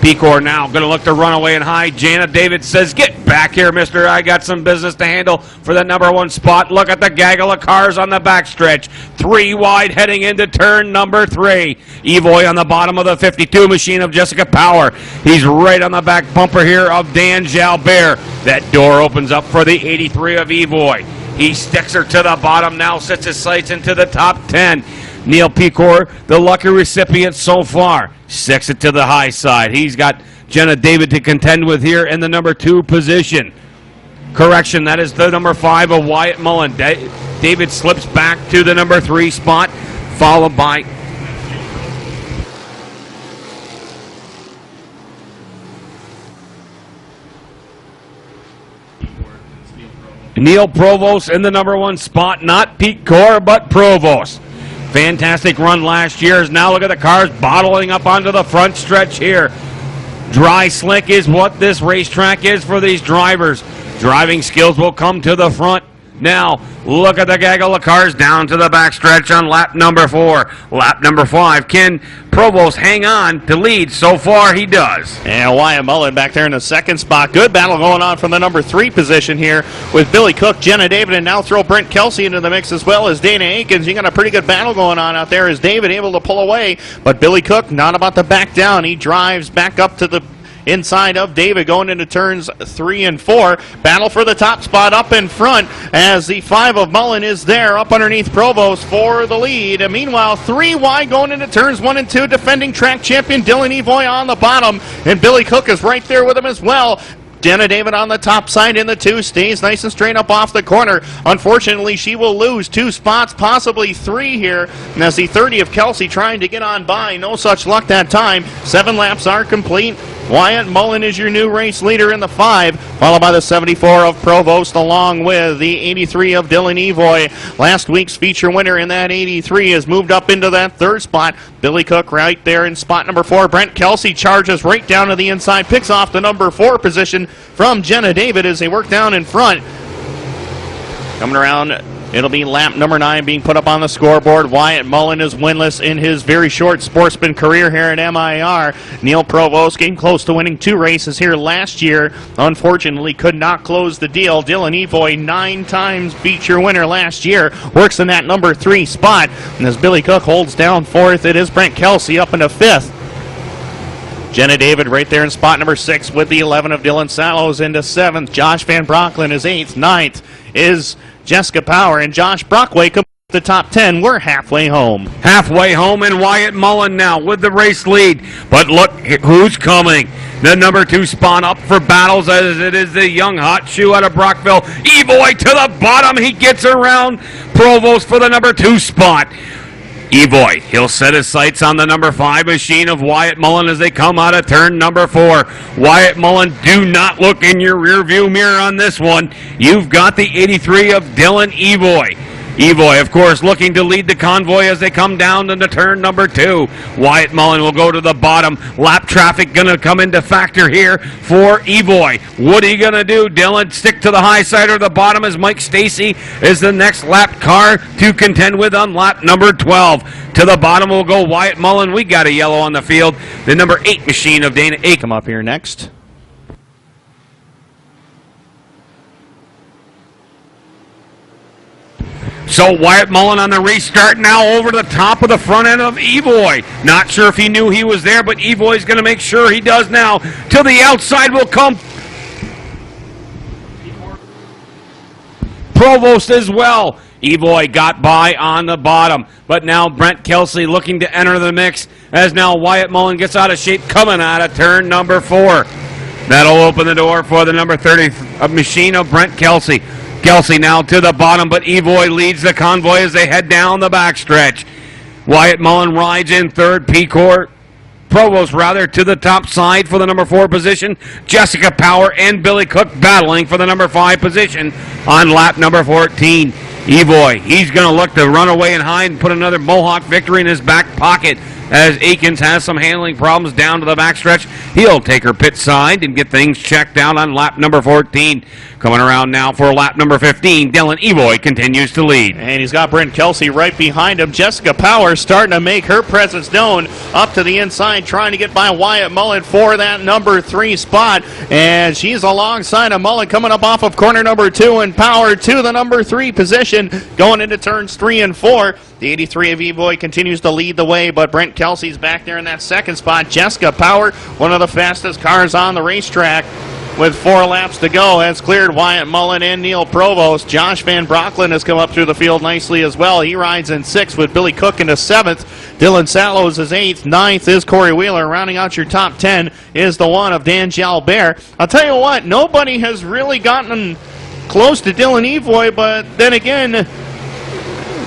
Pecor now going to look to run away and high. Jana David says, get back here, mister. I got some business to handle for the number 1 spot. Look at the gaggle of cars on the backstretch. 3 wide heading into turn number 3. Evoy on the bottom of the 52 machine of Jessica Power. He's right on the back bumper here of Dan Jalbert. That door opens up for the 83 of Evoy. He sticks her to the bottom now, sets his sights into the top 10. Neil Pecor, the lucky recipient so far, sticks it to the high side. He's got Jenna David to contend with here in the number 2 position. Correction, that is the number 5 of Wyatt Mullen. David slips back to the number 3 spot, followed by Neil Provost in the number 1 spot. Not Pecor, but Provost. Fantastic run last year. Now look at the cars bottling up onto the front stretch here. Dry slick is what this racetrack is for these drivers. driving skills will come to the front. Now, look at the gaggle of cars down to the backstretch on lap number 4. Lap number 5. Can Provost hang on to lead? So far, he does. And Wyatt Mullen back there in the second spot. Good battle going on from the number 3 position here with Billy Cook, Jenna David, and now throw Brent Kelsey into the mix as well as Dana Akins. You got a pretty good battle going on out there as David able to pull away, but Billy Cook not about to back down. He drives back up to the inside of David going into turns 3 and 4. Battle for the top spot up in front as the 5 of Mullen is there up underneath Provost for the lead. And meanwhile, 3 wide going into turns 1 and 2. Defending track champion Dylan Evoy on the bottom, and Billy Cook is right there with him as well. Jenna David on the top side in the 2, stays nice and straight up off the corner. Unfortunately, she will lose 2 spots, possibly 3 here. And as the 30 of Kelsey trying to get on by, no such luck that time. 7 laps are complete. Wyatt Mullen is your new race leader in the 5, followed by the 74 of Provost, along with the 83 of Dylan Evoy. Last week's feature winner in that 83 has moved up into that 3rd spot. Billy Cook right there in spot number 4. Brent Kelsey charges right down to the inside, picks off the number 4 position from Jenna David as they work down in front. Coming around, it'll be lap number 9 being put up on the scoreboard. Wyatt Mullen is winless in his very short sportsman career here at MIR. Neil Provost came close to winning 2 races here last year. Unfortunately, could not close the deal. Dylan Evoy, 9 times feature winner last year, works in that number 3 spot. And as Billy Cook holds down 4th, it is Brent Kelsey up into 5th. Jenna David right there in spot number 6 with the 11 of Dylan Sallows into 7th. Josh Van Brocklin is 8th. 9th is Jessica Power, and Josh Brockway comes the top 10. We're halfway home. Halfway home, and Wyatt Mullen now with the race lead. But look who's coming. The number 2 spot up for battles as it is the young hot shoe out of Brockville. Evoy to the bottom. He gets around Provost for the number 2 spot. Evoy, he'll set his sights on the number 5 machine of Wyatt Mullen as they come out of turn number 4. Wyatt Mullen, do not look in your rearview mirror on this one. You've got the 83 of Dylan Evoy. Evoy, of course, looking to lead the convoy as they come down into turn number 2. Wyatt Mullen will go to the bottom. Lap traffic going to come into factor here for Evoy. What are you going to do, Dylan? Stick to the high side or the bottom as Mike Stacy is the next lap car to contend with on lap number 12. To the bottom will go Wyatt Mullen. We got a yellow on the field. The number 8 machine of Dana Aiken. Come up here next. So Wyatt Mullen on the restart now over the top of the front end of Evoy. Not sure if he knew he was there, but Evoy's going to make sure he does now. To the outside will come Provost as well. Evoy got by on the bottom, but now Brent Kelsey looking to enter the mix as now Wyatt Mullen gets out of shape coming out of turn number 4. That'll open the door for the number 30 machine of Brent Kelsey. Kelsey now to the bottom, but Evoy leads the convoy as they head down the backstretch. Wyatt Mullen rides in 3rd. Provost to the top side for the number 4 position. Jessica Power and Billy Cook battling for the number 5 position on lap number 14. Evoy, he's going to look to run away and hide and put another Mohawk victory in his back pocket as Akins has some handling problems down to the backstretch. He'll take her pit side and get things checked out on lap number 14. Coming around now for lap number 15, Dylan Evoy continues to lead. And he's got Brent Kelsey right behind him. Jessica Power starting to make her presence known up to the inside, trying to get by Wyatt Mullen for that number 3 spot. And she's alongside of Mullen coming up off of corner number 2, and Power to the number 3 position going into turns 3 and 4. The 83 of Evoy continues to lead the way, but Brent Kelsey's back there in that 2nd spot. Jessica Power, one of the fastest cars on the racetrack, with 4 laps to go, has cleared Wyatt Mullen and Neil Provost. Josh Van Brocklin has come up through the field nicely as well. He rides in 6th with Billy Cook into 7th. Dylan Sallows is 8th. 9th is Corey Wheeler. Rounding out your top 10 is the one of Dan Jalbert. I'll tell you what, nobody has really gotten close to Dylan Evoy, but then again,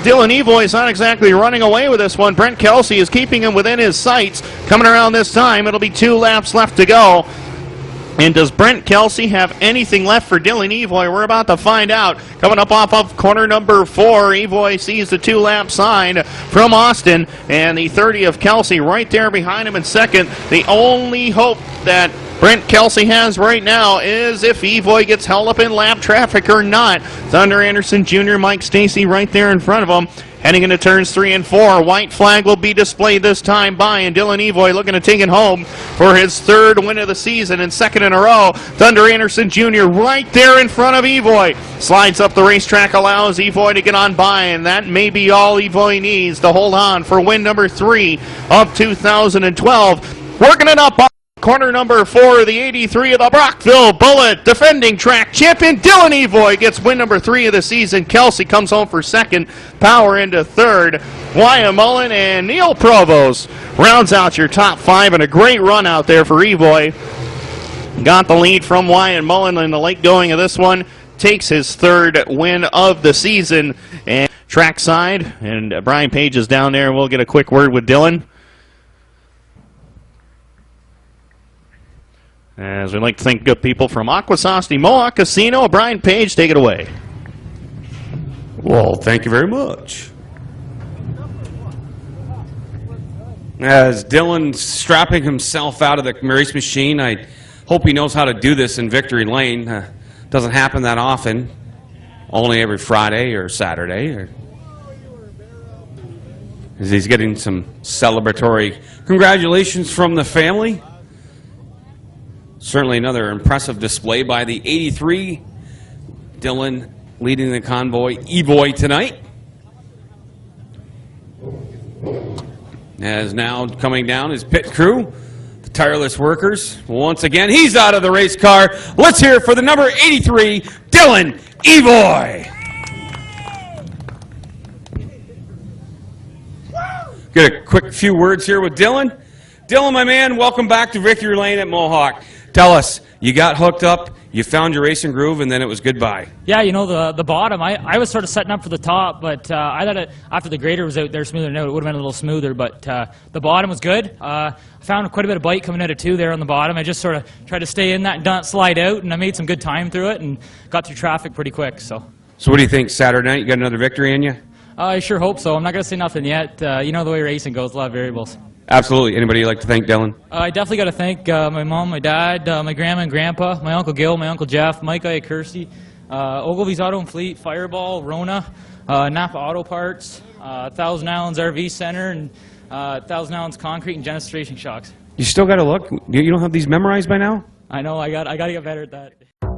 Dylan Evoy is not exactly running away with this one. Brent Kelsey is keeping him within his sights. Coming around this time, it'll be 2 laps left to go. And does Brent Kelsey have anything left for Dylan Evoy? We're about to find out. Coming up off of corner number 4, Evoy sees the 2-lap sign from Austin, and the 30 of Kelsey right there behind him in 2nd. The only hope that Brent Kelsey has right now is if Evoy gets held up in lap traffic or not. Thunder Anderson Jr., Mike Stacy right there in front of him. Heading into turns 3 and 4. White flag will be displayed this time by, and Dylan Evoy looking to take it home for his 3rd win of the season and 2nd in a row. Thunder Anderson Jr. right there in front of Evoy. Slides up the racetrack, allows Evoy to get on by, and that may be all Evoy needs to hold on for win number 3 of 2012. Working it up on corner number 4, the 83 of the Brockville Bullet, defending track champion Dylan Evoy gets win number 3 of the season. Kelsey comes home for 2nd, Power into 3rd. Wyatt Mullen and Neil Provost rounds out your top 5, and a great run out there for Evoy. Got the lead from Wyatt Mullen in the late going of this one. Takes his 3rd win of the season. And trackside, and Brian Page is down there, and we'll get a quick word with Dylan. As we'd like to thank good people from Akwesasne Mohawk Casino. Brian Page, take it away. Well, thank you very much. As Dylan's strapping himself out of the race machine, I hope he knows how to do this in Victory Lane. Doesn't happen that often. Only every Friday or Saturday. As he's getting some celebratory congratulations from the family. Certainly another impressive display by the 83. Dylan leading the convoy Evoy tonight. As now coming down is pit crew, the tireless workers. Once again, he's out of the race car. Let's hear it for the number 83, Dylan Evoy. Get a quick few words here with Dylan. Dylan, my man, welcome back to Victory Lane at Mohawk. Tell us, you got hooked up, you found your racing groove, and then it was goodbye. Yeah, you know, the bottom, I was sort of setting up for the top, but I thought after the grader was out there smoother, no, it would have been a little smoother, but the bottom was good. I found quite a bit of bite coming out of 2 there on the bottom. I just sort of tried to stay in that and not slide out, and I made some good time through it and got through traffic pretty quick. So what do you think, Saturday night? You got another victory in you? I sure hope so. I'm not going to say nothing yet. You know the way racing goes, a lot of variables. Absolutely. Anybody you'd like to thank, Dylan? I definitely got to thank my mom, my dad, my grandma and grandpa, my Uncle Gil, my Uncle Jeff, Mike Kirsty, Ogilvy's Auto and Fleet, Fireball, Rona, Napa Auto Parts, Thousand Islands RV Center, and Thousand Islands Concrete and Genesis Racing Shocks. You still got to look? You don't have these memorized by now? I know. I got to get better at that.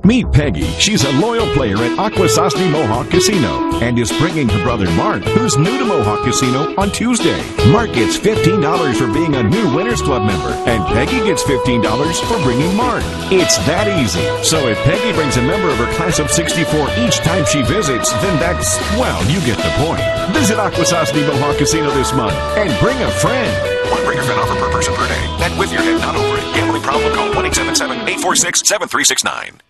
Meet Peggy. She's a loyal player at Akwesasne Mohawk Casino and is bringing her brother Mark, who's new to Mohawk Casino, on Tuesday. Mark gets $15 for being a new Winners Club member, and Peggy gets $15 for bringing Mark. It's that easy. So if Peggy brings a member of her class of 64 each time she visits, then that's, well, you get the point. Visit Akwesasne Mohawk Casino this month and bring a friend. One breaker fin offer per person per day. Bet with your head, not over it. Gambling problem? Call 1-877-846-7369.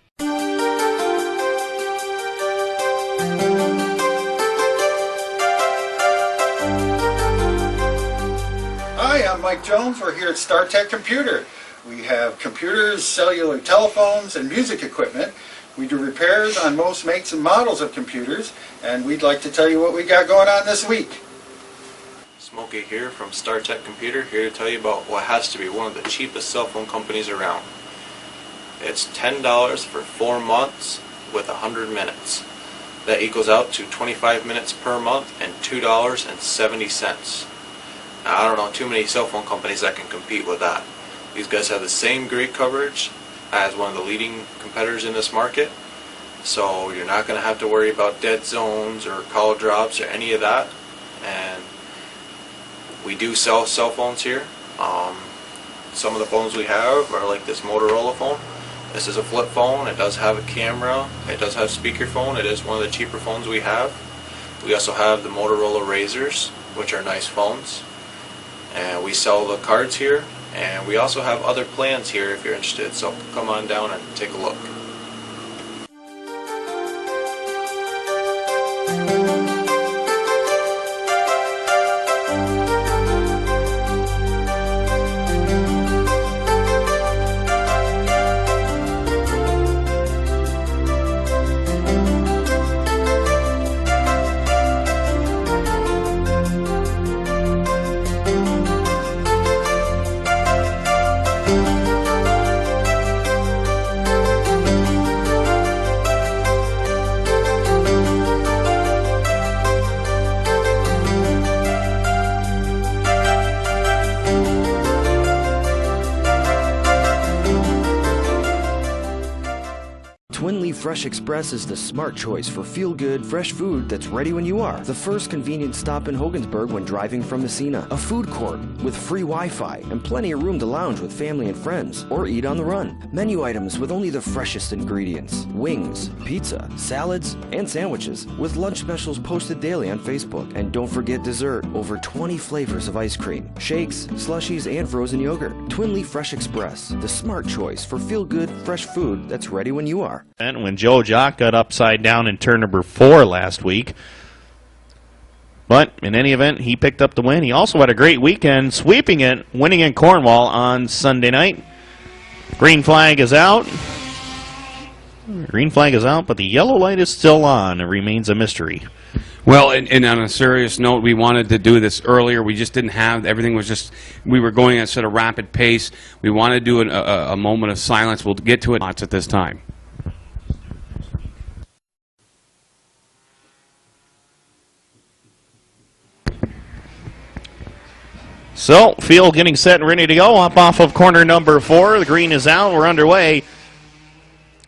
Hi, I'm Mike Jones. We're here at StarTech Computer. We have computers, cellular telephones, and music equipment. We do repairs on most makes and models of computers, and we'd like to tell you what we got going on this week. Smokey here from StarTech Computer, here to tell you about what has to be one of the cheapest cell phone companies around. It's $10 for 4 months with 100 minutes. That equals out to 25 minutes per month and $2.70. Now, I don't know too many cell phone companies that can compete with that. These guys have the same great coverage as one of the leading competitors in this market, so you're not going to have to worry about dead zones or call drops or any of that. And we do sell cell phones here. Some of the phones we have are like this Motorola phone. This is a flip phone. It does have a camera. It does have speakerphone. It is one of the cheaper phones we have. We also have the Motorola Razrs, which are nice phones. And we sell the cards here. And we also have other plans here if you're interested. So come on down and take a look. Fresh Express is the smart choice for feel-good, fresh food that's ready when you are. The first convenient stop in Hogansburg when driving from Messina. A food court with free Wi-Fi and plenty of room to lounge with family and friends or eat on the run. Menu items with only the freshest ingredients. Wings, pizza, salads, and sandwiches with lunch specials posted daily on Facebook. And don't forget dessert. Over 20 flavors of ice cream, shakes, slushies, and frozen yogurt. Twin Leaf Fresh Express, the smart choice for feel-good, fresh food that's ready when you are. And when Joe Jock got upside down in turn number 4 last week. But in any event, he picked up the win. He also had a great weekend, sweeping it, winning in Cornwall on Sunday night. Green flag is out. Green flag is out, but the yellow light is still on. It remains a mystery. Well, and on a serious note, we wanted to do this earlier. We just didn't have, everything was just, we were going at such a rapid pace. We wanted to do a moment of silence. We'll get to it at this time. So, field getting set and ready to go. Up off of corner number 4. The green is out. We're underway.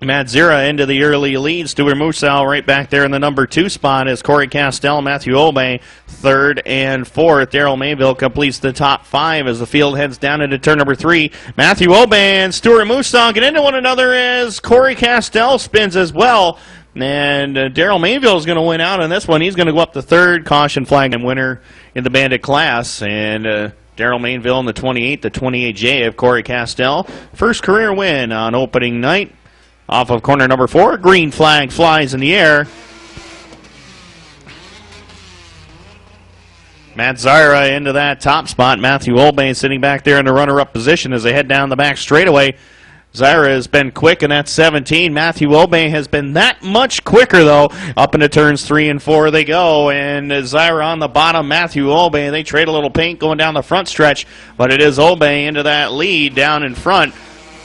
Matt Zira into the early lead. Stuart Musau right back there in the number 2 spot as Corey Castell, Matthew Obey, 3rd and 4th. Daryl Mayville completes the top 5 as the field heads down into turn number 3. Matthew Obey and Stuart Musau get into one another as Corey Castell spins as well. And Daryl Mayville is going to win out on this one. He's going to go up the 3rd caution flag and winner in the Bandit class. And Daryl Mainville in the 28, the 28J of Corey Castell. First career win on opening night. Off of corner number 4, green flag flies in the air. Matt Zyra into that top spot. Matthew Olbane sitting back there in the runner-up position as they head down the back straightaway. Zyra has been quick in that 17. Matthew Olbane has been that much quicker, though. Up into turns 3 and 4 they go. And Zyra on the bottom, Matthew Olbane. They trade a little paint going down the front stretch. But it is Olbane into that lead down in front.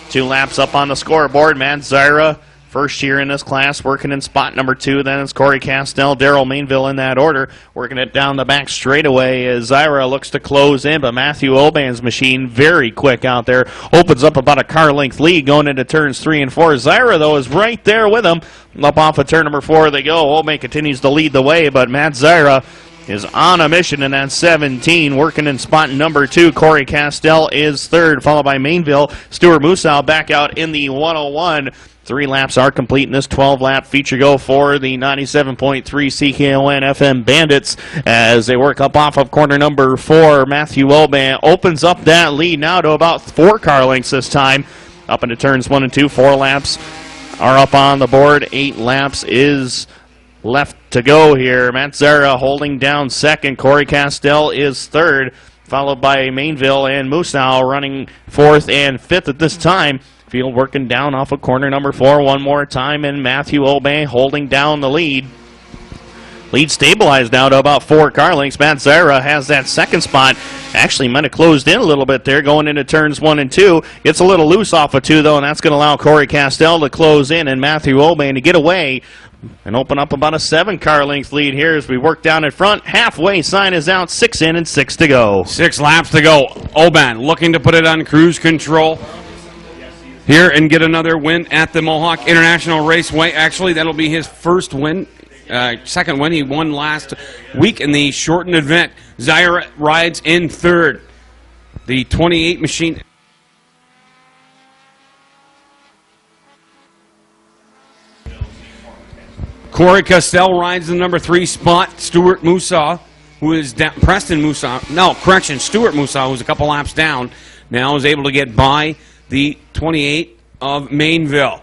2 laps up on the scoreboard. Matt Zyra, first year in this class, working in spot number 2. Then it's Corey Castell, Daryl Mainville in that order, working it down the back straightaway as Zyra looks to close in. But Matthew Oban's machine very quick out there. Opens up about a car length lead going into turns 3 and 4. Zyra, though, is right there with him. Up off of turn number 4 they go. Oban continues to lead the way, but Matt Zyra is on a mission in that 17, working in spot number 2. Corey Castell is 3rd, followed by Mainville. Stuart Musau back out in the 101. 3 laps are complete in this 12-lap feature go for the 97.3 CKON FM Bandits as they work up off of corner number 4. Matthew Oban opens up that lead now to about 4 car lengths this time. Up into turns 1 and 2. 4 laps are up on the board. 8 laps is left to go here. Matt Zara holding down 2nd. Corey Castell is 3rd, followed by Mainville and Musau running 4th and 5th at this time. Field working down off of corner number 4 one more time, and Matthew Obey holding down the lead. Lead stabilized now to about 4 car lengths. Matt Zara has that 2nd spot. Actually might have closed in a little bit there going into turns 1 and 2. Gets a little loose off of 2, though, and that's going to allow Corey Castell to close in and Matthew Obey to get away and open up about a 7 car length lead here as we work down in front. Halfway sign is out, 6 in and 6 to go. 6 laps to go. Oban looking to put it on cruise control here and get another win at the Mohawk International Raceway. Actually, that'll be his first win, 2nd win. He won last week in the shortened event. Zyra rides in 3rd. The 28 machine. Corey Castell rides the number 3 spot. Stuart Musau, who is down, Preston Musau, no, correction, Stuart Musau, who's a couple laps down, now is able to get by the 28 of Mainville.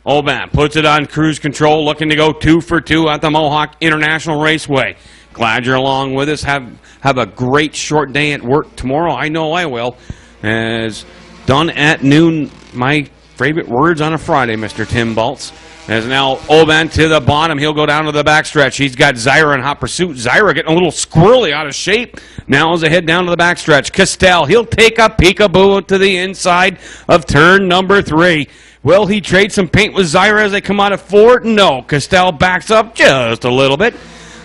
Oban puts it on cruise control, looking to go 2 for 2 at the Mohawk International Raceway. Glad you're along with us. Have a great short day at work tomorrow. I know I will. As done at noon, my favorite words on a Friday, Mr. Tim Baltz. As now Oban to the bottom. He'll go down to the backstretch. He's got Zyra in hot pursuit. Zyra getting a little squirrely out of shape. Now as they head down to the backstretch. Castell, he'll take a peekaboo to the inside of turn number 3. Will he trade some paint with Zyra as they come out of 4? No. Castell backs up just a little bit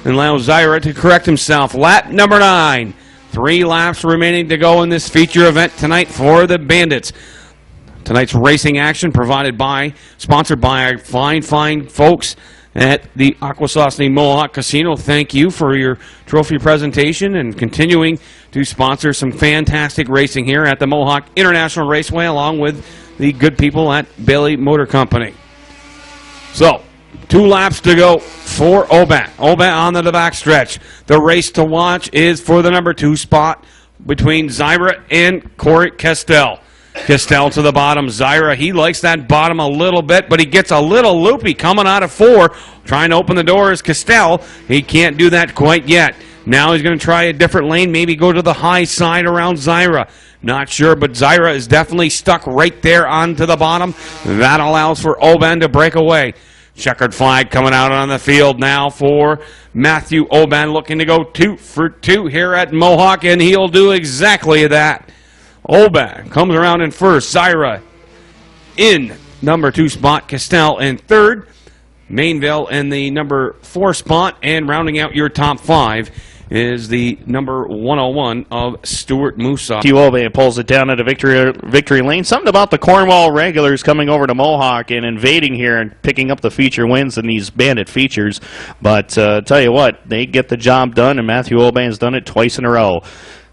and allows Zyra to correct himself. Lap number 9. 3 laps remaining to go in this feature event tonight for the Bandits. Tonight's racing action sponsored by our fine folks at the Akwesasne Mohawk Casino. Thank you for your trophy presentation and continuing to sponsor some fantastic racing here at the Mohawk International Raceway, along with the good people at Bailey Motor Company. So, 2 laps to go for Oban. Oban on the back stretch. The race to watch is for the number 2 spot between Zyra and Corey Castell. Castell to the bottom. Zyra, he likes that bottom a little bit, but he gets a little loopy coming out of 4. Trying to open the door is Castell. He can't do that quite yet. Now he's going to try a different lane, maybe go to the high side around Zyra. Not sure, but Zyra is definitely stuck right there onto the bottom. That allows for Oban to break away. Checkered flag coming out on the field now for Matthew Oban, looking to go 2 for 2 here at Mohawk, and he'll do exactly that. Oban comes around in first. Zyra in number 2 spot. Castell in third. Mainville in the number 4 spot. And rounding out your top 5 is the number 101 of Stuart Musa. Matthew Oban pulls it down at a victory lane. Something about the Cornwall regulars coming over to Mohawk and invading here and picking up the feature wins in these bandit features. But tell you what, they get the job done, and Matthew Oban's done it twice in a row.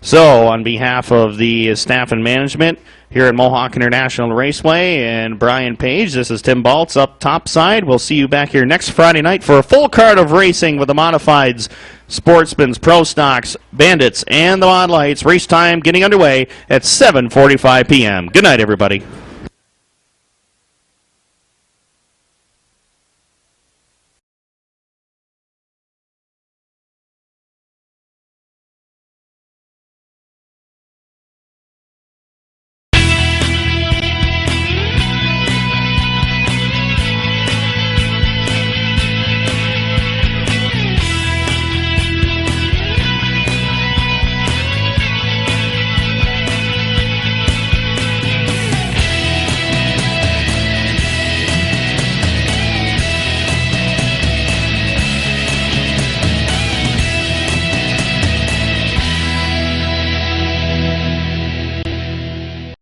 So, on behalf of the staff and management here at Mohawk International Raceway and Brian Page, this is Tim Baltz up topside. We'll see you back here next Friday night for a full card of racing with the Modifieds, Sportsmans, Pro Stocks, Bandits, and the Mod Lights. Race time getting underway at 7:45 p.m. Good night, everybody.